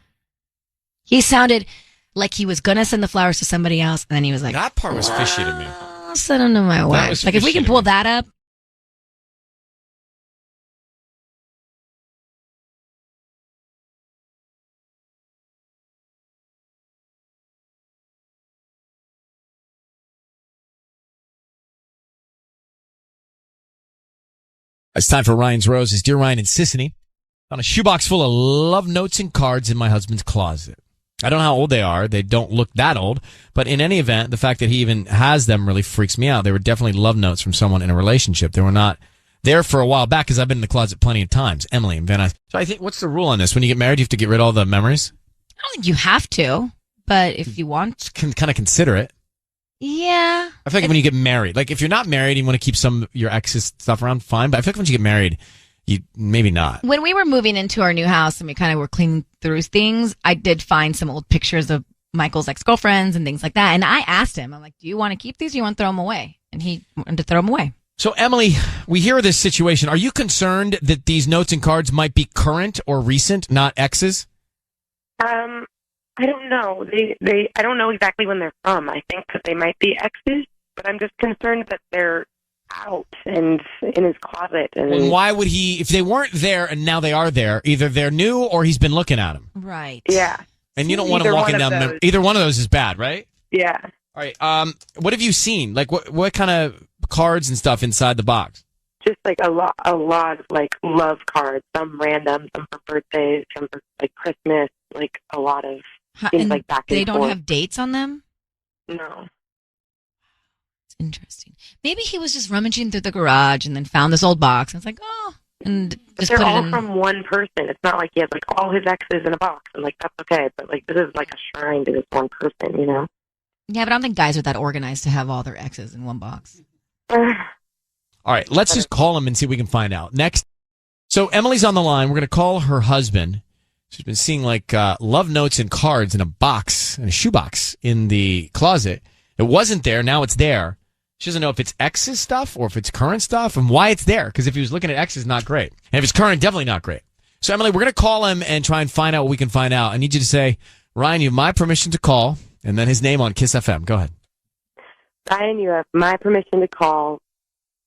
Speaker 14: He sounded like he was going to send the flowers to somebody else, and then he was like,
Speaker 1: that part was fishy to me.
Speaker 14: I'll send them to my wife. Like, if we can pull that up.
Speaker 1: It's time for Ryan's Roses. Dear Ryan and Sissany, on a shoebox full of love notes and cards in my husband's closet. I don't know how old they are. They don't look that old. But in any event, the fact that he even has them really freaks me out. They were definitely love notes from someone in a relationship. They were not there for a while back, because I've been in the closet plenty of times. Emily and Van Nuys. So I think, what's the rule on this? When you get married, you have to get rid of all the memories?
Speaker 14: I don't think you have to, but if you want.
Speaker 1: Can kind of consider it.
Speaker 14: Yeah.
Speaker 1: I feel like when you get married, like if you're not married and you want to keep some of your ex's stuff around, fine. But I feel like once you get married, you maybe not.
Speaker 14: When we were moving into our new house and we kind of were cleaning through things, I did find some old pictures of Michael's ex-girlfriends and things like that. And I asked him, I'm like, do you want to keep these or you want to throw them away? And he wanted to throw them away.
Speaker 1: So, Emily, we hear this situation. Are you concerned that these notes and cards might be current or recent, not exes?
Speaker 23: I don't know. I don't know exactly when they're from. I think that they might be exes, but I'm just concerned that they're out and in his closet. And
Speaker 1: Well, why would he, if they weren't there and now they are there, either they're new or he's been looking at them.
Speaker 14: Right.
Speaker 23: Yeah.
Speaker 1: And you don't want him
Speaker 23: Either
Speaker 1: walking
Speaker 23: one of
Speaker 1: down
Speaker 23: those.
Speaker 1: either one of those is bad, right?
Speaker 23: Yeah.
Speaker 1: All right. What have you seen? Like, what kind of cards and stuff inside the box?
Speaker 23: Just like a lot of like love cards, some random, some for birthdays, some for like Christmas, like a lot of things
Speaker 14: And
Speaker 23: like back and
Speaker 14: they don't
Speaker 23: forth.
Speaker 14: have dates on them?
Speaker 23: No.
Speaker 14: It's interesting. Maybe he was just rummaging through the garage and then found this old box. And it's like, oh, and
Speaker 23: But
Speaker 14: just
Speaker 23: they're
Speaker 14: put it
Speaker 23: all
Speaker 14: in.
Speaker 23: from one person. It's not like he has like all his exes in a box, and like that's okay. But like this is like a shrine to this one person, you know.
Speaker 14: Yeah, but I don't think guys are that organized to have all their exes in one box.
Speaker 1: All right, let's just call him and see if we can find out. Next. So Emily's on the line. We're going to call her husband. She's been seeing like love notes and cards in a box, in a shoebox in the closet. It wasn't there. Now it's there. She doesn't know if it's ex's stuff or if it's current stuff and why it's there. Because if he was looking at exes, not great. And if it's current, definitely not great. So Emily, we're going to call him and try and find out what we can find out. I need you to say, Ryan, you have my permission to call, and then his name on KIIS-FM. Go ahead.
Speaker 23: Ryan, you have my permission to call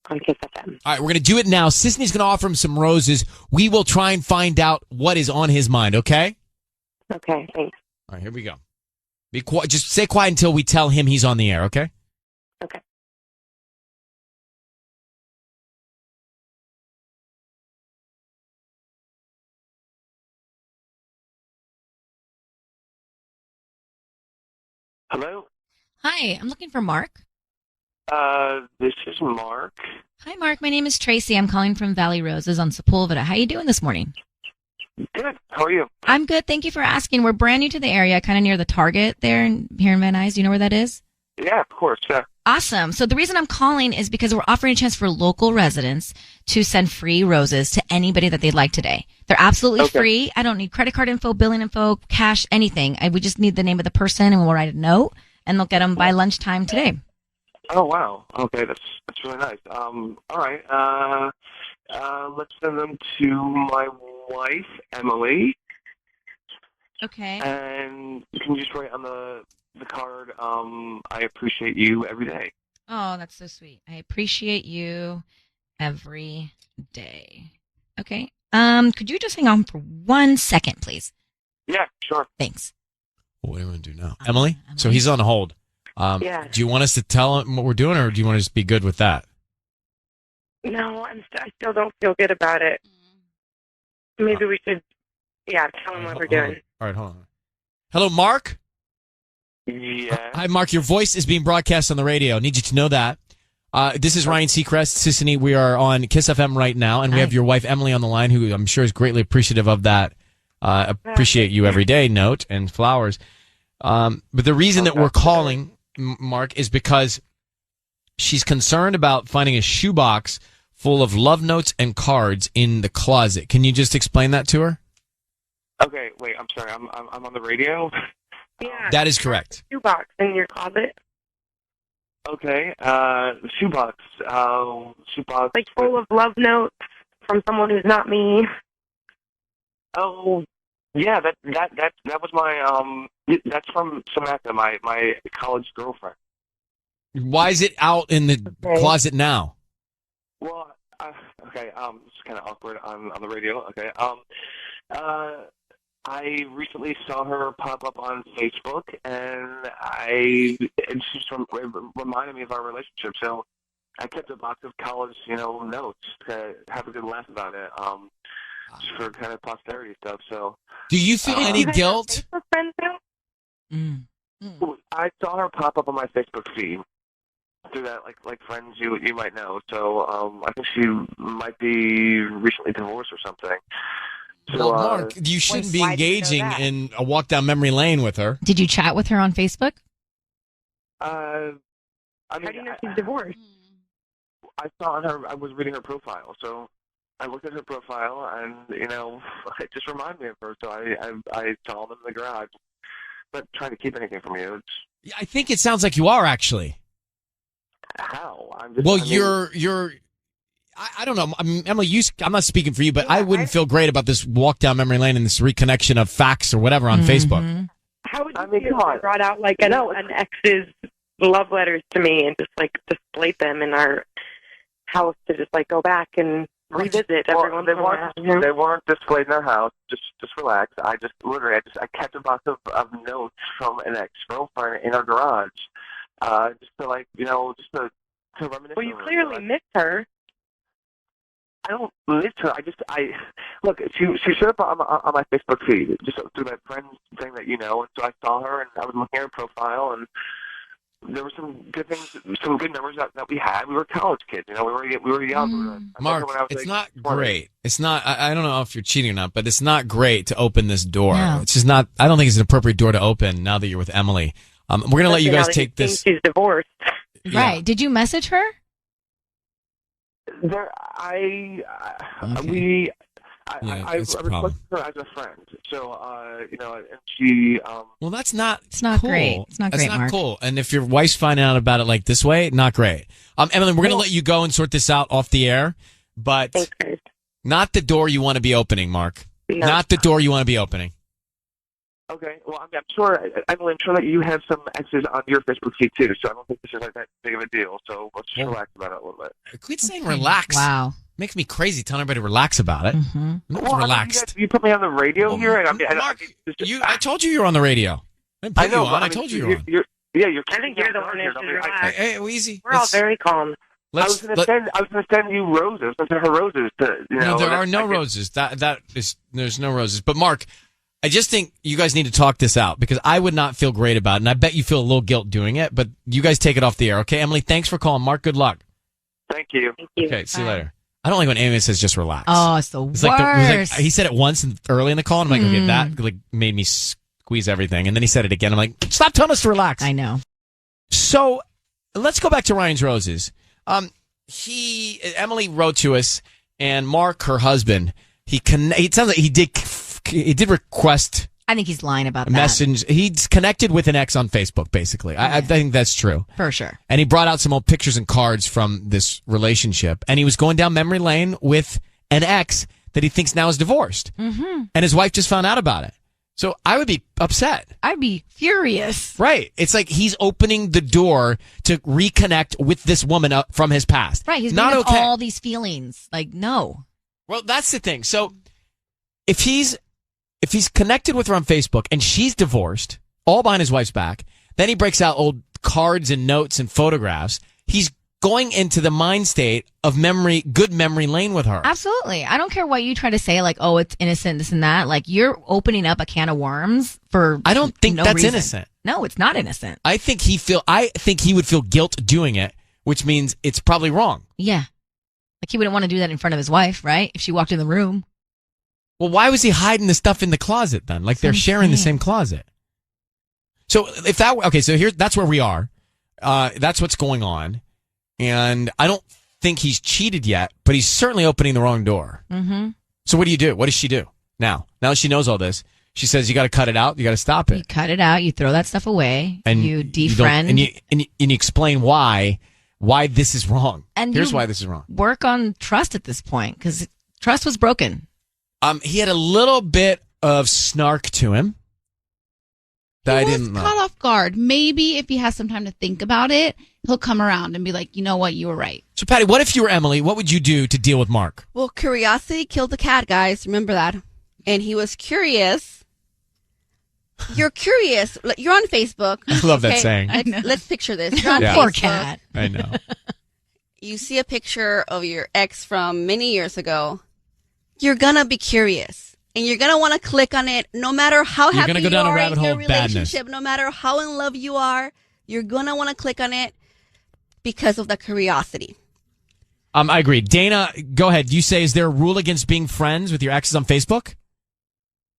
Speaker 23: on KIIS-FM.
Speaker 1: All right, we're going to do it now. Sisney's going to offer him some roses. We will try and find out what is on his mind, okay?
Speaker 23: Okay, thanks.
Speaker 1: All right, here we go. Be quiet. Just stay quiet until we tell him he's on the air, okay?
Speaker 23: Okay.
Speaker 20: Hello?
Speaker 14: Hi, I'm looking for Mark.
Speaker 5: This is Mark.
Speaker 8: Hi, Mark. My name is Tracy. I'm calling from Valley Roses on Sepulveda. How you doing this morning?
Speaker 5: Good. How are you?
Speaker 8: I'm good. Thank you for asking. We're brand new to the area, kind of near the Target here in Van Nuys. Do you know where that is?
Speaker 5: Yeah, of course. Yeah.
Speaker 8: Awesome. So the reason I'm calling is because we're offering a chance for local residents to send free roses to anybody that they'd like today. They're absolutely free. I don't need credit card info, billing info, cash, anything. We just need the name of the person, and we'll write a note, and they'll get them by lunchtime today.
Speaker 5: Oh wow. Okay, that's really nice. All right. Let's send them to my wife, Emily.
Speaker 8: Okay.
Speaker 5: And can you just write on the card, I appreciate you every day.
Speaker 8: Oh, that's so sweet. I appreciate you every day. Okay. Could you just hang on for 1 second, please?
Speaker 5: Yeah, sure.
Speaker 8: Thanks.
Speaker 1: What do you want to do now? Emily? So he's on hold.
Speaker 23: Yeah.
Speaker 1: Do you want us to tell him what we're doing, or do you want to just be good with that?
Speaker 23: No, I still don't feel good about it. Maybe we should, tell him what we're doing.
Speaker 1: All right, hold on. Hello, Mark?
Speaker 5: Yeah.
Speaker 1: Hi, Mark. Your voice is being broadcast on the radio. I need you to know that. This is Ryan Seacrest, Sissany. We are on KIIS-FM right now, and we have your wife, Emily, on the line, who I'm sure is greatly appreciative of that appreciate you every day note and flowers. But the reason that we're calling, Mark, is because she's concerned about finding a shoebox full of love notes and cards in the closet. Can you just explain that to her?
Speaker 5: Okay, wait. I'm sorry. I'm on the radio.
Speaker 23: Yeah.
Speaker 1: That is correct.
Speaker 23: Shoebox in your closet.
Speaker 5: Okay. The shoebox. Shoebox.
Speaker 23: Like full of love notes from someone who's not me.
Speaker 5: Oh, yeah. That was my That's from Samantha, my college girlfriend.
Speaker 1: Why is it out in the closet now?
Speaker 5: Well, okay. It's kind of awkward on the radio. Okay. I recently saw her pop up on Facebook, and she just reminded me of our relationship. So I kept a box of college, notes to have a good laugh about it, just for kind of posterity stuff. So,
Speaker 1: do you feel any guilt?
Speaker 5: I saw her pop up on my Facebook feed through that, like friends you might know. So I think she might be recently divorced or something. So,
Speaker 1: well, Mark, you shouldn't be engaging in a walk down memory lane with her.
Speaker 8: Did you chat with her on Facebook?
Speaker 5: I mean,
Speaker 23: how do you know she's divorced?
Speaker 5: I saw her. I was reading her profile, so I looked at her profile, and it just reminded me of her. So I saw them in the garage. I'm not trying to keep anything from you.
Speaker 1: I think it sounds like you are actually.
Speaker 5: How?
Speaker 1: You're. I don't know. I mean, Emily, I'm not speaking for you, but I wouldn't feel great about this walk down memory lane and this reconnection of facts or whatever on Facebook.
Speaker 23: How would you feel if I brought out an ex's love letters to me and just displayed them in our house to just go back and revisit every once in a while?
Speaker 5: They weren't displayed in our house. Just relax. I kept a box of notes from an ex-girlfriend in our garage, just to reminisce.
Speaker 23: Well, you clearly miss her.
Speaker 5: I don't miss her. Look. She showed up on my Facebook feed just through that friend thing that and so I saw her and I was looking at her profile and there were some good things, some good memories that we had. We were college kids, we were young.
Speaker 1: Mark, it's not great. It's not. I don't know if you're cheating or not, but it's not great to open this door. No. It's just not. I don't think it's an appropriate door to open now that you're with Emily. We're gonna let you guys take this.
Speaker 23: She's divorced.
Speaker 8: Yeah. Right? Did you message her?
Speaker 5: I requested her as a friend. So, and she.
Speaker 1: Well, that's not.
Speaker 8: It's not
Speaker 1: cool.
Speaker 8: great. It's not
Speaker 1: that's
Speaker 8: great,
Speaker 1: not
Speaker 8: Mark.
Speaker 1: cool. And if your wife's finding out about it like this way, not great. Emily, we're gonna let you go and sort this out off the air, but not the door you want to be opening, Mark. No. Not the door you want to be opening.
Speaker 5: Okay. Well, I'm sure, Emily, I'm sure that you have some exes on your Facebook feed too, so I don't think this is that big of a deal. So let's just relax about it a little bit.
Speaker 1: Quit saying relax.
Speaker 8: Wow.
Speaker 1: Makes me crazy telling everybody to relax about it.
Speaker 8: Mm-hmm.
Speaker 1: Relaxed.
Speaker 5: You put me on the radio here.
Speaker 1: Mark, I told you were on the radio. I didn't put you on. I told you you were on.
Speaker 23: I think you're the one who should relax.
Speaker 1: Hey, easy.
Speaker 23: We're all very calm.
Speaker 5: I was going to send you roses. I was going to send her roses.
Speaker 1: No, there are no roses. There's no roses. But Mark, I just think you guys need to talk this out because I would not feel great about it. And I bet you feel a little guilt doing it, but you guys take it off the air. Okay, Emily, thanks for calling. Mark, good luck.
Speaker 5: Thank you.
Speaker 1: Okay, see you later. I don't like when Amy says just relax.
Speaker 14: Oh, it's the worst.
Speaker 1: He said it once early in the call, and I'm like, okay, that like made me squeeze everything. And then he said it again. I'm like, stop telling us to relax.
Speaker 14: I know.
Speaker 1: So let's go back to Ryan's Roses. Emily wrote to us, and Mark, her husband, it sounds like he did request.
Speaker 14: I think he's lying about that.
Speaker 1: Message. He's connected with an ex on Facebook, basically. I think that's true.
Speaker 14: For sure.
Speaker 1: And he brought out some old pictures and cards from this relationship. And he was going down memory lane with an ex that he thinks now is divorced.
Speaker 14: Mm-hmm.
Speaker 1: And his wife just found out about it. So I would be upset.
Speaker 14: I'd be furious.
Speaker 1: Right. It's like he's opening the door to reconnect with this woman from his past.
Speaker 14: Right. He's
Speaker 1: not
Speaker 14: bringing up
Speaker 1: okay.
Speaker 14: all these feelings. Like, no.
Speaker 1: Well, that's the thing. So if he's connected with her on Facebook and she's divorced, all behind his wife's back, then he breaks out old cards and notes and photographs. He's going into the mind state of good memory lane with her.
Speaker 14: Absolutely. I don't care what you try to say, like, oh, it's innocent, this and that. Like, you're opening up a can of worms for
Speaker 1: I don't think
Speaker 14: no
Speaker 1: that's
Speaker 14: reason.
Speaker 1: innocent.
Speaker 14: No, it's not innocent.
Speaker 1: I think he would feel guilt doing it, which means it's probably wrong.
Speaker 14: Yeah. Like, he wouldn't want to do that in front of his wife, right? If she walked in the room.
Speaker 1: Well, why was he hiding the stuff in the closet then? Like they're sharing the same closet. So that's where we are. That's what's going on. And I don't think he's cheated yet, but he's certainly opening the wrong door.
Speaker 14: Mm-hmm.
Speaker 1: So what do you do? What does she do now? Now that she knows all this, she says you got to cut it out. You got to stop it.
Speaker 14: You cut it out. You throw that stuff away.
Speaker 1: And
Speaker 14: you defriend.
Speaker 1: And you explain why this is wrong.
Speaker 14: And
Speaker 1: here's why this is wrong.
Speaker 14: Work on trust at this point because trust was broken.
Speaker 1: He had a little bit of snark to him.
Speaker 4: He was caught off guard. Maybe if he has some time to think about it, he'll come around and be like, you know what, you were right.
Speaker 1: So, Patty, what if you were Emily? What would you do to deal with Mark?
Speaker 10: Well, curiosity killed the cat, guys. Remember that. And he was curious. You're curious. You're on Facebook.
Speaker 1: I love that saying.
Speaker 10: Let's picture this. You're on
Speaker 14: Poor
Speaker 10: Facebook.
Speaker 14: cat.
Speaker 1: I know.
Speaker 10: You see a picture of your ex from many years ago. You're going to be curious. And you're going to want to click on it no matter how happy you are in your relationship, no matter how in love you are. You're going to want to click on it because of the curiosity.
Speaker 1: I agree. Dana, go ahead. You say, is there a rule against being friends with your exes on Facebook?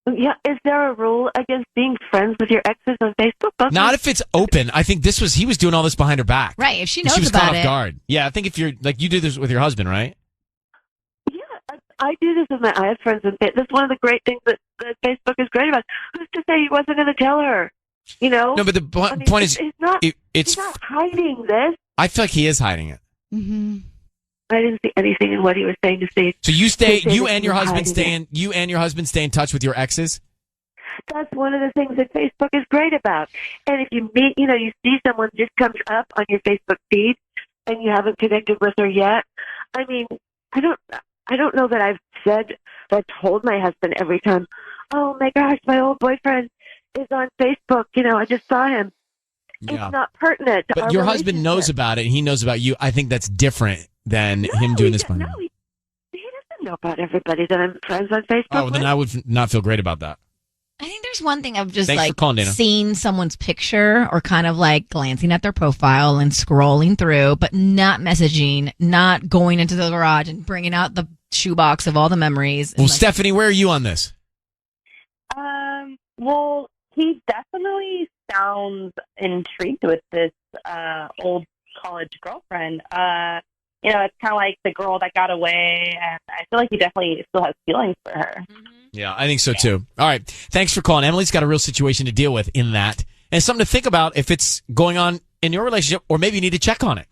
Speaker 23: Yeah, is there a rule against being friends with your exes on Facebook?
Speaker 1: Not if it's open. I think he was doing all this behind her back.
Speaker 14: Right, if she
Speaker 1: And
Speaker 14: knows
Speaker 1: she was
Speaker 14: about
Speaker 1: caught
Speaker 14: it.
Speaker 1: off guard. Yeah, I think if you're, like, you do this with your husband, right?
Speaker 23: I do this with I have friends with That's one of the great things that Facebook is great about. Who's to say he wasn't going to tell her? You know?
Speaker 1: No, but the point is,
Speaker 23: he's not hiding this.
Speaker 1: I feel like he is hiding it.
Speaker 23: Mm-hmm. I didn't see anything in what he was saying to say.
Speaker 1: So you and your husband stay in touch with your exes?
Speaker 23: That's one of the things that Facebook is great about. And if you meet, you see someone just comes up on your Facebook feed and you haven't connected with her yet. I mean, I don't know that I've said or told my husband every time, oh my gosh, my old boyfriend is on Facebook. I just saw him.
Speaker 1: Yeah.
Speaker 23: It's not pertinent.
Speaker 1: But your husband knows about it and he knows about you. I think that's different than him doing this.
Speaker 23: No, he doesn't know about everybody that I'm friends on Facebook
Speaker 1: Oh,
Speaker 23: with.
Speaker 1: then I would not feel great about that.
Speaker 14: I think there's one thing of just
Speaker 1: Thanks for calling, Dana.
Speaker 14: seeing someone's picture or kind of like glancing at their profile and scrolling through, but not messaging, not going into the garage and bringing out the shoebox of all the memories.
Speaker 1: Well, Stephanie, where are you on this?
Speaker 23: Well, he definitely sounds intrigued with this old college girlfriend. It's kind of like the girl that got away, and I feel like he definitely still has feelings for her.
Speaker 1: Yeah, I think so too. All right. Thanks for calling. Emily's got a real situation to deal with in that. And something to think about if it's going on in your relationship, or maybe you need to check on it.